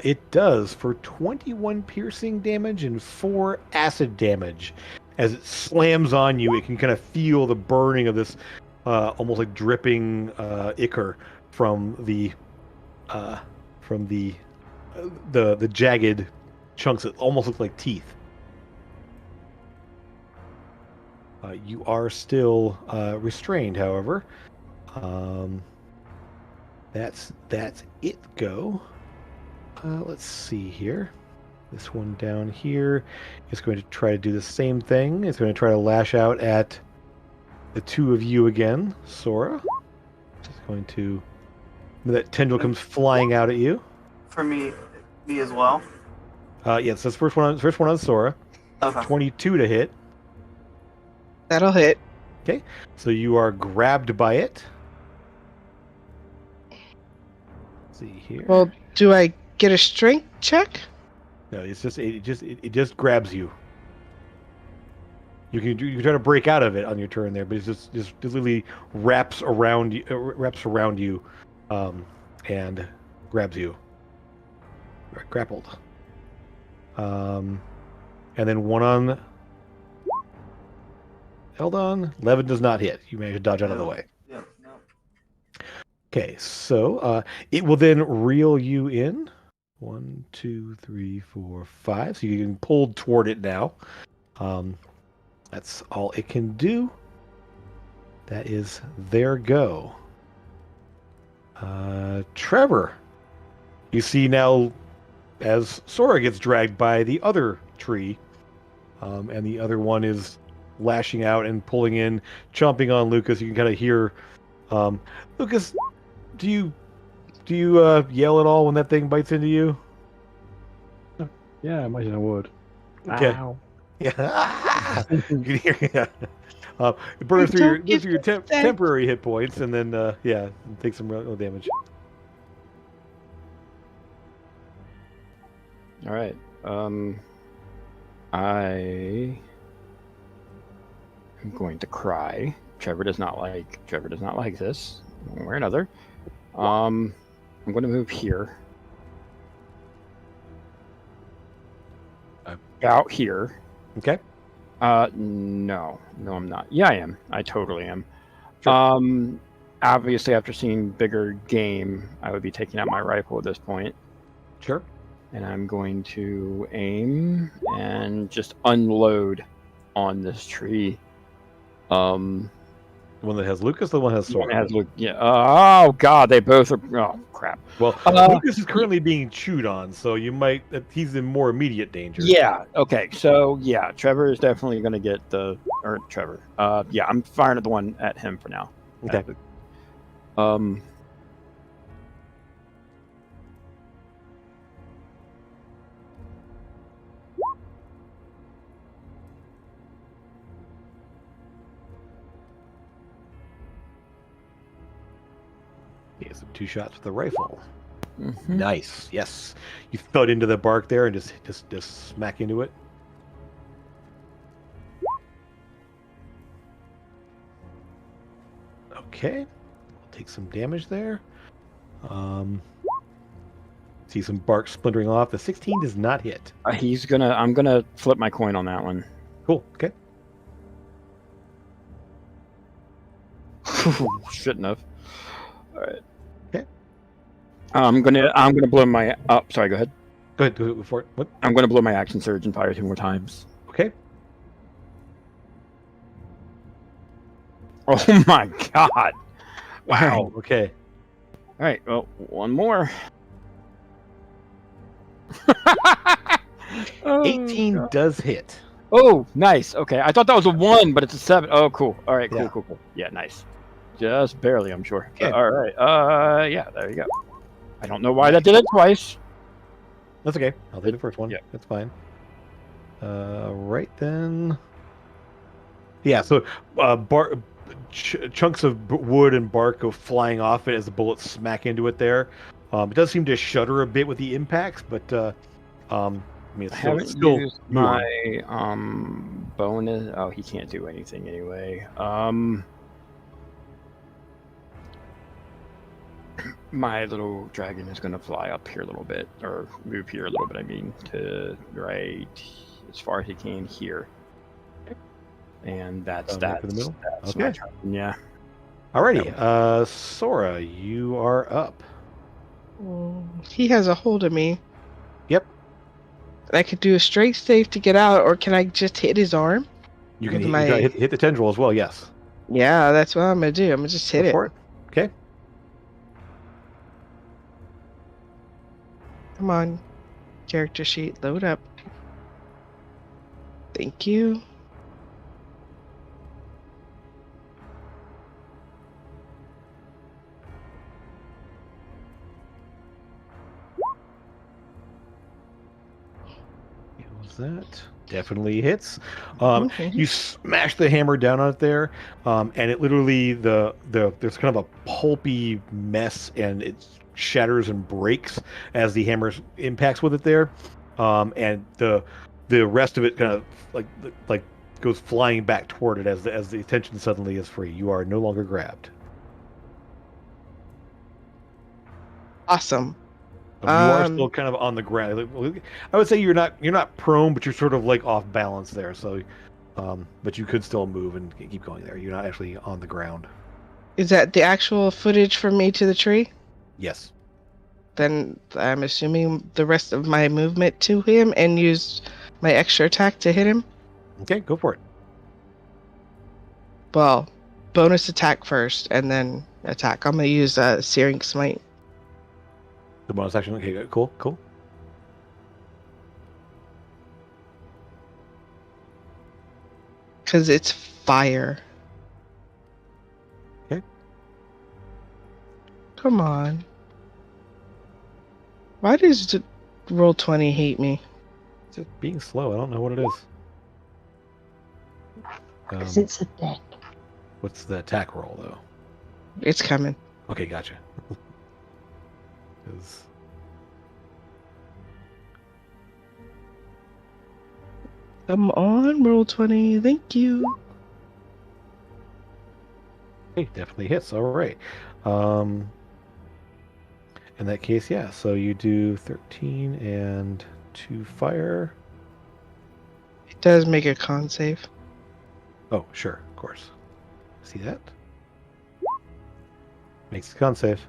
It does for 21 piercing damage and 4 acid damage. As it slams on you, it can kind of feel the burning of this almost like dripping ichor from the jagged chunks that almost look like teeth. You are still restrained, however. That's it. Go. Let's see here. This one down here is going to try to do the same thing. It's going to try to lash out at the two of you again. Sora. It's going to... That tendril comes flying out at you. For me as well. Yes, that's first one on Sora. Okay. 22 to hit. That'll hit. Okay, so you are grabbed by it. Let's see here. Well, do I get a strength check? No, it just grabs you. You can try to break out of it on your turn there, but it just literally wraps around you, and grabs you. Right, grappled. And then one on Eldon. 11 does not hit. You manage to dodge out of the way. Yeah, no. Okay, so it will then reel you in. 1, 2, 3, 4, 5. So you can pull toward it now. That's all it can do. That is their go. Trevor, you see now as Sora gets dragged by the other tree, and the other one is lashing out and pulling in, chomping on Lucas. You can kind of hear, Lucas, do you yell at all when that thing bites into you? Yeah, I imagine I would. Okay. Wow. Yeah. You can hear, yeah. It burns through your temporary hit points, and then take some real damage. All right. I am going to cry. Trevor does not like this. One way or another. I'm going to move here. Out here. Okay. No, I'm not. Yeah, I am. I totally am. Sure. Obviously, after seeing bigger game, I would be taking out my rifle at this point. Sure. And I'm going to aim and just unload on this tree. The one that has Lucas, the one that has Sora. Yeah. Oh God, they both are. Oh crap. Well, Lucas is currently being chewed on, so you might. He's in more immediate danger. Yeah. Okay. So yeah, Trevor is definitely going to get Trevor. Yeah, I'm firing at the one at him for now. Okay. He has 2 shots with the rifle. Mm-hmm. Nice. Yes. You thud into the bark there and just smack into it. Okay. We'll take some damage there. See some bark splintering off. The 16 does not hit. I'm gonna flip my coin on that one. Cool. Okay. Shouldn't have. All right. Okay. I'm gonna blow my. Oh, sorry. Go ahead. Go ahead. Do it before. What? I'm gonna blow my action surge and fire 2 more times. Okay. Oh my god! Wow. Okay. All right. Well, one more. 18 God. does hit. Oh, nice. Okay, I thought that was a 1, but it's a 7. Oh, cool. All right, cool, Yeah. cool. Yeah, nice. Just barely, I'm sure. Okay. All right. Yeah, there you go. I don't know why that did it twice. That's okay. I'll do the first one. Yeah. That's fine. Right then. Yeah, so chunks of wood and bark go flying off it as the bullets smack into it there. It does seem to shudder a bit with the impacts, but I mean, I it's haven't still used moving. my bonus. Oh, he can't do anything anyway. My little dragon is gonna fly up here a little bit, or move here a little bit. I mean, to right as far as he can here. And that's Right for the middle? That's Okay. my turn. Yeah. Alrighty, Sora, you are up. He has a hold of me. Yep. I could do a straight save to get out, or can I just hit his arm? You can With hit, my- you gotta hit the tendril as well, yes. Yeah, that's what I'm gonna do. I'm gonna just hit Go it. for it. Okay. Come on, character sheet, load up. Thank you. What was that? Definitely hits. Okay. You smash the hammer down on it there, and it literally there's kind of a pulpy mess, and it shatters and breaks as the hammer impacts with it there, and the rest of it kind of like goes flying back toward it as the attention suddenly is free. You are no longer grabbed. Awesome. You are still kind of on the ground. I would say you're not prone, but you're sort of like off balance there. So, but you could still move and keep going there. You're not actually on the ground. Is that the actual footage from me to the tree? Yes. Then I'm assuming the rest of my movement to him and use my extra attack to hit him. Okay, go for it. Well, bonus attack first, and then attack. I'm gonna use Searing Smite. The bonus action. Okay, cool. Because it's fire. Okay. Come on. Why does the Roll20 hate me? Just being slow. I don't know what it is. Because it's a dick. What's the attack roll though? It's coming. Okay, gotcha. 'Cause- Come on, Roll20. Thank you. Okay, definitely hits. All right. In that case, yeah. So you do 13 and 2 fire. It does make a con save. Oh, sure, of course. See that? Makes a con save.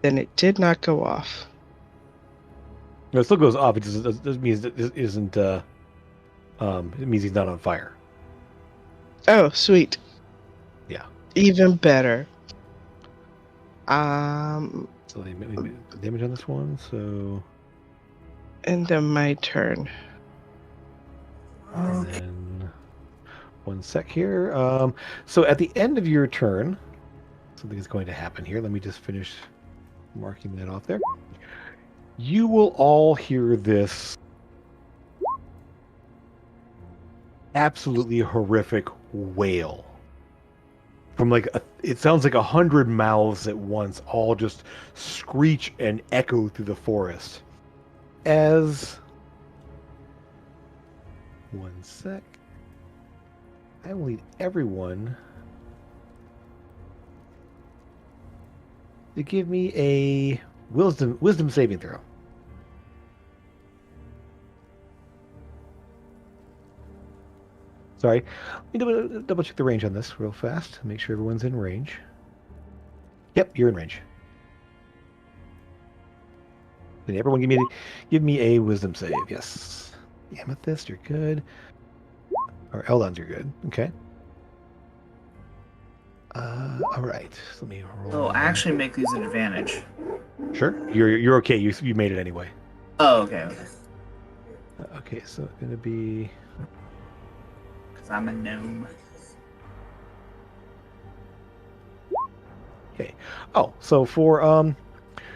Then it did not go off. No, it still goes off. It just doesn't mean it isn't. It means he's not on fire. Oh, sweet. Yeah. Even better. So they made damage on this one. So And then my turn. and then 1 sec here. So at the end of your turn, something is going to happen here. Let me just finish marking that off there. You will all hear this absolutely horrific wail from like it sounds like 100 mouths at once, all just screech and echo through the forest. As one sec, I will need everyone to give me a wisdom saving throw. Sorry, let me double check the range on this real fast. Make sure everyone's in range. Yep, you're in range. Then everyone give me a wisdom save. Yes. Amethyst, you're good. Or Eldon's, you're good. Okay. All right. So let me roll. Oh, I actually make these an advantage. Sure. You're okay. You made it anyway. Oh, okay. Okay, so it's gonna be. Because I'm a gnome. Okay. Oh, so for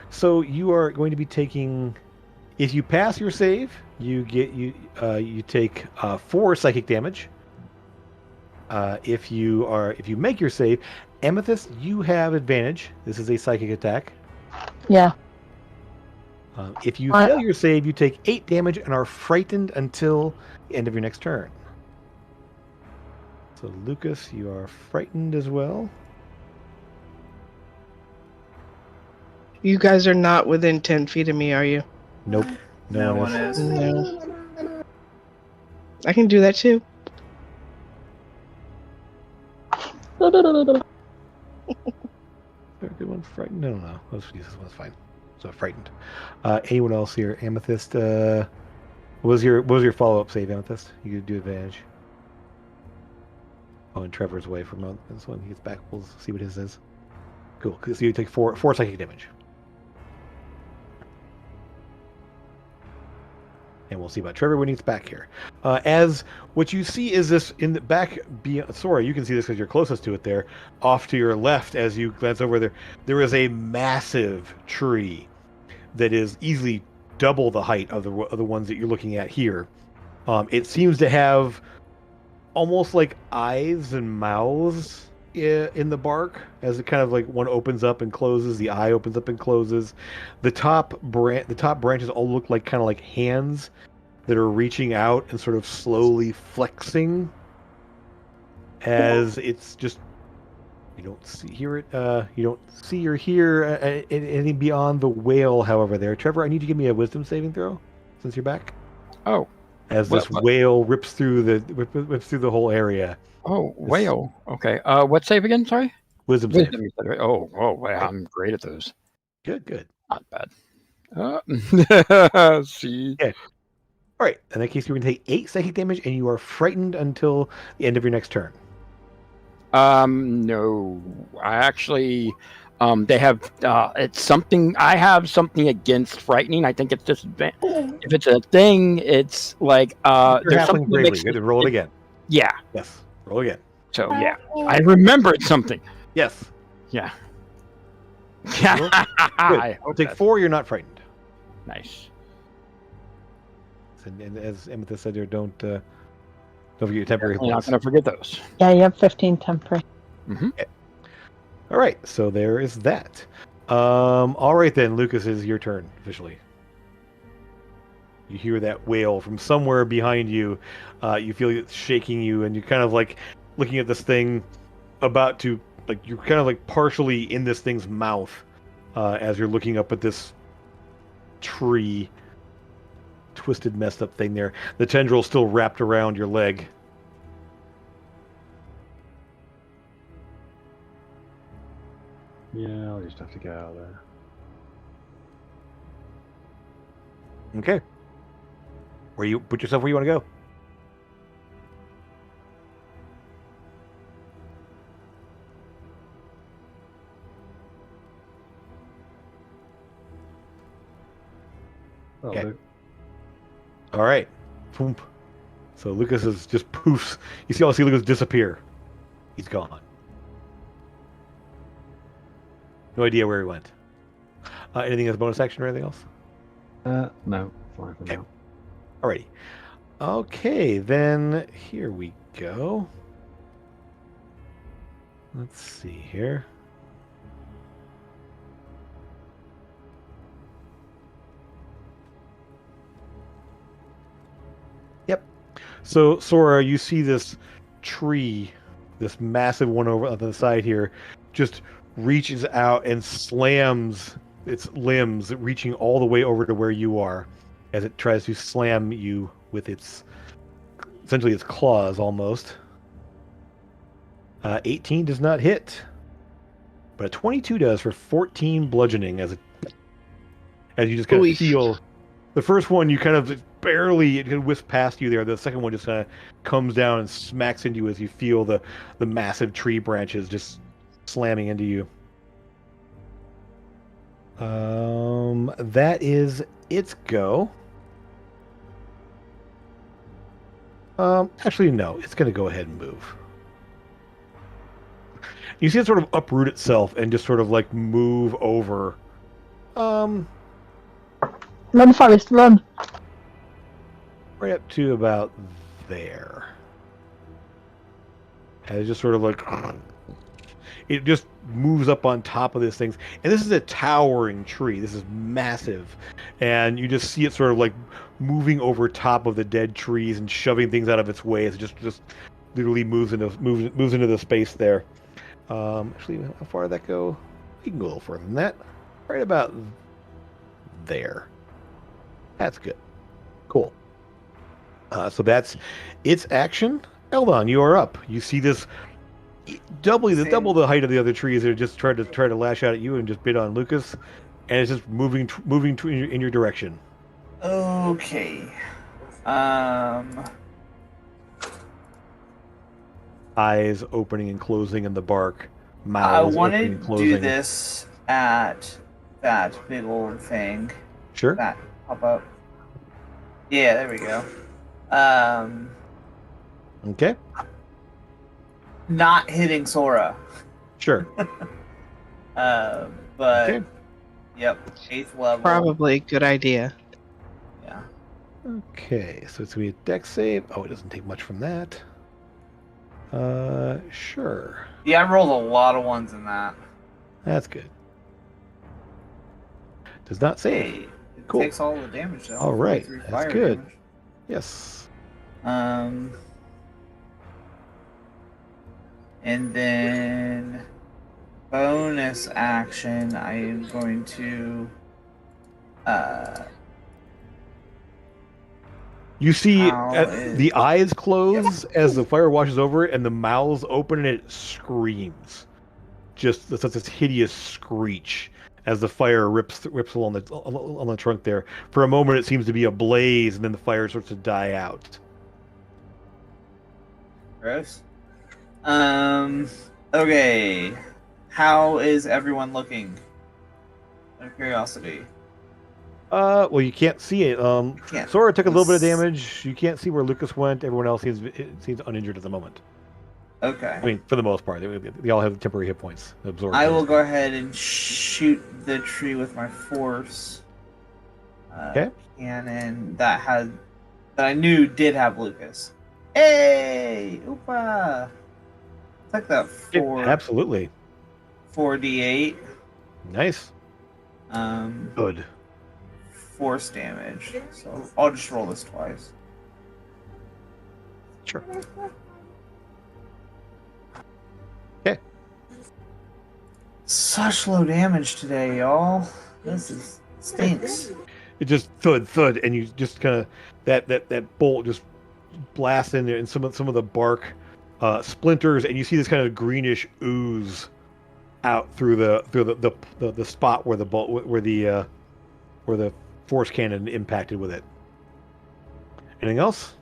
so you are going to be taking. If you pass your save, you take 4 psychic damage. If you make your save, Amethyst, you have advantage. This is a psychic attack. Yeah. If you fail your save, you take 8 damage and are frightened until the end of your next turn. So Lucas, you are frightened as well. You guys are not within 10 feet of me, are you? Nope. No one is. No. I can do that too. Good one, frightened. No. This one's fine. So frightened. Anyone else here? Amethyst. What was your follow-up save, Amethyst? You could do advantage. Oh, and Trevor's away from this one. He gets back. We'll see what his is. Cool. So you take 4 psychic damage. And we'll see about Trevor when he's back here. As what you see is this in the back. Sora, you can see this because you're closest to it there. Off to your left, as you glance over there, there is a massive tree that is easily double the height of the ones that you're looking at here. It seems to have almost like eyes and mouths in the bark, as it kind of like one opens up and closes. The eye opens up and closes. The top branches all look like kind of like hands that are reaching out and sort of slowly flexing. As it's just you don't hear or hear anything beyond the wail. However, there, Trevor, I need you to give me a wisdom saving throw since you're back. Oh. As this wail rips through the whole area. Oh, whale. Okay. What save again? Sorry. Wisdom save. You said, right? Oh, wow. I'm great at those. Good. Not bad. See. Yeah. All right. In that case, you're going to take 8 psychic damage, and you are frightened until the end of your next turn. No. I actually, they have. It's something. I have something against frightening. I think it's just if it's a thing, it's like there's something that makes it, roll it again. Yeah. Yes. Roll again. So yeah, I remembered something. Yes. Yeah. I'll take 4. You're not frightened. Nice. And as Amethyst said, there, don't forget your temporary. I'm not going to forget those. Yeah, you have 15 temporary. Mm-hmm. Okay. All right, so there is that. All right then, Lucas, is your turn officially. You hear that wail from somewhere behind you. You feel it shaking you, and you're kind of like looking at this thing, about to like you're kind of like partially in this thing's mouth as you're looking up at this tree, twisted, messed up thing there. The tendril still wrapped around your leg. Yeah, I'll just have to get out of there. Okay. Put yourself where you want to go. Okay. All right. Boom. So Lucas is just poofs. You see Lucas disappear. He's gone. No idea where he went. Anything as a bonus action or anything else? No. Fine for now. Alrighty. Okay, then here we go. Let's see here. Yep. So, Sora, you see this tree, this massive one over on the side here, just reaches out and slams its limbs, reaching all the way over to where you are, as it tries to slam you with its, essentially its claws almost. 18 does not hit, but a 22 does for 14 bludgeoning as you just kind of Oof. feel. The first one you kind of barely, it can whisk past you there. The second one just kind of comes down and smacks into you as you feel the massive tree branches just slamming into you. That is its go. Actually, no. It's going to go ahead and move. You see it sort of uproot itself and just sort of like move over. Run, Forrest, run. Right up to about there. And it's just sort of like it just moves up on top of these things. And this is a towering tree. This is massive. And you just see it sort of like moving over top of the dead trees and shoving things out of its way as it just literally moves into the space there. Actually, how far did that go? You can go a little further than that. Right about there. That's good. Cool. So that's its action. Eldon, you are up. You see this double the height of the other trees that are just trying to lash out at you and just bit on Lucas, and it's just moving in your direction. Okay. Eyes opening and closing in the bark. I Mouths want opening to and closing. do this at that big old thing. Sure. That pop up. Yeah, there we go. Okay. Not hitting Sora. Sure. But Okay. yep, 8th level. Probably a good idea. Yeah. Okay, so it's gonna be a dex save. Oh, it doesn't take much from that. Sure. Yeah, I rolled a lot of ones in that. That's good. Does not save. Hey, it Cool. takes all the damage though. All right, 43 that's fire good. damage. Yes. And then bonus action, I am going to You see How the eyes close as the fire washes over it, and the mouths open, and it screams. Just such this hideous screech as the fire rips along the trunk there. For a moment, it seems to be a blaze, and then the fire starts to die out. gross. Okay. How is everyone looking? Out of curiosity. Well, you can't see it. Can't. Sora took a little bit of damage. You can't see where Lucas went. Everyone else seems uninjured at the moment. Okay. I mean, for the most part, they all have temporary hit points absorbed. I will go ahead and shoot the tree with my force. Okay. Cannon that I knew did have Lucas. Hey! Oopa! It's like that Absolutely. 4d8. Nice. Good. Force damage. So I'll just roll this twice. Sure. Okay. Such low damage today, y'all. This stinks. It just thud, and you just kind of that bolt just blasts in there, and some of the bark splinters, and you see this kind of greenish ooze out through the spot where the bolt where the force cannon impacted with it. Anything else?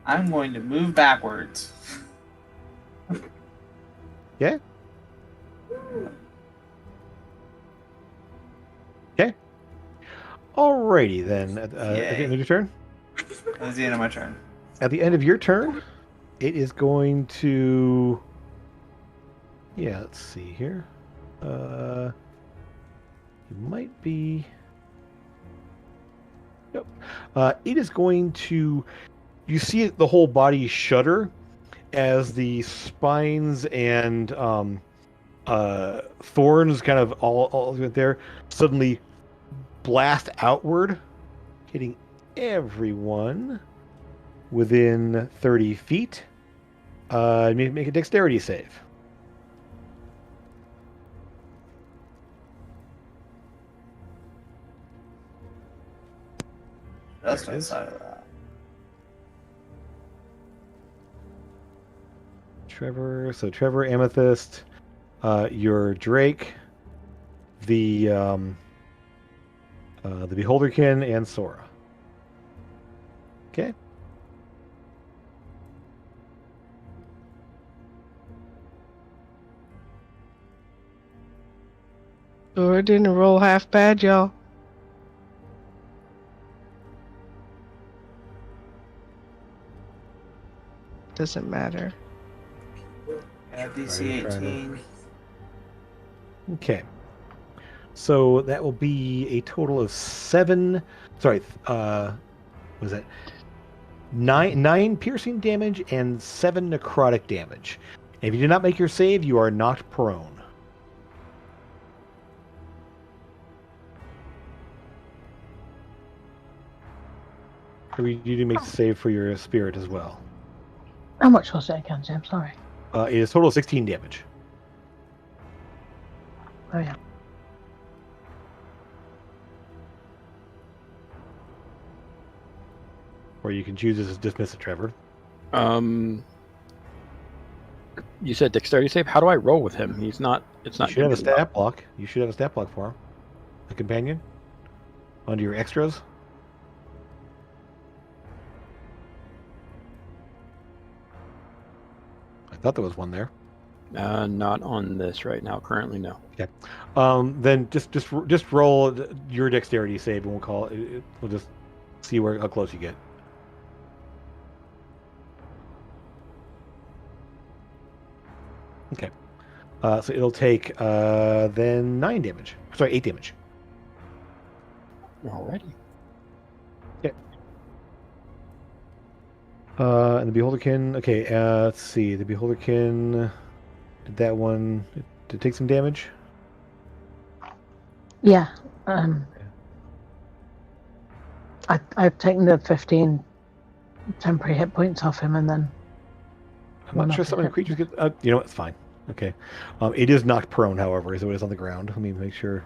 I'm going to move backwards. Yeah. Okay. Alrighty then. At the end of your turn. That's the end of my turn. At the end of your turn, it is going to. Yeah, let's see here. You might be. Nope. It is going to. You see the whole body shudder, as the spines and thorns kind of all there suddenly blast outward, hitting everyone within 30 feet. Make a dexterity save. That's There it not is. side of that. Trevor, Amethyst, your Drake, the Beholderkin, and Sora. Okay. Sure didn't roll half bad, y'all. Doesn't matter. Yeah, DC 18. Okay. So that will be a total of 7. Sorry, was that 9 piercing damage and 7 necrotic damage. If you did not make your save, you are knocked prone. Or you need to make the save for your spirit as well. How much was it again, Jim? Sorry. It is total of 16 damage. Oh, yeah. Or you can choose to dismiss it, Trevor. You said dexterity save. How do I roll with him? It's not. You should have a stat block. You should have a stat block for him. A companion. Under your extras. I thought there was one there. Not on this right now. Currently, no. Okay. Then just roll your dexterity save, and we'll call it. We'll just see how close you get. Okay. So it'll take then 9 damage. Sorry, 8 damage. Alrighty. Okay. And the Beholderkin. Okay. Let's see. The Beholderkin. Did that one? Did it take some damage? Yeah. I've taken the 15 temporary hit points off him, and then I'm not sure some of the creatures get. You know what? It's fine. Okay. It is knocked prone, however, so it is on the ground. Let me make sure.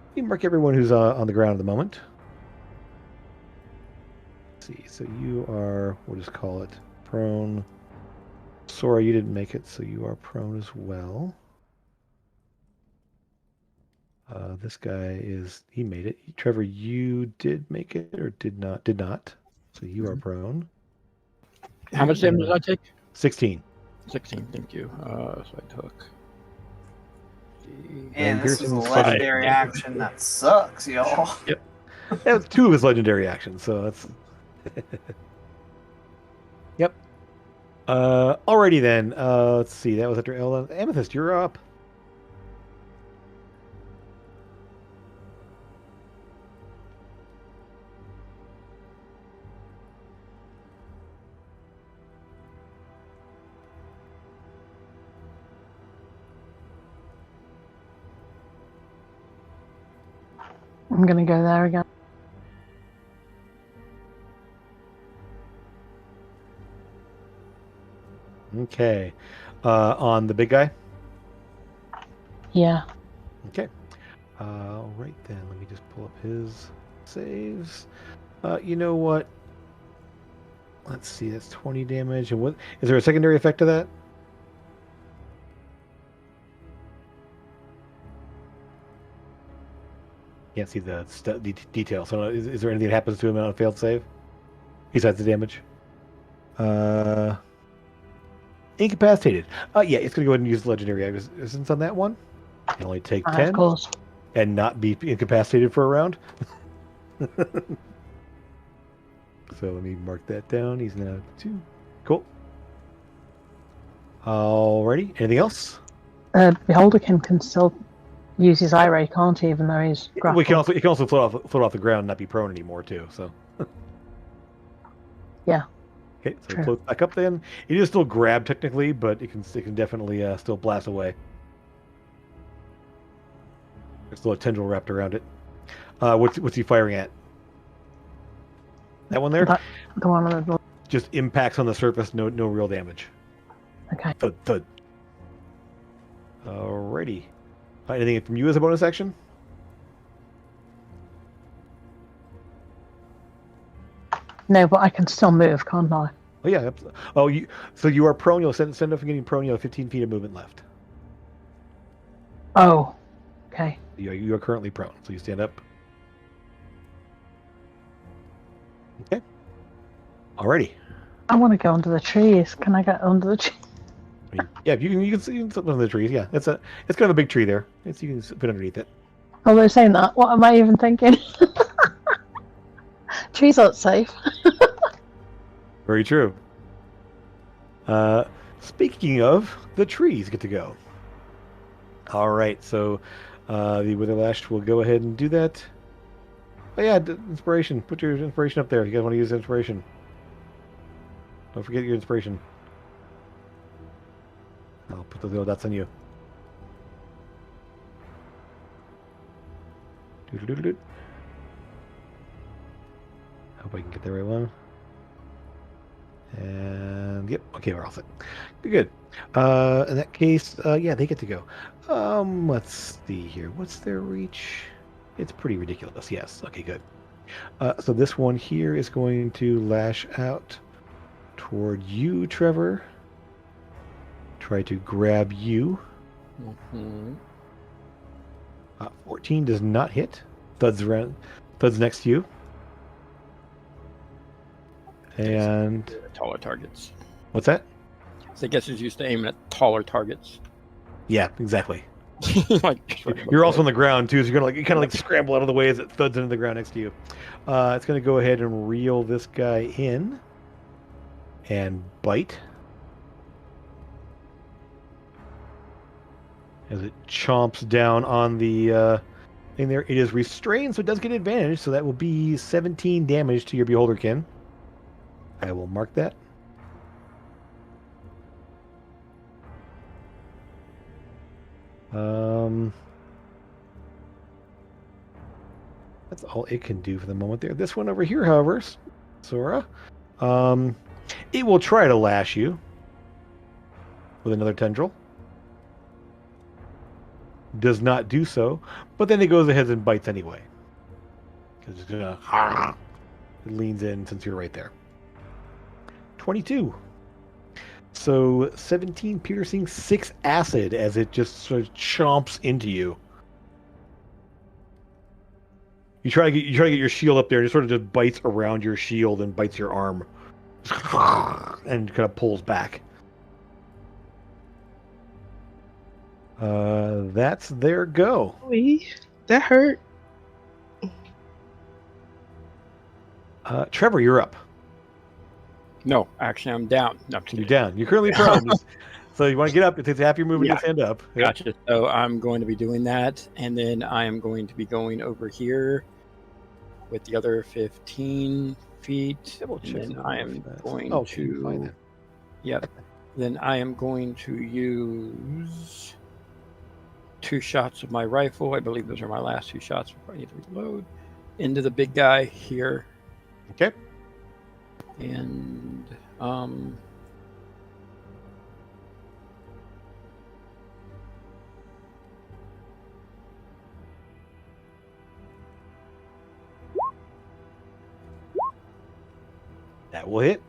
Let me mark everyone who's on the ground at the moment. Let's see. So you are. We'll just call it prone. Sora, you didn't make it, so you are prone as well. This guy is. He made it. Trevor, you did make it or did not? Did not. So you are prone. How much damage did I take? 16. 16. Thank you. So I took. And this is a piercing is legendary 5. action that sucks, y'all. Yep. That was 2 of his legendary actions, so that's. Yep. Alrighty then. Let's see. That was after Ella. Amethyst, you're up. I'm going to go there again. Okay. On the big guy? Yeah. Okay. Right then. Let me just pull up his saves. You know what? Let's see. That's 20 damage. And what is there a secondary effect to that? Can't see the details. So is there anything that happens to him on a failed save? Besides the damage? Incapacitated. Yeah, it's going to go ahead and use the legendary resistance on that one. Can only take 10. Of course. And not be incapacitated for a round. So let me mark that down. He's now 2. Cool. Alrighty. Anything else? Beholderkin can still use his eye ray, can't he? Even though he's grappled. He can also float off the ground and not be prone anymore too. So. Yeah. Okay, so it True. floats back up then. It is still grabbed technically, but it can definitely still blast away. There's still a tendril wrapped around it. What's he firing at? That one there? The one on the. Just impacts on the surface, no real damage. Okay. Thud, thud. Alrighty. Anything from you as a bonus action? No, but I can still move, can't I? Oh yeah. Oh, so you are prone. You'll send off from getting prone. You have 15 feet of movement left. Oh. Okay. You are currently prone, so you stand up. Okay. Alrighty. I want to go under the trees. Can I get under the tree? I mean, yeah, you can sit under the trees. Yeah, it's kind of a big tree there. You can fit underneath it. Oh, they're saying that. What am I even thinking? Trees aren't safe. Very true. Speaking of, the trees get to go. All right, so the Witherlash will go ahead and do that. Oh yeah, inspiration. Put your inspiration up there if you guys want to use inspiration. Don't forget your inspiration. I'll put those little dots on you. Doo-doo-doo-doo. Hope I can get the right one. And yep, okay, we're all set. Good. In that case, yeah, they get to go. Let's see here. What's their reach? It's pretty ridiculous. Yes. Okay, good. So this one here is going to lash out toward you, Trevor. Try to grab you. 14 does not hit. Thuds next to you. And taller targets. What's that? So I guess he's used to aiming at taller targets. Yeah, exactly. Like, You're also on the ground too, so you're gonna kind of scramble out of the way as it thuds into the ground next to you. It's gonna go ahead and reel this guy in and bite as it chomps down on the thing there. It is restrained, so it does get advantage. So that will be 17 damage to your Beholderkin. I will mark that. That's all it can do for the moment there. This one over here, however, Sora, it will try to lash you with another tendril. Does not do so, but then it goes ahead and bites anyway. Because it's gonna it leans in since you're right there. 22. So 17 piercing, 6 acid as it just sort of chomps into you. You try to get your shield up there, and it sort of just bites around your shield and bites your arm, and kind of pulls back. That's their go. That hurt. Trevor, you're up. No, actually, I'm down. No, I'm You're down. You're currently prone. So you want to get up. It takes half your movement to stand up. Yeah. Gotcha. So I'm going to be doing that, and then I am going to be going over here with the other 15 feet. And then I am going to. Yep. Then I am going to use 2 shots of my rifle. I believe those are my last 2 shots before I need to reload. Into the big guy here. Okay. And that will hit.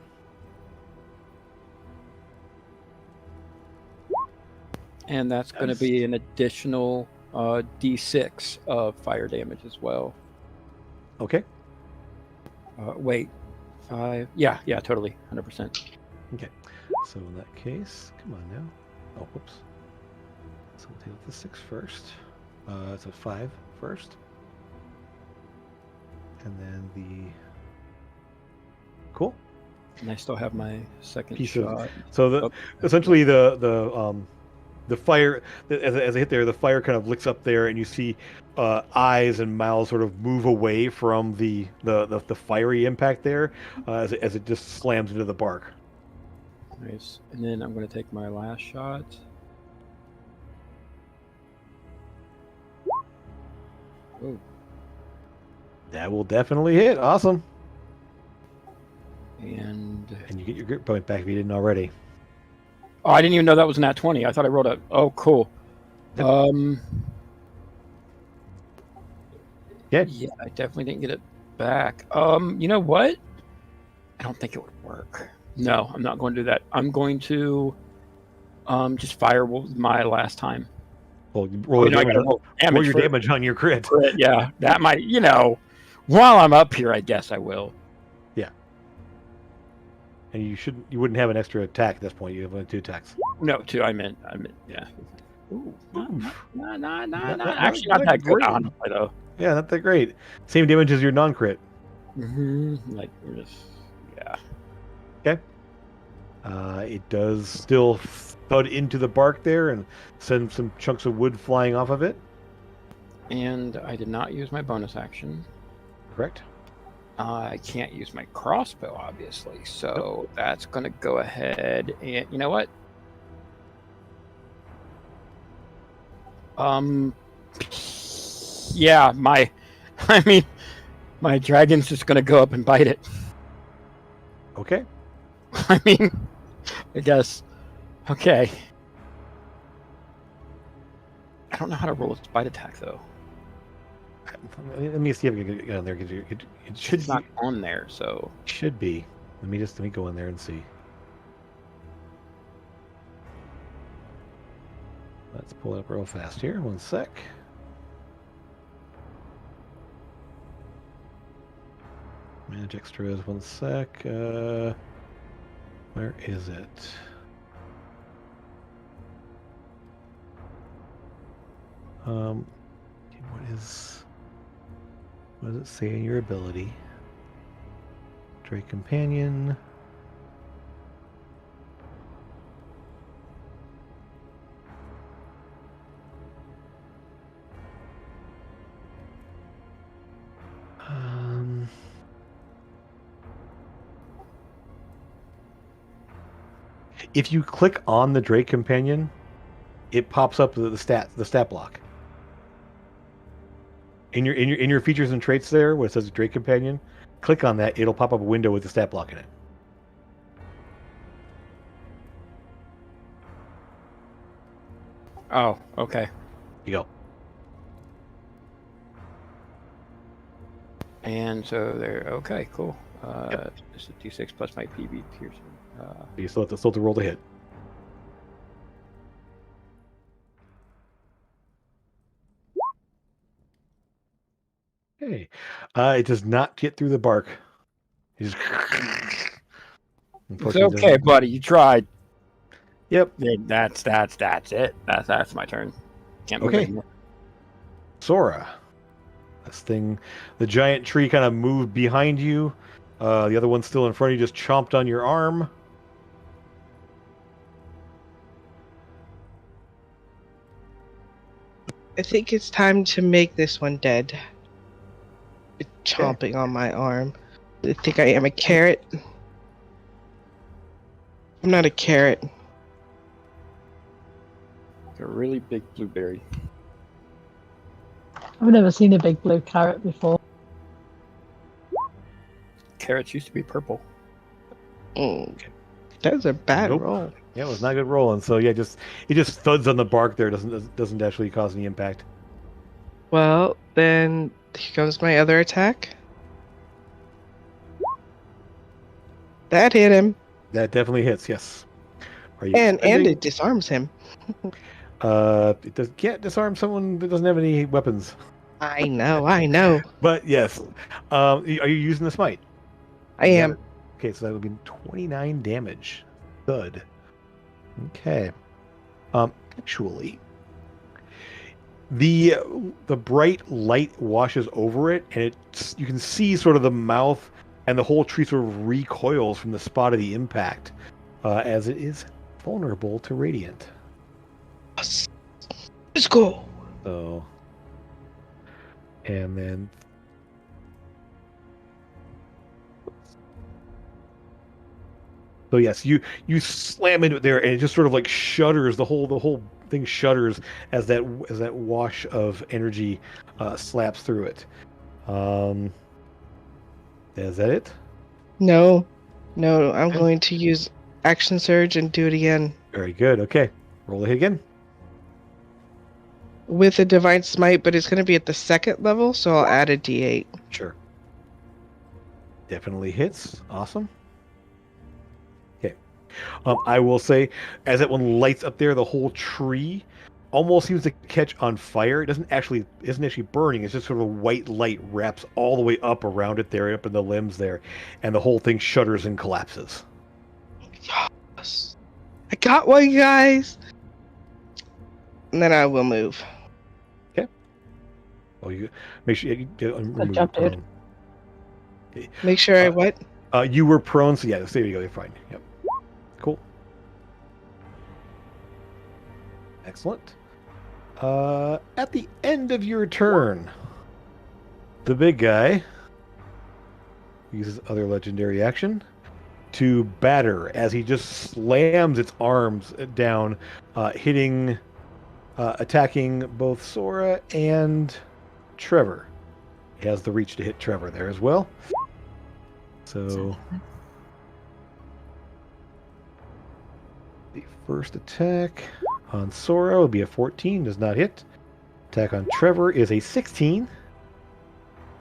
And that's going to be an additional D6 of fire damage as well. Okay. Wait. 5. Yeah, totally. 100%. Okay. So in that case, come on now. Oh, whoops. So we'll deal with the 6 first. It's a 5 first. And then the... Cool. And I still have my second piece shot. of... So essentially the the fire, as I hit there, the fire kind of licks up there, and you see eyes and mouths sort of move away from the fiery impact there as it just slams into the bark. Nice. And then I'm going to take my last shot. Oh. That will definitely hit. Awesome. And you get your grip point back if you didn't already. Oh, I didn't even know that was nat 20. I thought I rolled a. Oh, cool. Yep. Yeah, I definitely didn't get it back. You know what? I don't think it would work. No, I'm not going to do that. I'm going to just fire my last time. Well, roll your damage on your crit. Yeah, that might, while I'm up here, I guess I will. Yeah. And you wouldn't have an extra attack at this point. You have only 2 attacks. No, 2. I meant, yeah. Ooh, not actually not that great, honestly, though. Yeah, not that great. Same damage as your non-crit. Mm-hmm. Yeah. Okay. It does still thud into the bark there and send some chunks of wood flying off of it. And I did not use my bonus action. Correct. I can't use my crossbow, obviously, so that's going to go ahead and... You know what? Yeah, my dragon's just going to go up and bite it. Okay. I guess. Okay. I don't know how to roll its bite attack, though. Let me see if I can get on there. It should it's not on there, so... It should be. Let me go in there and see. Let's pull it up real fast here. 1 sec. Manage extras. 1 sec. Where is it? What does it say in your ability? Drake Companion. If you click on the Drake Companion, it pops up the stat block. In your features and traits there, where it says Drake Companion, click on that. It'll pop up a window with the stat block in it. Oh, okay. You go. And so there. Okay, cool. Yep. It's a D6 plus my PB piercing. You still have to roll the hit. Okay. It does not get through the bark. It's okay, buddy. You tried. Yep. That's it. That's my turn. Can't move anymore. Sora. This thing, the giant tree kind of moved behind you. The other one's still in front of you, just chomped on your arm. I think it's time to make this one dead. It's chomping on my arm. I think I am a carrot. I'm not a carrot. A really big blueberry. I've never seen a big blue carrot before. Carrots used to be purple. That was a bad roll. Yeah, it was not good rolling. So yeah, it just thuds on the bark there. Doesn't actually cause any impact. Well, then here comes my other attack. That hit him. That definitely hits. Yes. And it disarms him. It can't disarm someone that doesn't have any weapons. I know. But yes, are you using the smite? I am. Okay, so that would be 29 damage. Good. Okay. Actually, the bright light washes over it, and you can see sort of the mouth and the whole tree sort of recoils from the spot of the impact, as it is vulnerable to radiant. Yes. Let's go. So, and then so yes, you slam into it there, and it just sort of like shudders. The whole thing shudders as that wash of energy slaps through it. Is that it? No, I'm Okay. going to use action surge and do it again Very good. Okay, roll a hit again. with a divine smite, but it's going to be at the second level, so I'll add a d8. Sure. Definitely hits. Awesome. Okay. I will say, as that one lights up there, the whole tree almost seems to catch on fire. It isn't actually burning. It's just sort of a white light wraps all the way up around it there, up in the limbs there, and the whole thing shudders and collapses. Yes. I got one, guys. And then I will move. Oh, you make sure you remove job, your dude. prone. Make sure I what? You were prone, so yeah, there you go. You're fine. Yep. Cool. Excellent. At the end of your turn, the big guy uses other legendary action to batter as he just slams its arms down, attacking both Sora and Trevor. He has the reach to hit Trevor there as well. So the first attack on Sora will be a 14, does not hit. Attack on Trevor is a 16.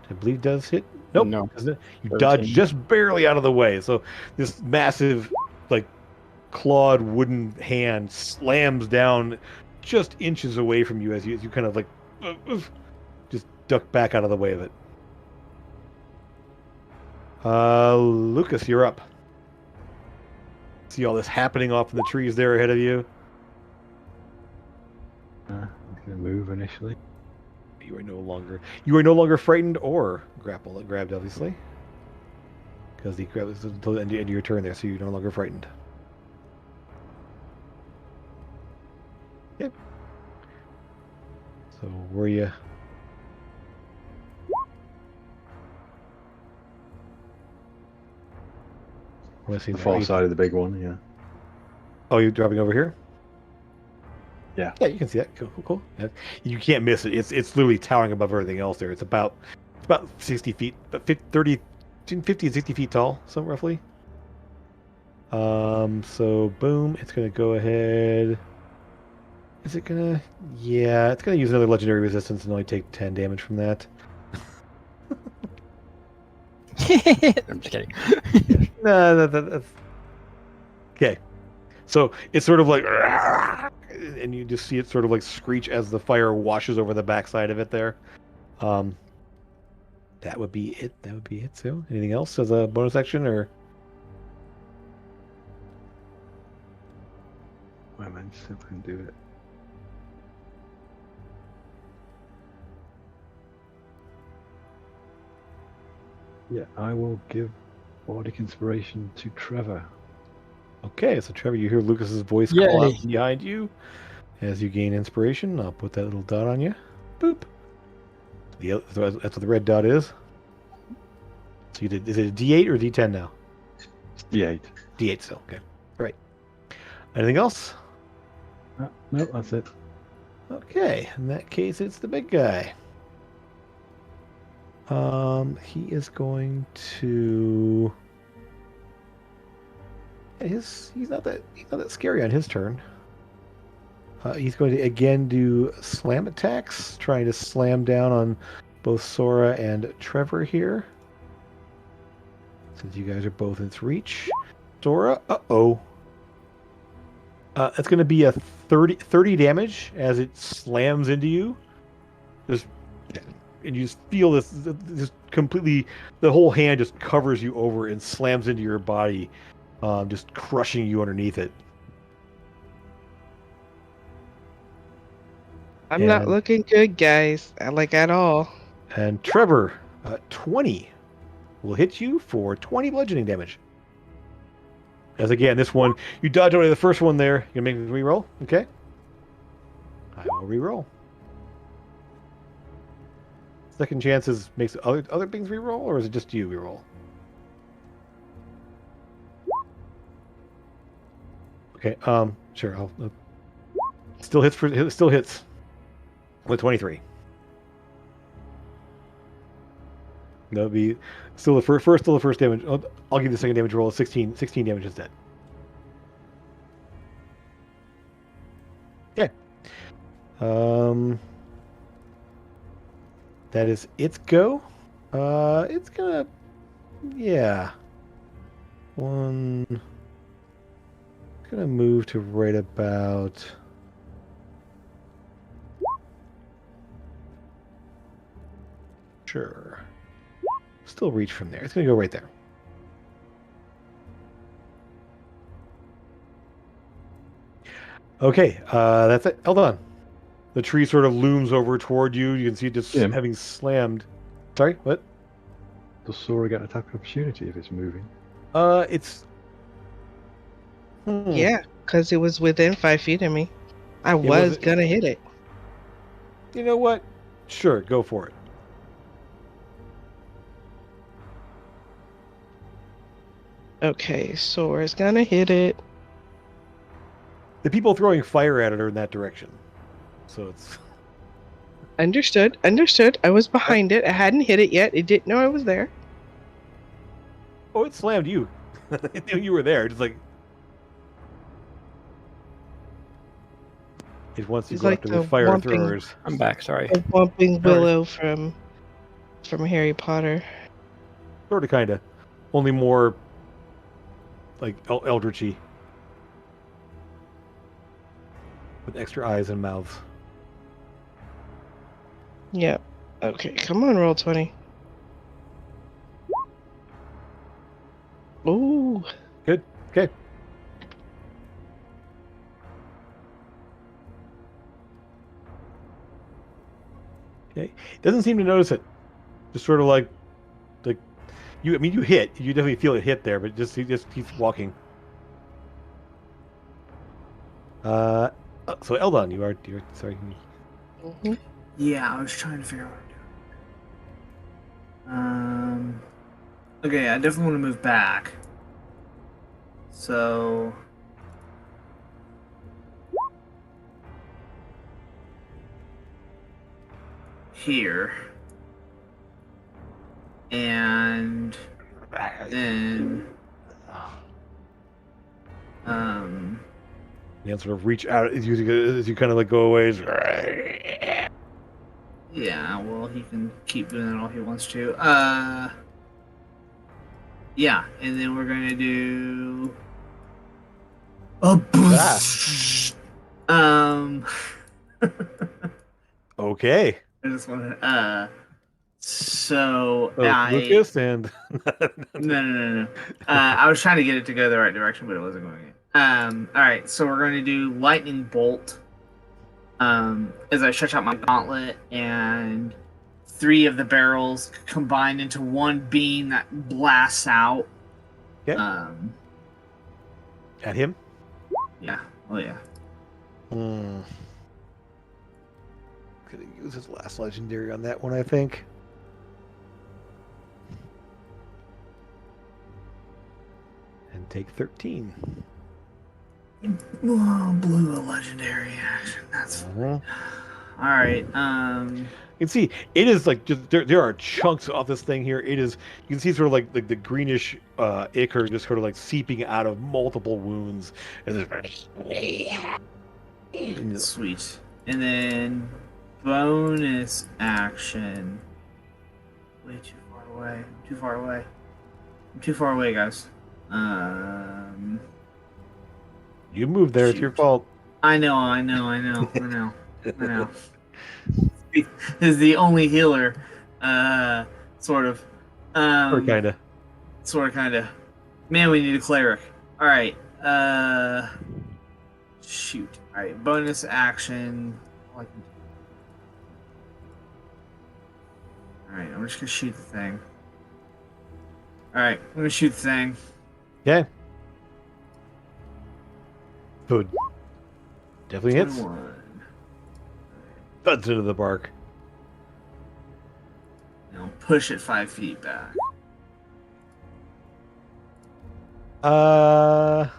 I believe does hit. Nope. No. Doesn't it? You 13. dodge just barely out of the way. So this massive, like, clawed wooden hand slams down just inches away from you as you kind of like just duck back out of the way of it. Lucas, you're up. See all this happening off in the trees there ahead of you. I'm going to move initially. You are no longer frightened or grabbed, obviously, because the grab is until the end of your turn there, so you're no longer frightened. Yep. So were you? The far side of the big one, yeah. Oh, you're dropping over here? Yeah. Yeah, you can see that. Cool. Yeah. You can't miss it. It's literally towering above everything else there. It's about 60 feet, about 50 and 60 feet tall, so roughly. So boom, it's gonna go ahead. Is it gonna? Yeah, it's gonna use another legendary resistance and only take 10 damage from that. I'm just kidding. No, that's okay. So it's sort of like, and you just see it sort of like screech as the fire washes over the backside of it there. That would be it. So, anything else as a bonus action or? Wait a minute, see if I can do it. Yeah, I will give Bardic Inspiration to Trevor. Okay, so Trevor, you hear Lucas's voice Yay. call out behind you as you gain inspiration. I'll put that little dot on you. Boop. That's what the red dot is. So you did. Is it a D8 or a D10 now? D8. D8 still. Okay. All right. Anything else? No, that's it. Okay. In that case, it's the big guy. He is going to. He's not that scary on his turn. He's going to again do slam attacks, trying to slam down on both Sora and Trevor here. Since you guys are both in its reach. Sora, it's going to be a 30 damage as it slams into you. And you just feel this just completely, the whole hand just covers you over and slams into your body, just crushing you underneath it. I'm not looking good, guys. Like at all. And Trevor, 20 will hit you for 20 bludgeoning damage. As again, this one, you dodge away the first one there. You can make me reroll, okay? I will re-roll. Second chances makes other things re-roll, or is it just you re-roll? Okay. Sure. I'll still hits with 23. That would be still the first damage. I'll give you the second damage roll. 16 damage instead. Okay. That is its go. It's gonna, yeah. It's gonna move to right about. Sure. Still reach from there. It's gonna go right there. Okay, that's it. Eldon. The tree sort of looms over toward you. You can see it just having slammed. Sorry, what? Does Sora get an attack of opportunity if it's moving? It's. Yeah, because it was within 5 feet of me. I was gonna hit it. You know what? Sure, go for it. Okay, Sora's gonna hit it. The people throwing fire at it are in that direction. So it's... Understood. I was behind it. I hadn't hit it yet. It didn't know I was there. Oh, it slammed you. It knew you were there. Just like... It wants to go like after the fire throwers. I'm back, sorry. The Whomping Willow from Harry Potter. Sort of, kind of. Only more... like eldritchy. With extra eyes and mouths. Yep. Okay, come on, roll 20. Ooh. Good. Okay. Okay. Doesn't seem to notice it. Just sort of like you. I mean, you hit. You definitely feel it hit there, but he just keeps walking. So Eldon, you're sorry. Mm-hmm. Yeah, I was trying to figure out what I'm doing. Okay, I definitely want to move back. So here. And then You sort of reach out as you kind of like go away. Yeah, well, he can keep doing that all he wants to. Yeah, and then we're gonna do Okay. I just want to so Lucas and no. I was trying to get it to go the right direction, but it wasn't going in. All right, so we're going to do lightning bolt. As I stretch out my gauntlet, and 3 of the barrels combine into one beam that blasts out. Okay. At him? Yeah. Oh yeah. Gonna use his last legendary on that one, I think. And take 13. Oh, blew a legendary action. That's all right. You can see it is like just there are chunks off this thing here. It is, you can see sort of like the greenish ichor just sort of like seeping out of multiple wounds. And sweet. And then bonus action. Way too far away. I'm too far away, guys. You moved there. It's your fault. I know. This is the only healer, sort of. Or kinda. Man, we need a cleric. All right. Shoot. All right. Bonus action. All right. I'm just gonna shoot the thing. All right. I'm gonna shoot the thing. Yeah. Good. Definitely hits. 21. thuds into the bark. I'll push it 5 feet back. I'm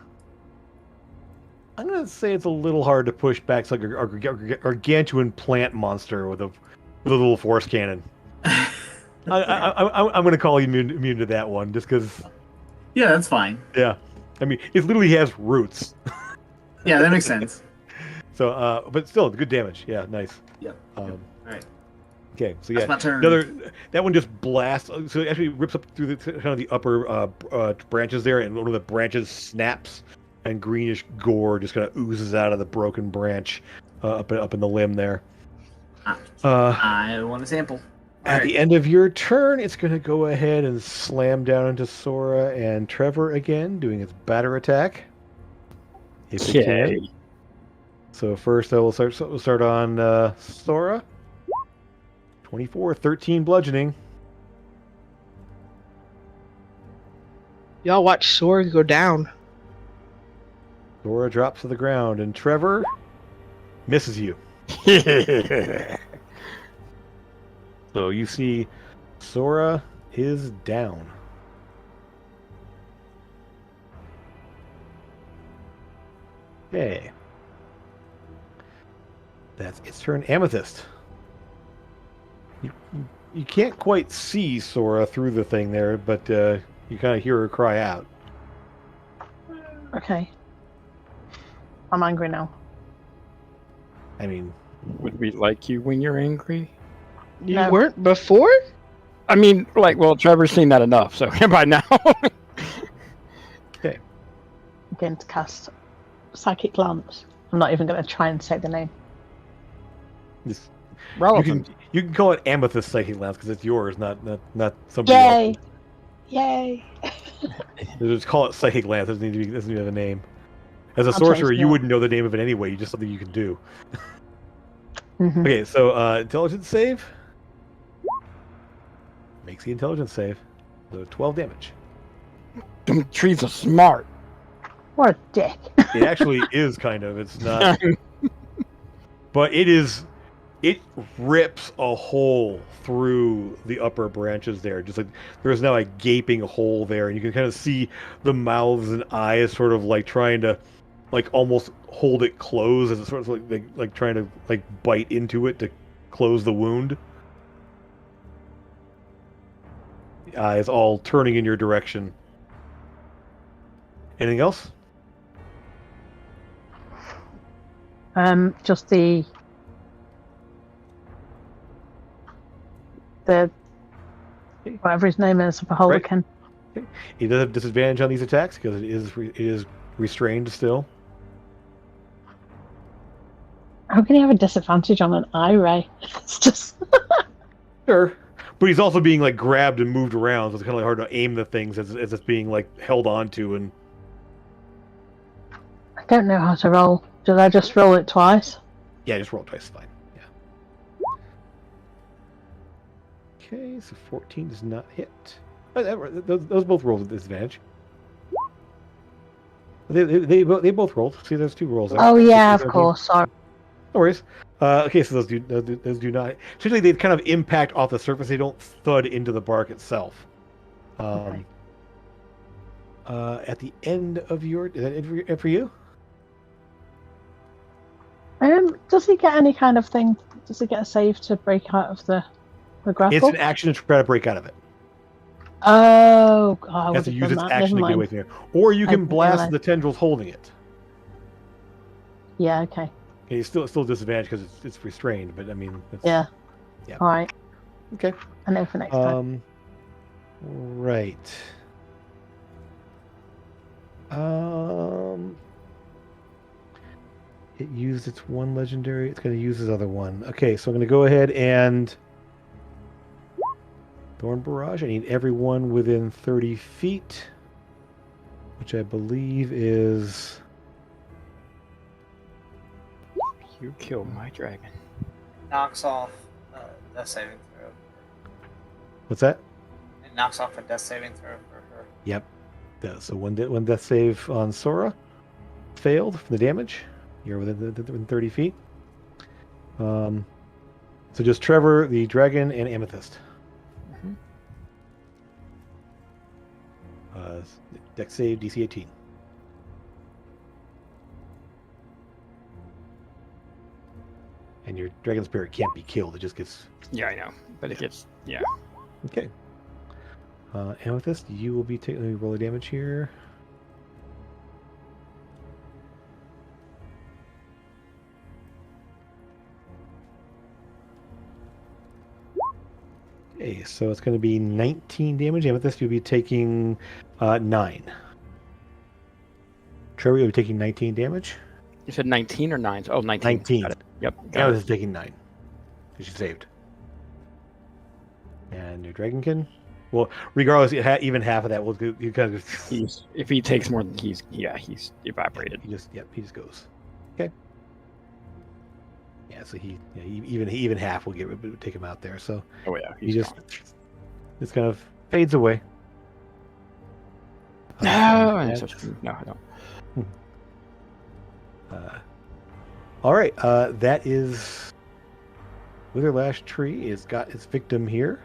gonna say it's a little hard to push back. It's like a gargantuan plant monster with a little force cannon. I'm gonna call you immune to that one, just because. Yeah, that's fine. Yeah, I mean, it literally has roots. Yeah, that makes sense. So, but still, good damage. Yeah, nice. Yep. All right. Okay, so That's yeah, my turn. that one just blasts. So it actually rips up through the kind of the upper branches there, and one of the branches snaps, and greenish gore just kind of oozes out of the broken branch up in the limb there. I want a sample. At the end of your turn, it's going to go ahead and slam down into Sora and Trevor again, doing its batter attack. If it can. So first, we'll start on Sora. 24, 13 bludgeoning. Y'all watch Sora go down. Sora drops to the ground, and Trevor misses you. So you see Sora is down. Okay. That's its turn. Amethyst. You can't quite see Sora through the thing there, but you kind of hear her cry out. Okay. I'm angry now. I mean, Would we like you when you're angry? You No. weren't before? I mean, like, well, Trevor's seen that enough, so by now. okay. I'm going to cast Psychic Glance. I'm not even going to try and say the name. Just, Relevant. you can call it Amethyst Psychic Lance because it's yours, not somebody Yay! else's. Yay! Just call it Psychic Lance. It doesn't need to have a name. As a I'll sorcerer, change you that. wouldn't know the name of it anyway. You just something you can do. Mhm. Okay, so intelligence save. Makes the intelligence save. So 12 damage. Them trees are smart. What a dick. It actually is kind of. It's not. But it is. It rips a hole through the upper branches there. Just like there's now a gaping hole there, and you can kind of see the mouths and eyes sort of like trying to, like almost hold it closed as it's sort of like trying to like bite into it to close the wound. The eyes all turning in your direction. Anything else? Just the whatever his name is, Republican. Right. He does have disadvantage on these attacks because it is restrained still. How can he have a disadvantage on an eye ray? It's just Sure. But he's also being like grabbed and moved around, so it's kind of like hard to aim the things as it's being like held onto. And I don't know how to roll. Did I just roll it twice? yeah, just roll twice, fine. Yeah. Okay, so 14 does not hit. Those both rolled with disadvantage. They both rolled. See, there's two rolls there. Oh yeah, of course. Sorry. No worries. Okay, so those do not. Essentially, they kind of impact off the surface. They don't thud into the bark itself. Okay. At the end of your, is that it for you? Does he get any kind of thing? Does he get a save to break out of the grapple? It's an action to try to break out of it. Oh, God, I You have to would use have its done that. action Never to get away mind. from here, or you I can didn't blast realize. the tendrils holding it. Yeah. Okay. Okay, it's still disadvantaged because it's restrained, but I mean, it's, Yeah. Yeah. All right. Okay. I know for next time. Right. It used its one legendary. It's going to use its other one. Okay, so I'm going to go ahead and Thorn Barrage. I need everyone within 30 feet, which I believe is. You killed my dragon. Knocks off death saving throw. What's that? It knocks off a death saving throw for her. Yep. So one death save on Sora failed from the damage. You're within 30 feet. So just Trevor, the dragon, and Amethyst. Mhm. Dex save DC 18. And your dragon spirit can't be killed. It just gets... Yeah, I know. But it gets, yeah. Okay. Amethyst, you will be taking... Let me roll the damage here. Okay, so it's going to be 19 damage. Amethyst, you'll be taking 9. Trevor, you'll be taking 19 damage. You said 19 or 9? Oh, 19. 19. Got it. Yep. Got Amethyst is taking 9. Because she saved. And your dragonkin? Well, regardless, even half of that will do. You kind of If he takes more than he's evaporated. he just goes. Okay. Yeah, so even half will take him out there. So Oh yeah, he just kind of fades away. No, I don't. All right, that is Witherlash Tree has got its victim here.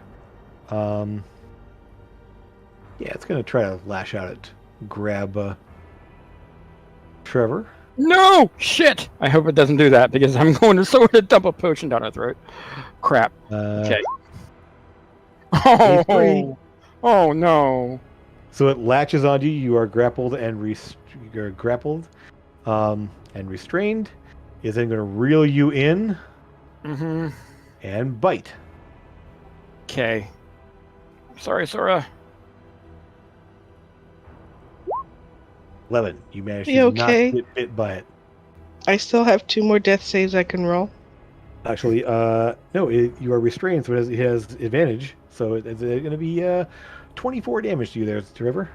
Yeah, it's gonna try to lash out at grab Trevor. No shit! I hope it doesn't do that because I'm going to sort of dump a potion down her throat. Crap. Okay. Oh no. So it latches onto you. You are grappled and restrained. Is then going to reel you in and bite. Okay. Sorry, Sora. 11. You managed You to okay? not get bit by it. I still have 2 more death saves I can roll. Actually, no. You are restrained, so it has advantage. So it's going to be 24 damage to you there, Trevor.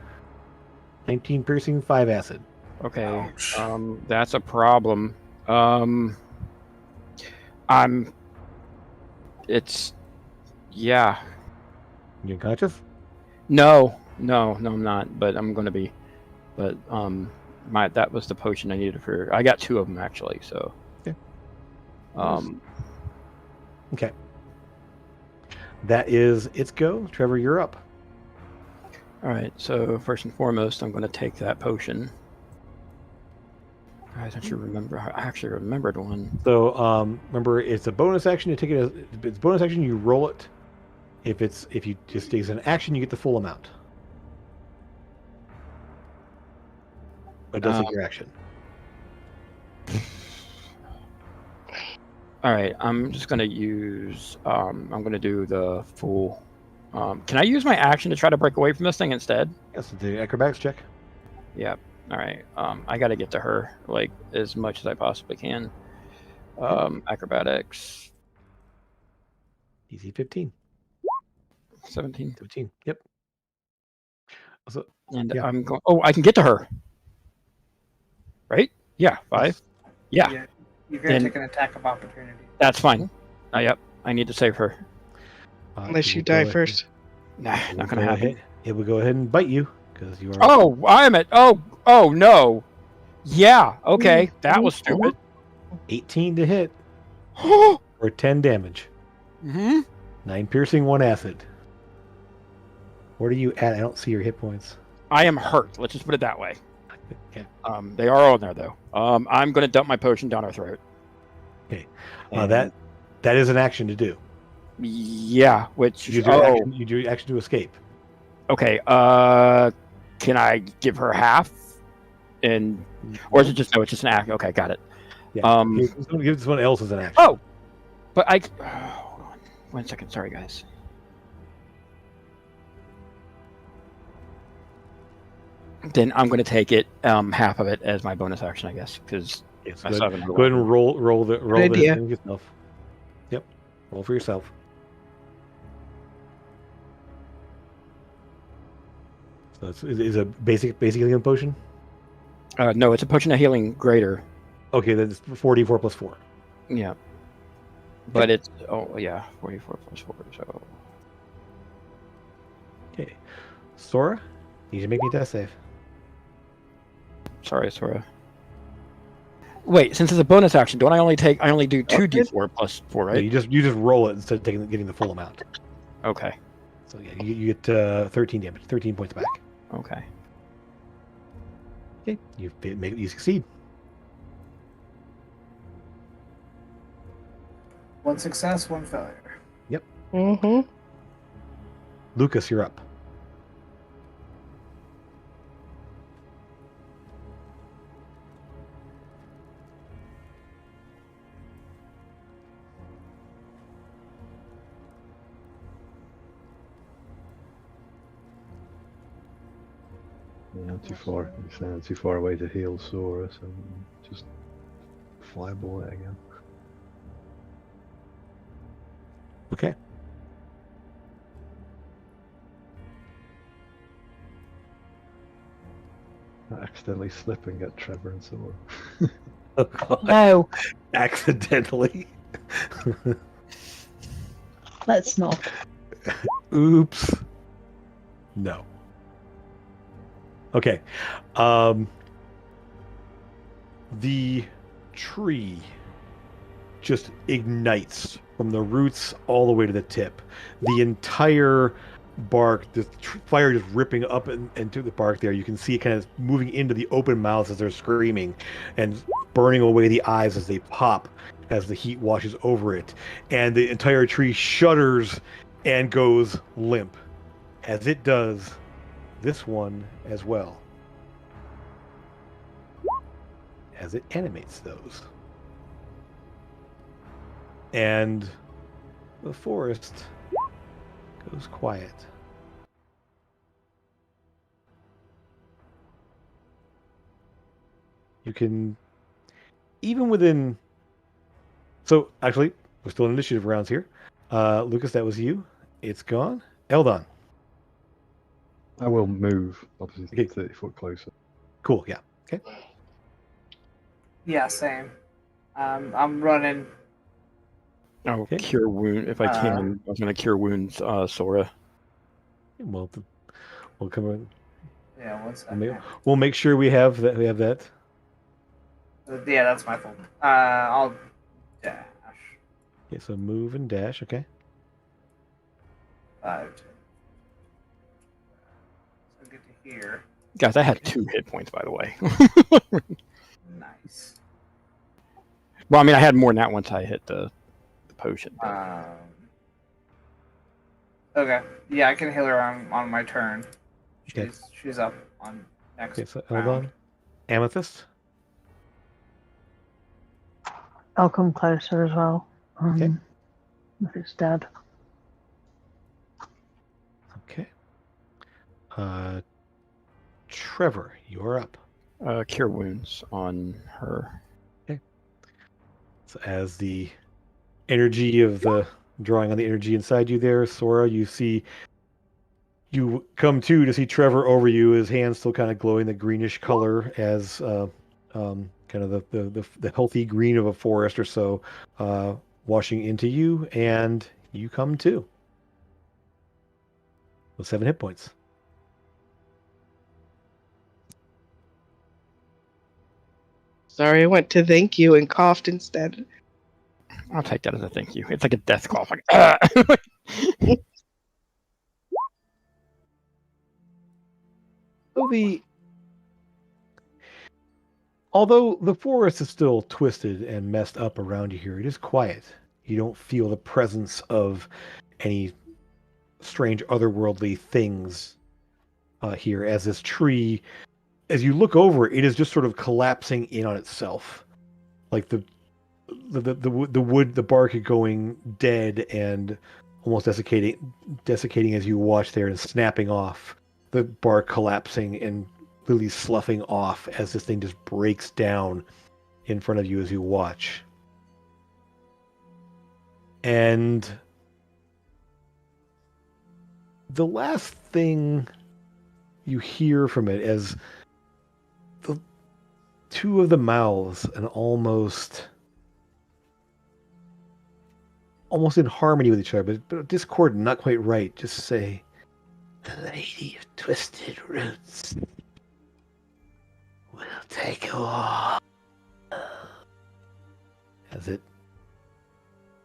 19 piercing, 5 acid. Okay. Ouch. That's a problem. Yeah. You unconscious? No, I'm not. But I'm gonna be. But that was the potion I needed for. I got 2 of them actually. So. Okay. Okay. That is its go. Trevor, you're up. All right. So first and foremost, I'm going to take that potion. I actually remembered one. So remember, it's a bonus action. You take it as it's bonus action. You roll it. If you just take it as an action, you get the full amount. But it does take your action. All right. I'm just going to use. I'm going to do the full. Can I use my action to try to break away from this thing instead? Yes, the acrobatics check. Yep. All right. I got to get to her like as much as I possibly can. Acrobatics. DC 15. 17. 15. Yep. So, And yeah. I'm going. Oh, I can get to her. Right? Yeah. 5. Yeah. You're going Then- to take an attack of opportunity. That's fine. Yep. I need to save her. Unless it you will die go first. Nah, ahead- not gonna happen. It will go ahead and bite you because you are. Oh, I'm at. Oh no. Yeah. Okay. That was stupid. 18 to hit Hmm. for 10 damage. 9 piercing, 1 acid. What are you at? I don't see your hit points. I am hurt. Let's just put it that way. Okay. They are all in there though. I'm gonna dump my potion down her throat. Okay. And- That is an action to do. Yeah. Which. You do your action to escape. Okay. Can I give her half? Or is it just no? It's just an act. Okay, got it. Yeah. Give someone else as an action. Oh, but hold on. 1 second. Sorry, guys. Then I'm going to take it, half of it as my bonus action, I guess, because Yes, I go still ahead, have another go ahead one. and roll the idea. thing yourself. Yep. Roll for yourself. So is a basic healing potion? No, it's a potion of healing greater. Okay, then it's 4d4 plus 4. Yeah. But it's 44 plus 4. So Okay. Sora, you need to make me a death save. sorry, Sora. Wait, since it's a bonus action, don't I only do Okay. 2d4 plus 4, No, right? you just roll it instead of getting the full amount. Okay. So yeah, you get 13 damage, 13 points back. Okay. Okay, you succeed. One success, one failure. Mm-hmm. Lucas, you're up. Yeah, I'm too far. You're saying I'm too far away to heal Sora, so just fireball it again. Okay. I accidentally slip and get Trevor and Sora. Oh, God. No, Accidentally. let's not. Oops. No. Okay. The tree just ignites from the roots all the way to the tip. The entire bark, the fire just ripping up into the bark there. You can see it kind of moving into the open mouths as they're screaming and burning away the eyes as they pop as the heat washes over it. And the entire tree shudders and goes limp. As it does, this one as well. As it animates those. And the forest goes quiet. You can, even within, so actually, we're still in initiative rounds here. Lucas, that was you. It's gone. Eldon. I will move, obviously, Okay. 30 foot closer. Cool, yeah. Okay. Yeah, same. I'm running. Oh, Okay. cure wound if I can. I was going to cure wounds, Sora. Well, we'll come in. Yeah, one second. We'll make sure we have that. We have that. Yeah, that's my fault. I'll dash. Okay, so move and dash. Okay. 5. So get to here. Guys, I had 2 hit points, by the way. Nice. Well, I mean, I had more than that once I hit the potion. Okay. Yeah, I can heal her on my turn. Okay. She's up on next. Okay, so round. Eldon. Amethyst. I'll come closer as well. Okay. If it's dead. Okay. Trevor, you're up. Cure wounds on her. So as the energy of the drawing on the energy inside you there, Sora, you come to see Trevor over you, his hands still kind of glowing the greenish color as kind of the healthy green of a forest or so, washing into you, and you come to with 7 hit points. Sorry, I went to thank you and coughed instead. I'll take that as a thank you. It's like a death cough. Like, ah! So although the forest is still twisted and messed up around you here, it is quiet. You don't feel the presence of any strange otherworldly things here, as this tree, as you look over, it is just sort of collapsing in on itself. Like the wood, the bark going dead and almost desiccating as you watch there and snapping off. The bark collapsing and literally sloughing off as this thing just breaks down in front of you as you watch. And the last thing you hear from it, as the two of the mouths, and almost in harmony with each other, but discord, not quite right, just say, "The Lady of Twisted Roots will take you all." as it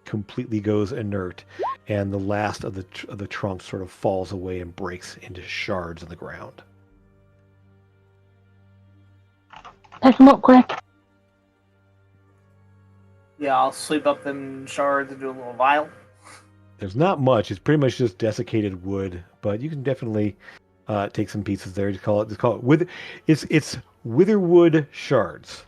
completely goes inert, and the last of the trunk sort of falls away and breaks into shards on the ground. Pick them up quick. Yeah, I'll sweep up them shards and do a little vial. There's not much. It's pretty much just desiccated wood, but you can definitely take some pieces there. Just call it it's witherwood shards.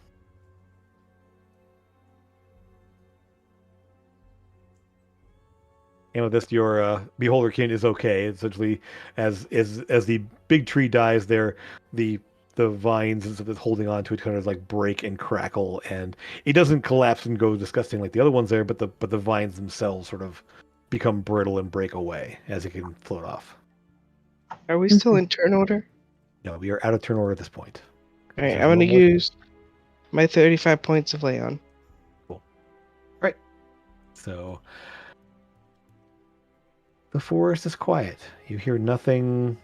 And with this, your beholderkin is okay. Essentially, as the big tree dies, there the vines and stuff that's holding on to it kind of like break and crackle, and it doesn't collapse and go disgusting like the other ones there, but the vines themselves sort of become brittle and break away as it can float off. Are we still in turn order? No, we are out of turn order at this point. All right, There's I'm no going to more- use my 35 points of lay on. Right. So the forest is quiet. You hear nothing.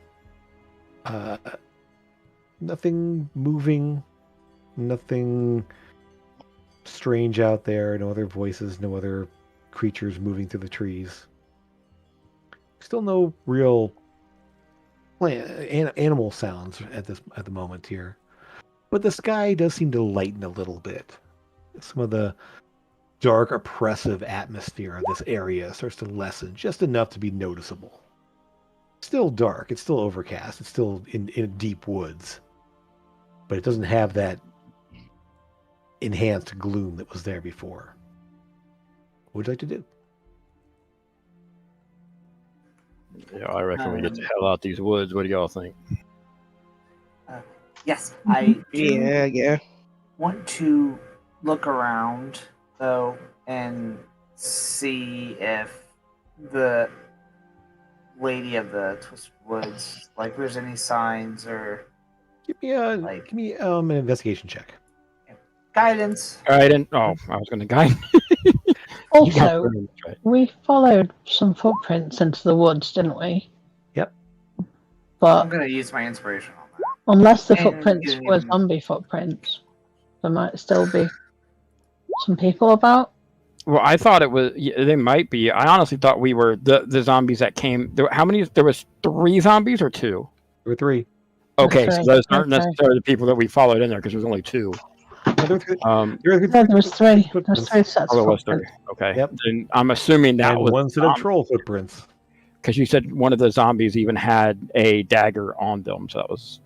Nothing moving. Nothing strange out there. No other voices. No other creatures moving through the trees. Still no real animal sounds at the moment here. But the sky does seem to lighten a little bit. Some of the dark, oppressive atmosphere of this area starts to lessen just enough to be noticeable. Still dark. It's still overcast. It's still in deep woods. But it doesn't have that enhanced gloom that was there before. What would you like to do? Yeah, I reckon we get the hell out these woods. What do y'all think? Yes, I do Yeah. want to look around, though, and see if the Lady of the Twisted Woods, like, there's any signs or Give me an investigation check. guidance. I didn't. Oh, I was going to guide. Also, we followed some footprints into the woods, didn't we? Yep. I'm But going to use my inspiration on that. unless the And footprints you were even- zombie footprints, there might still be some people about. Well, I thought it was. Yeah, they might be. I honestly thought we were the zombies that came. How many? There was 3 zombies or 2. There were 3. Okay, That's so right. those aren't Okay. necessarily the people that we followed in there because there was only 2. No, there were 3. Um, No, there was 3. footprints. There's 3 sets oh, there of was 3. footprints. Okay. Yep. And I'm assuming that And was one set of troll footprints. because you said one of the zombies even had a dagger on them. So that was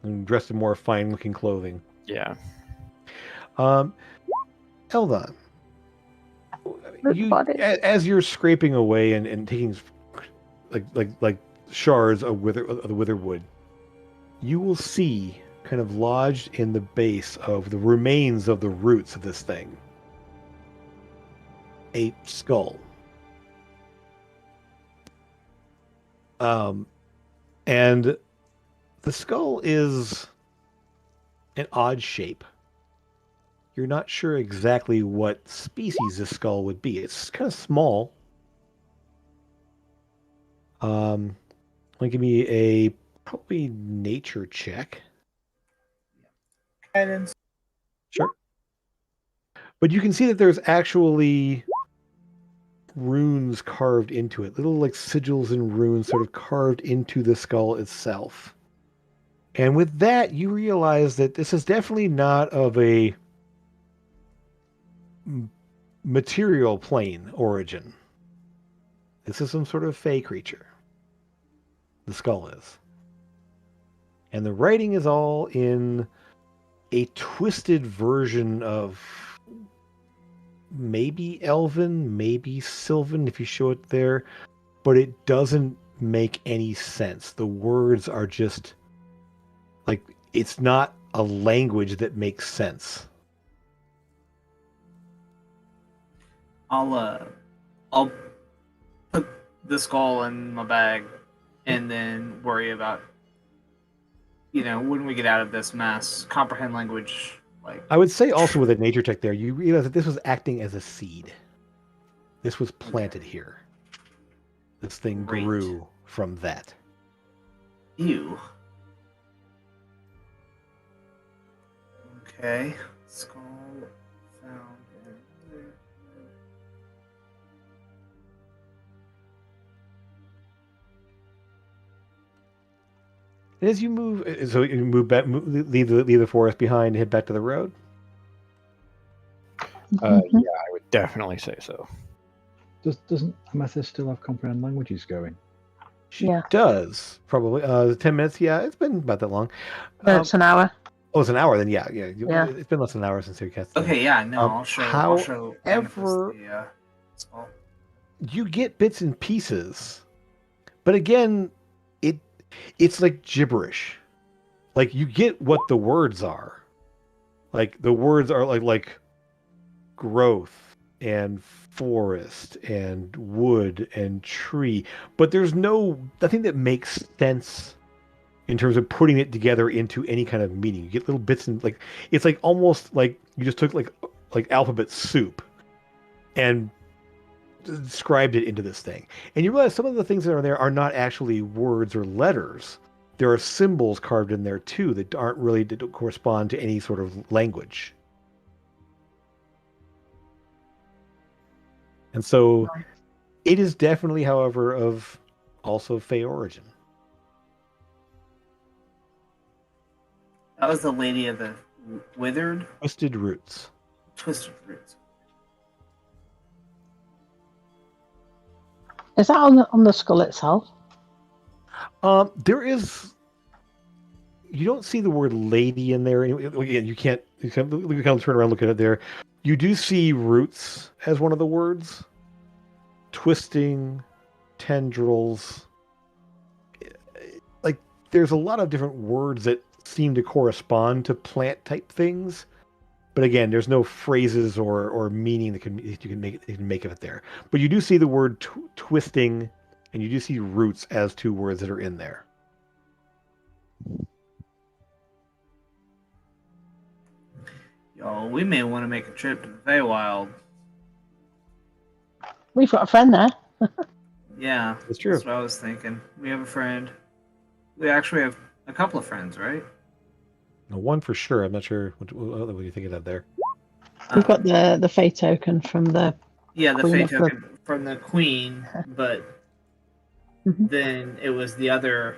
And dressed in more fine-looking clothing. yeah. Eldon, Good body. as you're scraping away and taking like shards of the witherwood, you will see kind of lodged in the base of the remains of the roots of this thing a skull. And the skull is an odd shape. You're not sure exactly what species this skull would be. It's kind of small. Give me a probably nature check. Guidance. Sure. But you can see that there's actually runes carved into it, little like sigils and runes sort of carved into the skull itself. And with that, you realize that this is definitely not of a material plane origin. This is some sort of fey creature. The skull is. And the writing is all in a twisted version of maybe Elven, maybe Sylvan, if you show it there, but it doesn't make any sense. The words are just like, it's not a language that makes sense. I'll put the skull in my bag and then worry about, when we get out of this mess, comprehend language. Like, I would say also with a nature check there, you realize that this was acting as a seed. This was planted here. This thing Great. grew from that. Ew. Okay. Skull found As you move, so you move back, leave the forest behind, and head back to the road. Yeah, I would definitely say so. Doesn't Amethyst still have comprehend languages going? She Yeah. does probably 10 minutes. Yeah, it's been about that long. It's an hour. Oh, it's an hour then. Yeah. Yeah. It's been less than an hour since your cat's Okay, yeah, no, I'll show however, Amethyst the skull. You get bits and pieces, but again, it's like gibberish. Like you get what the words are. Like the words are like growth and forest and wood and tree, but there's nothing that makes sense in terms of putting it together into any kind of meaning. You get little bits and like it's like almost like you just took like alphabet soup and described it into this thing. And you realize some of the things that are there are not actually words or letters. There are symbols carved in there too that don't correspond to any sort of language. And so it is definitely, however, of also Fey origin. That was the Lady of the Withered? Twisted Roots. Twisted Roots. Is that on the skull itself? There is. You don't see the word lady in there. Again, you can't turn around and look at it there. You do see roots as one of the words. Twisting, tendrils. Like, there's a lot of different words that seem to correspond to plant type things. But again, there's no phrases or meaning that you can make of it there. But you do see the word twisting, and you do see roots as two words that are in there. Yo, we may want to make a trip to the Feywild. We've got a friend there. Yeah, That's true. That's what I was thinking. We have a friend. We actually have a couple of friends, right? No, one for sure. I'm not sure what you're thinking of there. We've got the Fey token from the the Queen Fey of the- token from the Queen, but Mhm. then it was the other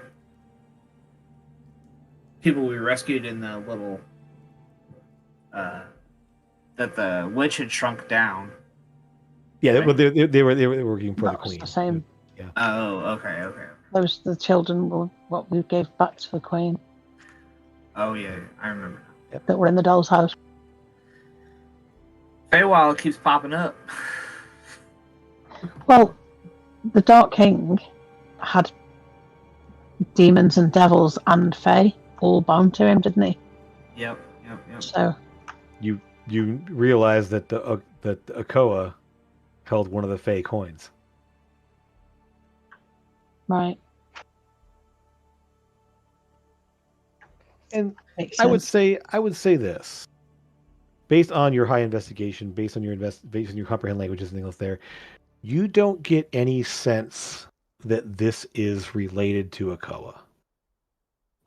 people we rescued in the little that the witch had shrunk down. Yeah, Right. they were working for the That was Queen. the same. Oh, okay. Those the children were what we gave back to the Queen Oh yeah, I remember. that were in the doll's house. Feywild keeps popping up. Well, the Dark King had demons and devils and Fey all bound to him, didn't he? Yep. So You realize that the Akoa held one of the Fey coins. right. And Makes I would sense. say this, based on your high investigation, based on your comprehend languages and things else there, you don't get any sense that this is related to Akoa.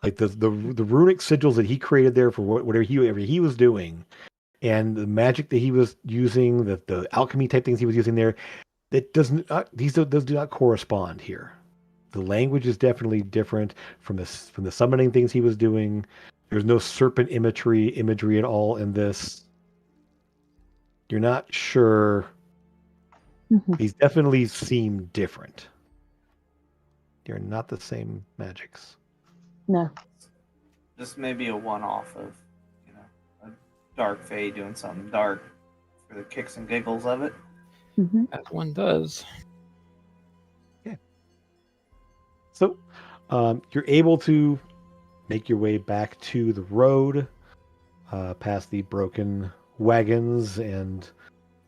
Like the runic sigils that he created there for whatever he was doing, and the magic that he was using, the alchemy type things he was using there, that those do not correspond here. The language is definitely different from the summoning things he was doing. There's no serpent imagery at all in this. You're not sure. Mhm. These definitely seem different. They're not the same magics. No. This may be a one-off of, a dark Fey doing something dark for the kicks and giggles of it. Hmm. As one does. So, you're able to make your way back to the road, past the broken wagons and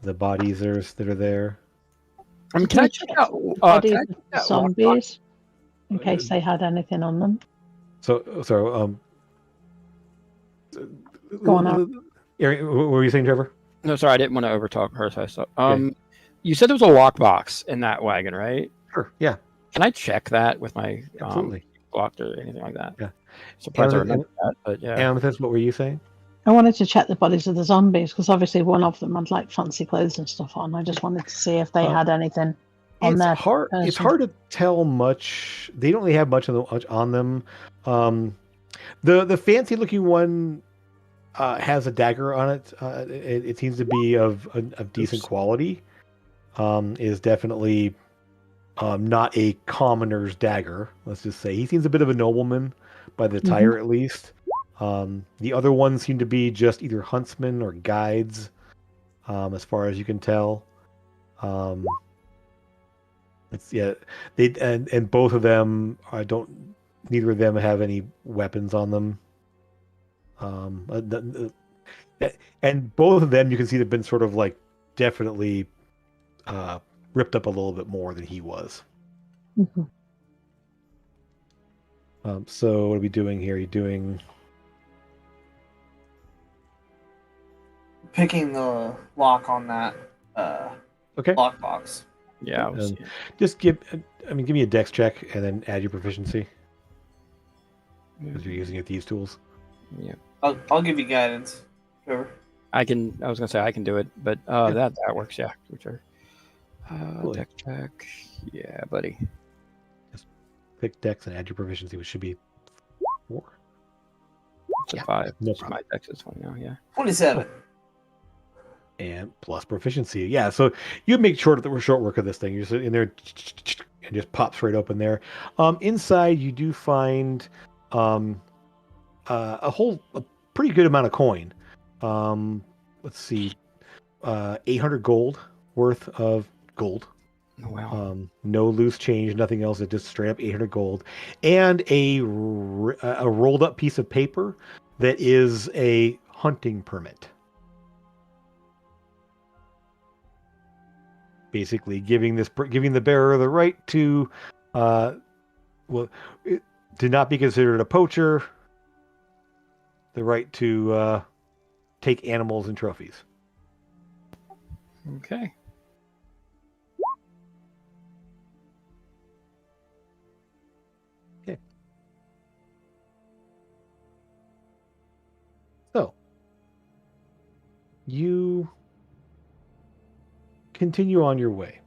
the bodies that are there. Can I check out Bodies can I of check out zombies in case they had anything on them? So, Go on, Aaron. Aaron, what were you saying, Trevor? No, sorry, I didn't want to overtalk her. So, you said there was a lockbox in that wagon, right? Sure. Yeah. Can I check that with my Absolutely. blocked or anything like that? Yeah. Surprised I And- remember that, but yeah. Amethyst, what were you saying? I wanted to check the bodies of the zombies because obviously one of them had like fancy clothes and stuff on. I just wanted to see if they had anything. on It's their hard. It's person? hard to tell much. They don't really have much on them. The fancy looking one has a dagger on it. It seems to be of decent quality. Is definitely not a commoner's dagger. Let's just say he seems a bit of a nobleman by the attire, at least. The other ones seem to be just either huntsmen or guides, as far as you can tell. It's they and both of them neither of them have any weapons on them. And both of them you can see they've been sort of like definitely ripped up a little bit more than he was. Mhm. So what are we doing here? Are you doing Picking the lock on that okay? lockbox. Yeah. Just give me a dex check and then add your proficiency because you're using these tools. Yeah. I'll give you guidance. Trevor. I was gonna say I can do it, but that works. Yeah. Whichever. Cool. Deck check. Yeah, buddy. Just pick dex and add your proficiency, which should be 4. It's a 5. No So problem. my dex is 20 now. Yeah. 27. And plus proficiency. Yeah, so you make short work of this thing. You're just in there and just pops right open there. Inside you do find a pretty good amount of coin. Let's see, 800 gold worth of gold. Oh, wow. No loose change, nothing else. It's just straight up 800 gold, and a rolled up piece of paper that is a hunting permit. Basically, giving the bearer the right to, to not be considered a poacher, the right to take animals and trophies. Okay. Okay. So you continue on your way.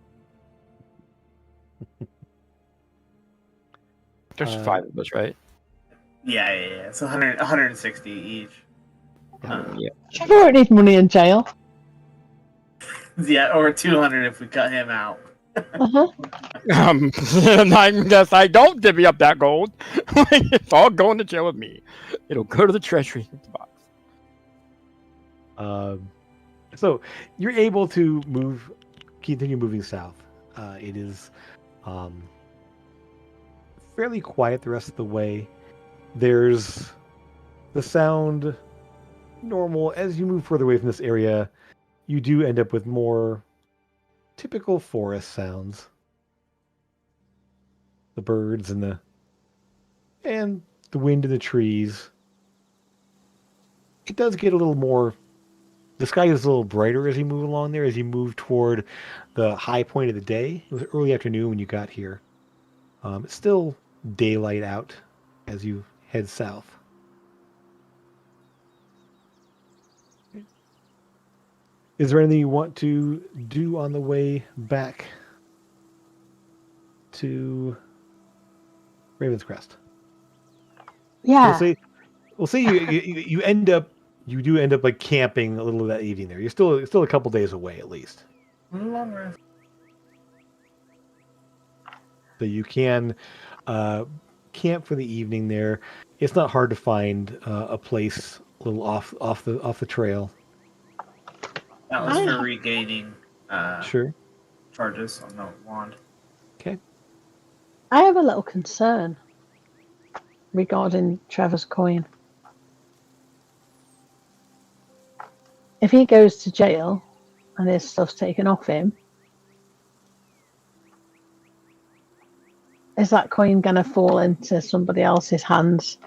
There's 5 of us, right? Yeah. It's 160 each. Yeah. She won't need money in jail. Yeah, or 200 if we cut him out. Uh-huh. I guess I don't divvy up that gold. It's all going to jail with me. It'll go to the treasury box. So you're able to continue moving south. It is fairly quiet the rest of the way. There's the sound normal. As you move further away from this area, you do end up with more typical forest sounds. The birds and the wind in the trees. It does get a little more. The sky is a little brighter as you move along there, as you move toward the high point of the day. It was early afternoon when you got here. It's still daylight out as you head south. Is there anything you want to do on the way back to Raven's Crest? Yeah. We'll say you do end up like camping a little of that evening there. You're still a couple days away at least. Long rest. So you can camp for the evening there. It's not hard to find a place a little off the trail. That was for regaining Sure. charges on the wand. Okay. I have a little concern regarding Trevor's coin. If he goes to jail and his stuff's taken off him, is that coin going to fall into somebody else's hands?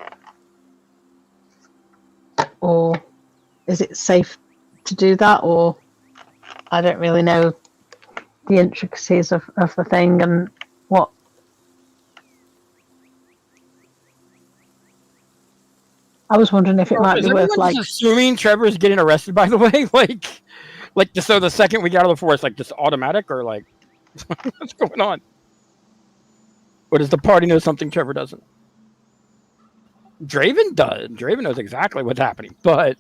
Or is it safe to do that? Or I don't really know the intricacies of the thing and what. I was wondering if it might be worth like assuming Trevor's getting arrested. By the way, like so the second we get out of the forest, like just automatic or like What's going on? Or does the party know something Trevor doesn't? Draven does. Draven knows exactly what's happening, but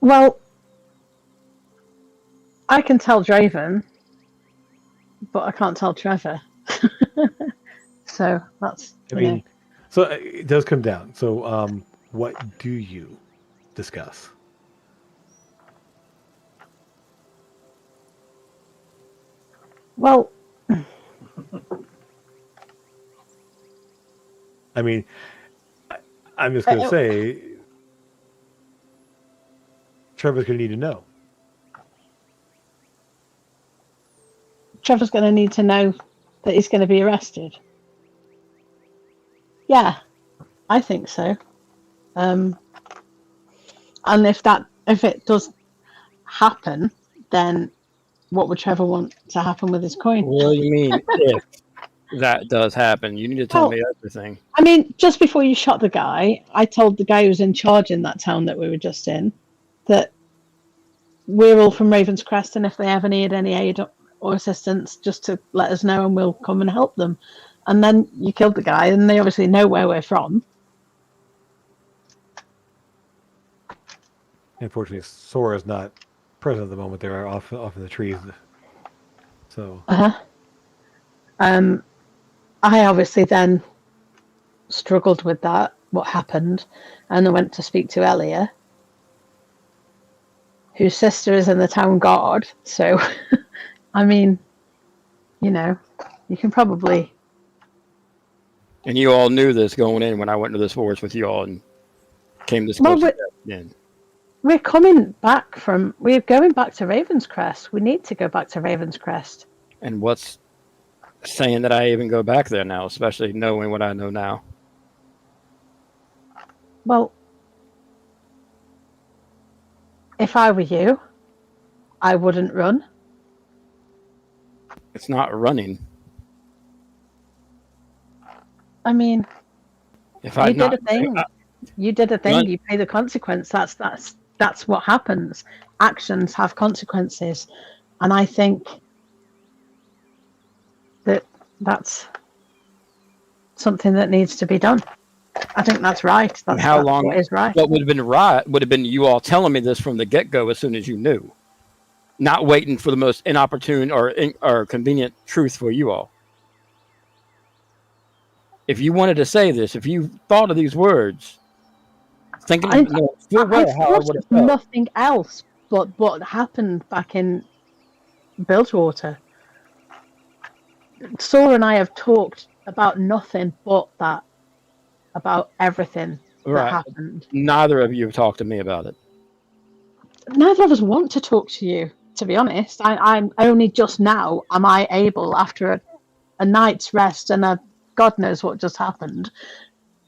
Well, I can tell Draven, but I can't tell Trevor. So that's. I mean, so it does come down. So, what do you discuss? Well, I mean, I'm just going to say, Trevor's going to need to know. Trevor's going to need to know that he's going to be arrested. Yeah, I think so. And if it does happen, then what would Trevor want to happen with his coin? what do you mean if that does happen? You need to tell me everything. I mean, just before you shot the guy, I told the guy who was in charge in that town that we were just in that we're all from Ravenscrest, and if they ever need any aid or assistance, just to let us know and we'll come and help them. And then you killed the guy, and they obviously know where we're from. Unfortunately, Sora's not present at the moment. They're off in the trees. So. I obviously then struggled with that, what happened, and I went to speak to Elia, whose sister is in the town guard. So, I mean, you can probably. And you all knew this going in when I went to this forest with you all and came this close. We're going back to Ravenscrest. We need to go back to Ravenscrest. And what's saying that I even go back there now, especially knowing what I know now? Well, if I were you, I wouldn't run. It's not running. I mean, if I did a thing. You did a thing. You pay the consequence. That's what happens. Actions have consequences, and I think that's something that needs to be done. I think that's right. How long is right? What would have been right would have been you all telling me this from the get-go as soon as you knew, not waiting for the most inopportune or convenient truth for you all. If you wanted to say this, if you thought of these words, thinking I thought of nothing else but what happened back in Bilgewater. Sora and I have talked about nothing but that, about everything that happened. Neither of you have talked to me about it. Neither of us want to talk to you, to be honest. I'm only just now am I able, after a night's rest and a God knows what just happened,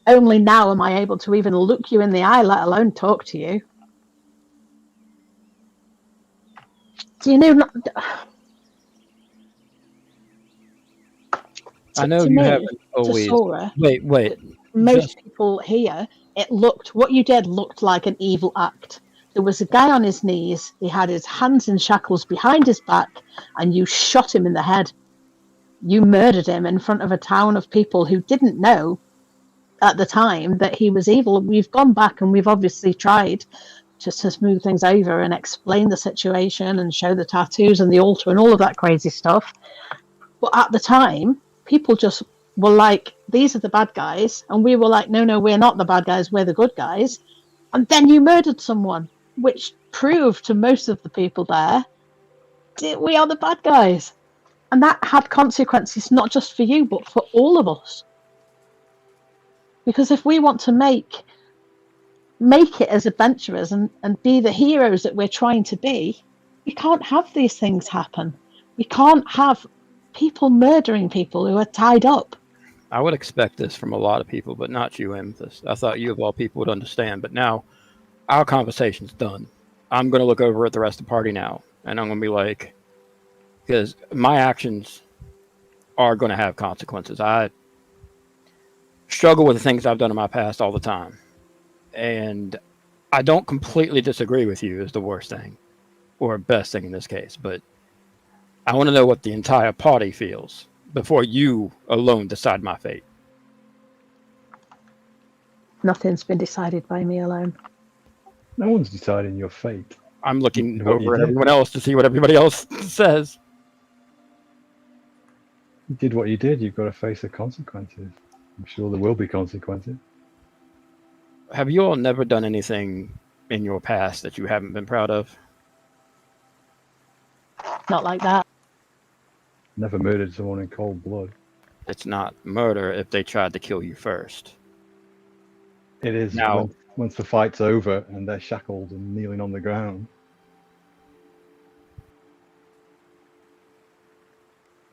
only now am I able to even look you in the eye, let alone talk to you. You know, I know you haven't always. Sora, wait. Most people here, what you did looked like an evil act. There was a guy on his knees. He had his hands in shackles behind his back, and you shot him in the head. You murdered him in front of a town of people who didn't know at the time that he was evil. We've gone back and we've obviously tried just to smooth things over and explain the situation and show the tattoos and the altar and all of that crazy stuff. But at the time, people just were like, these are the bad guys. And we were like, no, we're not the bad guys. We're the good guys. And then you murdered someone, which proved to most of the people there that we are the bad guys. And that had consequences, not just for you, but for all of us. Because if we want to make it as adventurers and be the heroes that we're trying to be, we can't have these things happen. We can't have people murdering people who are tied up. I would expect this from a lot of people, but not you, Amethyst. I thought you of all people would understand, but now our conversation's done. I'm going to look over at the rest of the party now, and I'm going to be like, because my actions are going to have consequences. I struggle with the things I've done in my past all the time. And I don't completely disagree with you is the worst thing, or best thing in this case. But I want to know what the entire party feels before you alone decide my fate. Nothing's been decided by me alone. No one's deciding your fate. I'm looking What you over at did. everyone else to see what everybody else says. You did what you did. You've got to face the consequences. I'm sure there will be consequences. Have you all never done anything in your past that you haven't been proud of? Not like that. Never murdered someone in cold blood. It's not murder if they tried to kill you first. It is Now- once the fight's over and they're shackled and kneeling on the ground.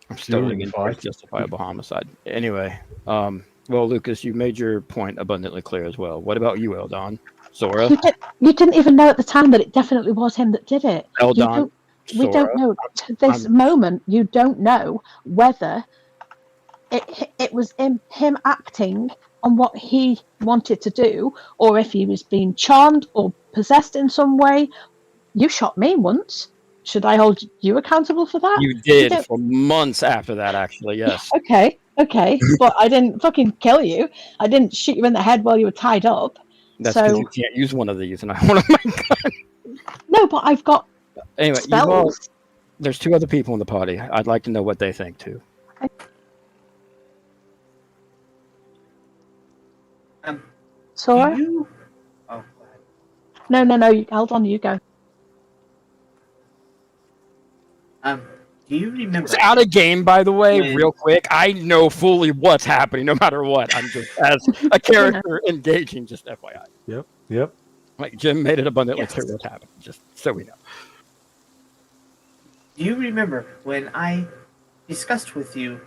I'm still During leaning the towards fight. justifiable homicide. Anyway, well, Lucas, you made your point abundantly clear as well. What about you, Eldon? Sora? You didn't even know at the time that it definitely was him that did it. You Eldon? don't- we Sora? don't know. To this moment, you don't know whether it was him acting on what he wanted to do, or if he was being charmed or possessed in some way. You shot me once. Should I hold you accountable for that? You did don't- for months after that, actually, yes. Okay, but I didn't fucking kill you. I didn't shoot you in the head while you were tied up. That's because So you can't use one of these, and I want to my gun. no, but I've got Anyway, you all, spells. there's two other people in the party. I'd like to know what they think, too. Sora? You... Oh, go ahead. No. Hold on, you go. Do you remember? It's out of game, by the way, When- real quick. I know fully what's happening no matter what. I'm just, as a character, engaging, just FYI. Yep. Like, Jim made it abundantly Yes. clear what's happening, just so we know. Do you remember when I discussed with you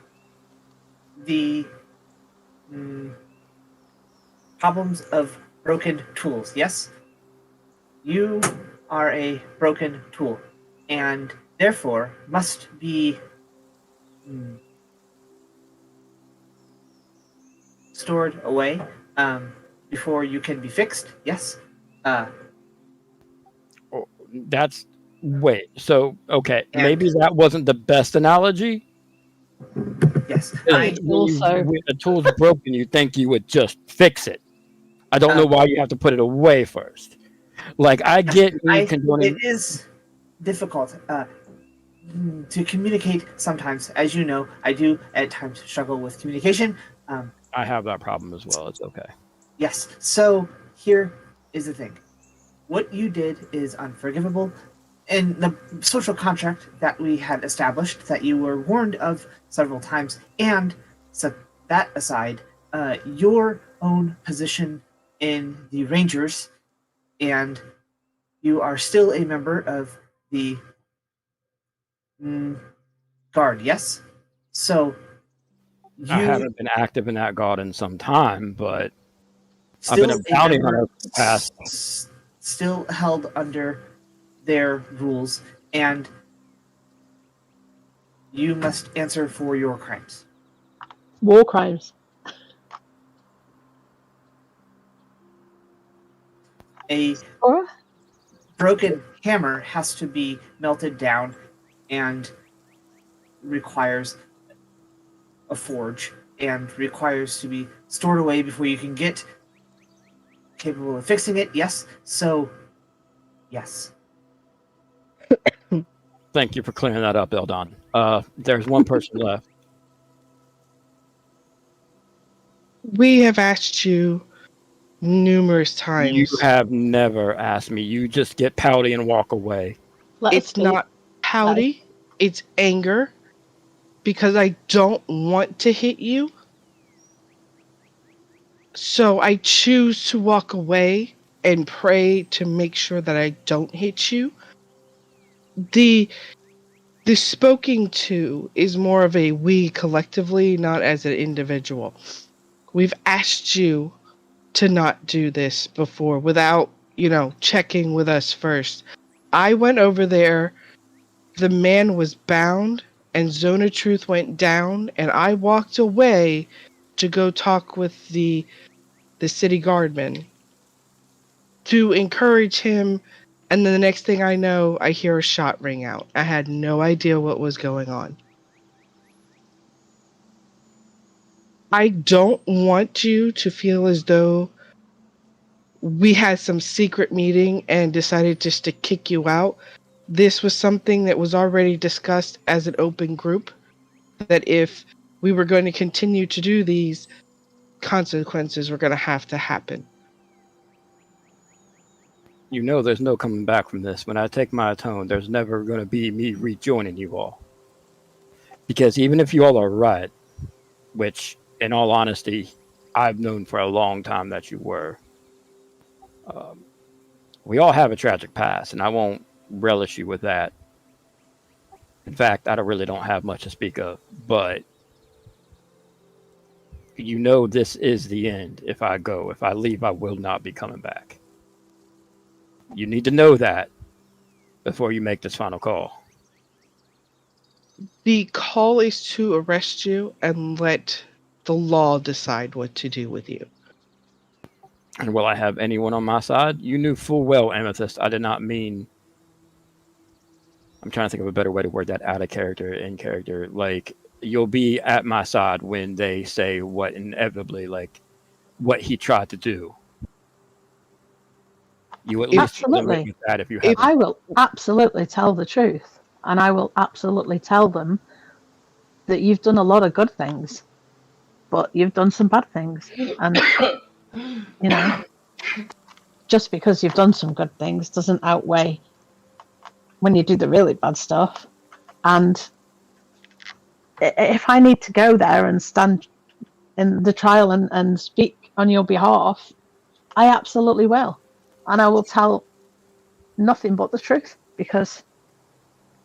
the problems of broken tools? Yes? You are a broken tool, and therefore must be stored away before you can be fixed. Yes? That's, wait, so, okay, And- maybe that wasn't the best analogy. Yes. When Also- when a tool's broken, you think you would just fix it. I don't know why you have to put it away first. Like, I get you condoning. It is difficult to communicate sometimes. As you know, I do at times struggle with communication. I have that problem as well. It's okay. Yes. So here is the thing. What you did is unforgivable. In the social contract that we had established, that you were warned of several times, and set that aside, your own position in the Rangers, and you are still a member of the Guard, yes? So you I haven't been active in that god in some time, but I've still been a bounty member, hunter for the past. still held under their rules, and you must answer for your crimes. War crimes. A Sora? broken hammer has to be melted down and requires a forge and requires to be stored away before you can get capable of fixing it. Yes. So, yes. Thank you for clearing that up, Eldon. There's one person left. We have asked you numerous times. You have never asked me. You just get pouty and walk away. Let us It's speak. not pouty, it's anger because I don't want to hit you. So I choose to walk away and pray to make sure that I don't hit you. The spoken to is more of a we collectively, not as an individual. We've asked you to not do this before without, checking with us first. I went over there, the man was bound, and Zone of Truth went down, and I walked away to go talk with the city guardman to encourage him And then the next thing I know, I hear a shot ring out. I had no idea what was going on. I don't want you to feel as though we had some secret meeting and decided just to kick you out. This was something that was already discussed as an open group, that if we were going to continue to do these, consequences were going to have to happen. You know there's no coming back from this. When I take my tone, there's never going to be me rejoining you all. Because even if you all are right, which, in all honesty, I've known for a long time that you were, we all have a tragic past, and I won't relish you with that. In fact, I really don't have much to speak of, but you know this is the end. If I go, if I leave, I will not be coming back. You need to know that before you make this final call. The call is to arrest you and let the law decide what to do with you. And will I have anyone on my side? You knew full well, Amethyst, I did not mean... I'm trying to think of a better way to word that, out of character, in character. Like, you'll be at my side when they say what inevitably, like, what he tried to do. You at least Absolutely. with that if you have. I will absolutely tell the truth, and I will absolutely tell them that you've done a lot of good things, but you've done some bad things, and you know, just because you've done some good things doesn't outweigh when you do the really bad stuff. And if I need to go there and stand in the trial and speak on your behalf, I absolutely will. And I will tell nothing but the truth, because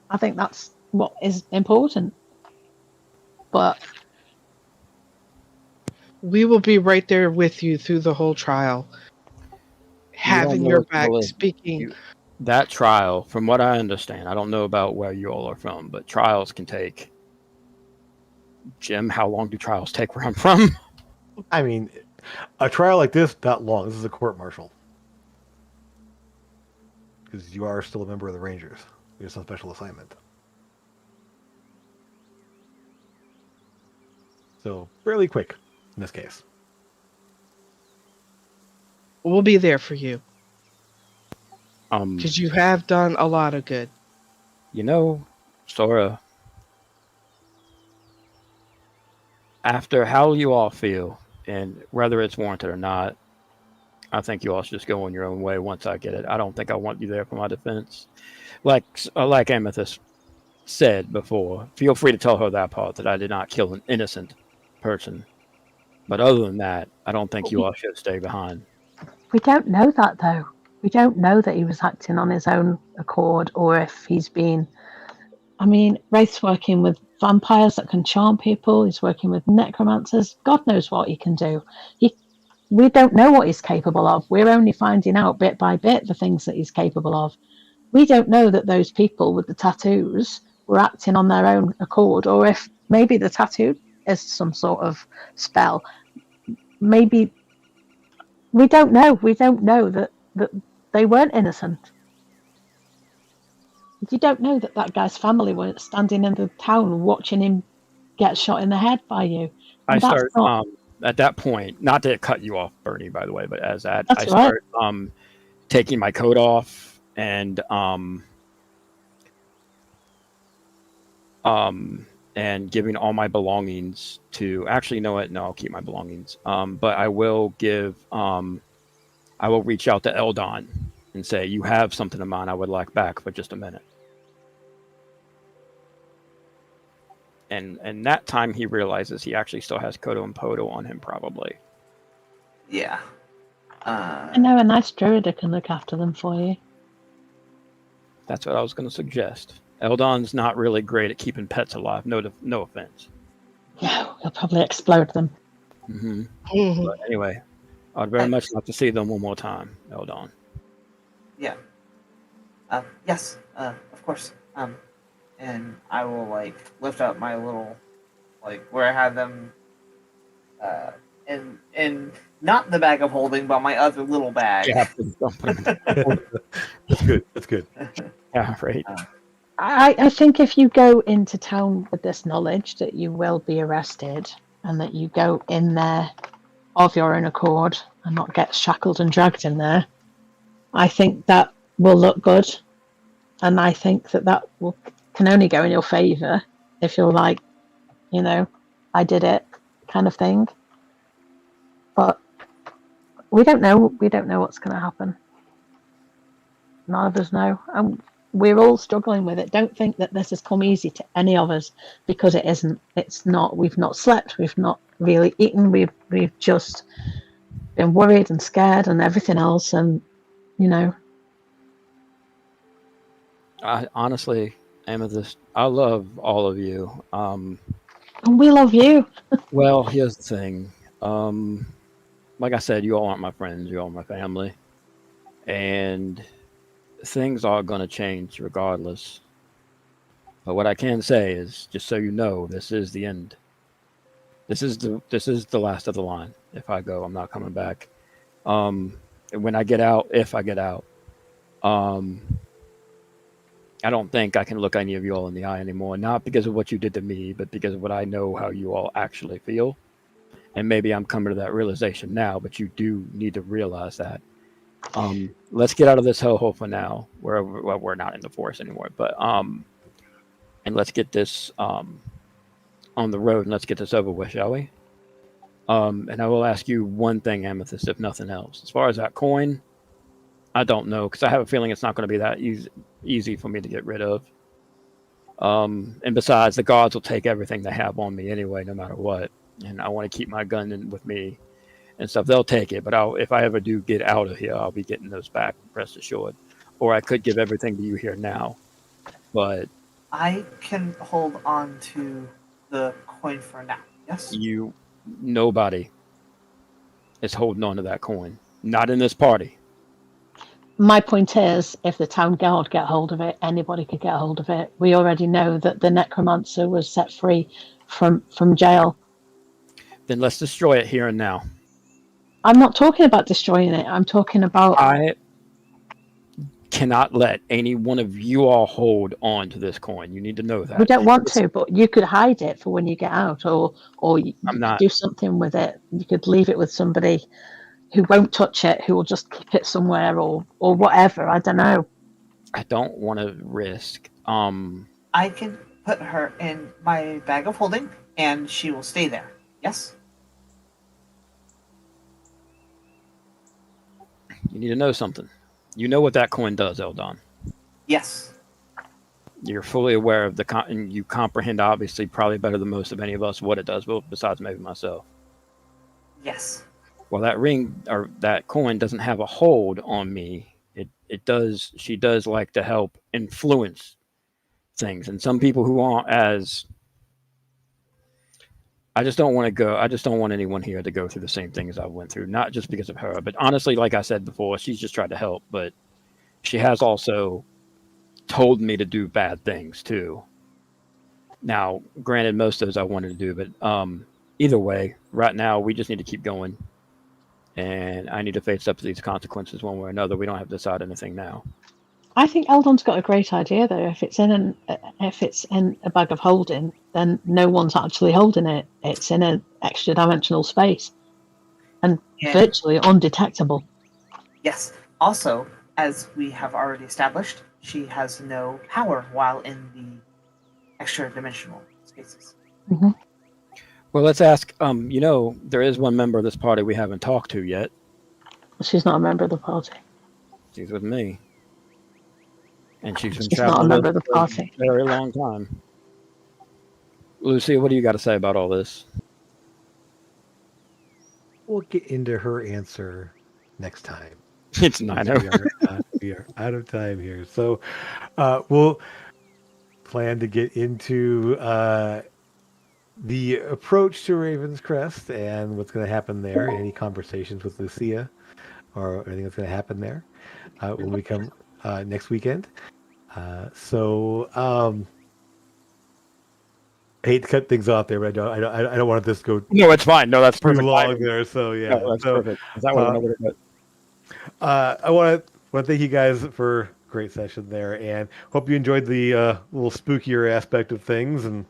I think that's what is important. But we will be right there with you through the whole trial, having your back, speaking. That trial, from what I understand, I don't know about where you all are from, but trials can take... Jim, how long do trials take where I'm from? I mean, a trial like this, not long. This is a court-martial. Because you are still a member of the Rangers. You're just on special assignment. So, fairly quick in this case. We'll be there for you. Um, Because you have done a lot of good. You know, Sora, after how you all feel, and whether it's warranted or not, I think you all should just go on your own way once I get it. I don't think I want you there for my defense. Like Amethyst said before, feel free to tell her that part, that I did not kill an innocent person. But other than that, I don't think you all should stay behind. we don't know that, though. We don't know that he was acting on his own accord, or if he's been... I mean, Wraith's working with vampires that can charm people. He's working with necromancers. God knows what he can do. We don't know what he's capable of. We're only finding out bit by bit the things that he's capable of. We don't know that those people with the tattoos were acting on their own accord, or if maybe the tattoo is some sort of spell. Maybe... we don't know. We don't know that they weren't innocent. You don't know that guy's family were standing in the town watching him get shot in the head by you. I start at that point, not to cut you off, Bernie, by the way, but as that I start taking my coat off and giving all my belongings to... actually, you know what? No, I'll keep my belongings. But I will give I will reach out to Eldon and say, you have something of mine I would like back for just a minute. And that time he realizes he actually still has Kodo and Podo on him, probably. Yeah. I know a nice druid that can look after them for you. That's what I was going to suggest. Eldon's not really great at keeping pets alive. No offense. No, he'll probably explode them. Mm-hmm. But anyway, I'd very much like to see them one more time, Eldon. Yeah. Yes. Of course. And I will lift up my little, where I had them, in not the bag of holding, but my other little bag. Yeah, please don't put him in That's good. That's good. yeah, right. I think if you go into town with this knowledge that you will be arrested and that you go in there of your own accord and not get shackled and dragged in there, I think that will look good. And I think that can only go in your favour if you're like, I did it kind of thing. But we don't know. We don't know what's going to happen. None of us know. And we're all struggling with it. Don't think that this has come easy to any of us, because it isn't. It's not. We've not slept. We've not really eaten. We've just been worried and scared and everything else. And I honestly, Amethyst, I love all of you. and we love you. Well, here's the thing. Like I said, you all aren't my friends. You all my family, and things are going to change regardless. But what I can say is, just so you know, this is the end. This is the last of the line. If I go, I'm not coming back. When I get out, if I get out, um, I don't think I can look any of you all in the eye anymore. Not because of what you did to me, but because of what I know how you all actually feel. And maybe I'm coming to that realization now, but you do need to realize that. Let's get out of this hellhole for now. We're not in the forest anymore, but and let's get this on the road and let's get this over with, shall we? And I will ask you one thing, Amethyst, if nothing else. As far as that coin, I don't know, because I have a feeling it's not going to be that easy for me to get rid of. And besides, the guards will take everything they have on me anyway, no matter what. And I want to keep my gun with me and stuff. They'll take it, but if I ever do get out of here, I'll be getting those back, rest assured. Or I could give everything to you here now. But I can hold on to the coin for now. Yes. Nobody is holding on to that coin. Not in this party. My point is, if the town guard get hold of it, anybody could get hold of it. We already know that the necromancer was set free from jail. Then let's destroy it here and now. I'm not talking about destroying it. I'm talking about... I cannot let any one of you all hold on to this coin. You need to know that. We don't want to, but you could hide it for when you get out, or you I'm not. could do something with it. You could leave it with somebody who won't touch it, who will just keep it somewhere, or whatever. I don't know. I don't want to risk. I can put her in my bag of holding, and she will stay there. Yes. You need to know something. You know what that coin does, Eldon. Yes. You're fully aware of and you comprehend, obviously, probably better than most of any of us, what it does, well, besides maybe myself. Yes. Well, that ring or that coin doesn't have a hold on me. It does. She does like to help influence things, and some people who aren't as. I just don't want to go. I just don't want anyone here to go through the same things I went through. Not just because of her, but honestly, like I said before, she's just tried to help, but she has also told me to do bad things too. Now, granted, most of those I wanted to do, but either way, right now we just need to keep going. And I need to face up to these consequences one way or another. We don't have to decide anything now. I think Eldon's got a great idea, though. If it's in a bag of holding, then no one's actually holding it. It's in an extra dimensional space and virtually undetectable. Yes. Also, as we have already established, she has no power while in the extra dimensional spaces. Mm-hmm. Well, let's ask. There is one member of this party we haven't talked to yet. She's not a member of the party. She's with me, and she's been She's not a traveling member of the for party. a very long time. Lucy, what do you got to say about all this? We'll get into her answer next time. It's 9:00. We are out of time here, so we'll plan to get into the approach to Raven's Crest and what's going to happen there. Any conversations with Lucia or anything that's going to happen there when we come next weekend. I hate to cut things off there, but I don't want this to go No, it's fine. No, that's too perfect. long there. So yeah, No, that's so perfect. 'Cause that would have uh, never been. I want to thank you guys for a great session there, and hope you enjoyed the little spookier aspect of things and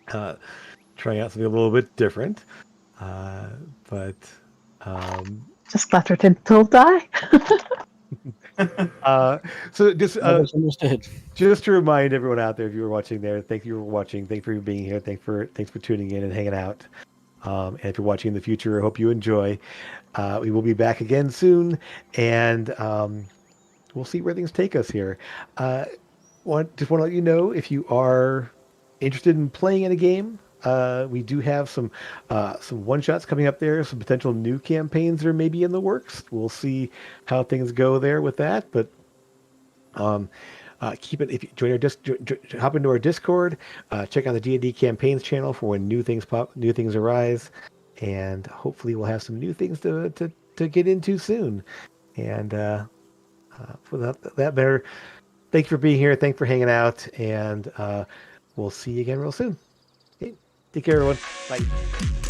uh, trying out something a little bit different. But Just glad we didn't all die. so just Never understood. just to remind everyone out there, if you were watching there, thank you for watching. Thanks for being here. Thanks for tuning in and hanging out. And if you're watching in the future, I hope you enjoy. We will be back again soon, and we'll see where things take us here. Just want to let you know if you are interested in playing in a game. We do have some one shots coming up there, some potential new campaigns that are maybe in the works. We'll see how things go there with that, but keep it. If you join our hop into our Discord, check out the D&D campaigns channel for when new things arise, and hopefully we'll have some new things to get into soon. And for that matter, thank you for being here. Thanks for hanging out, and we'll see you again real soon. Okay, take care, everyone. Bye.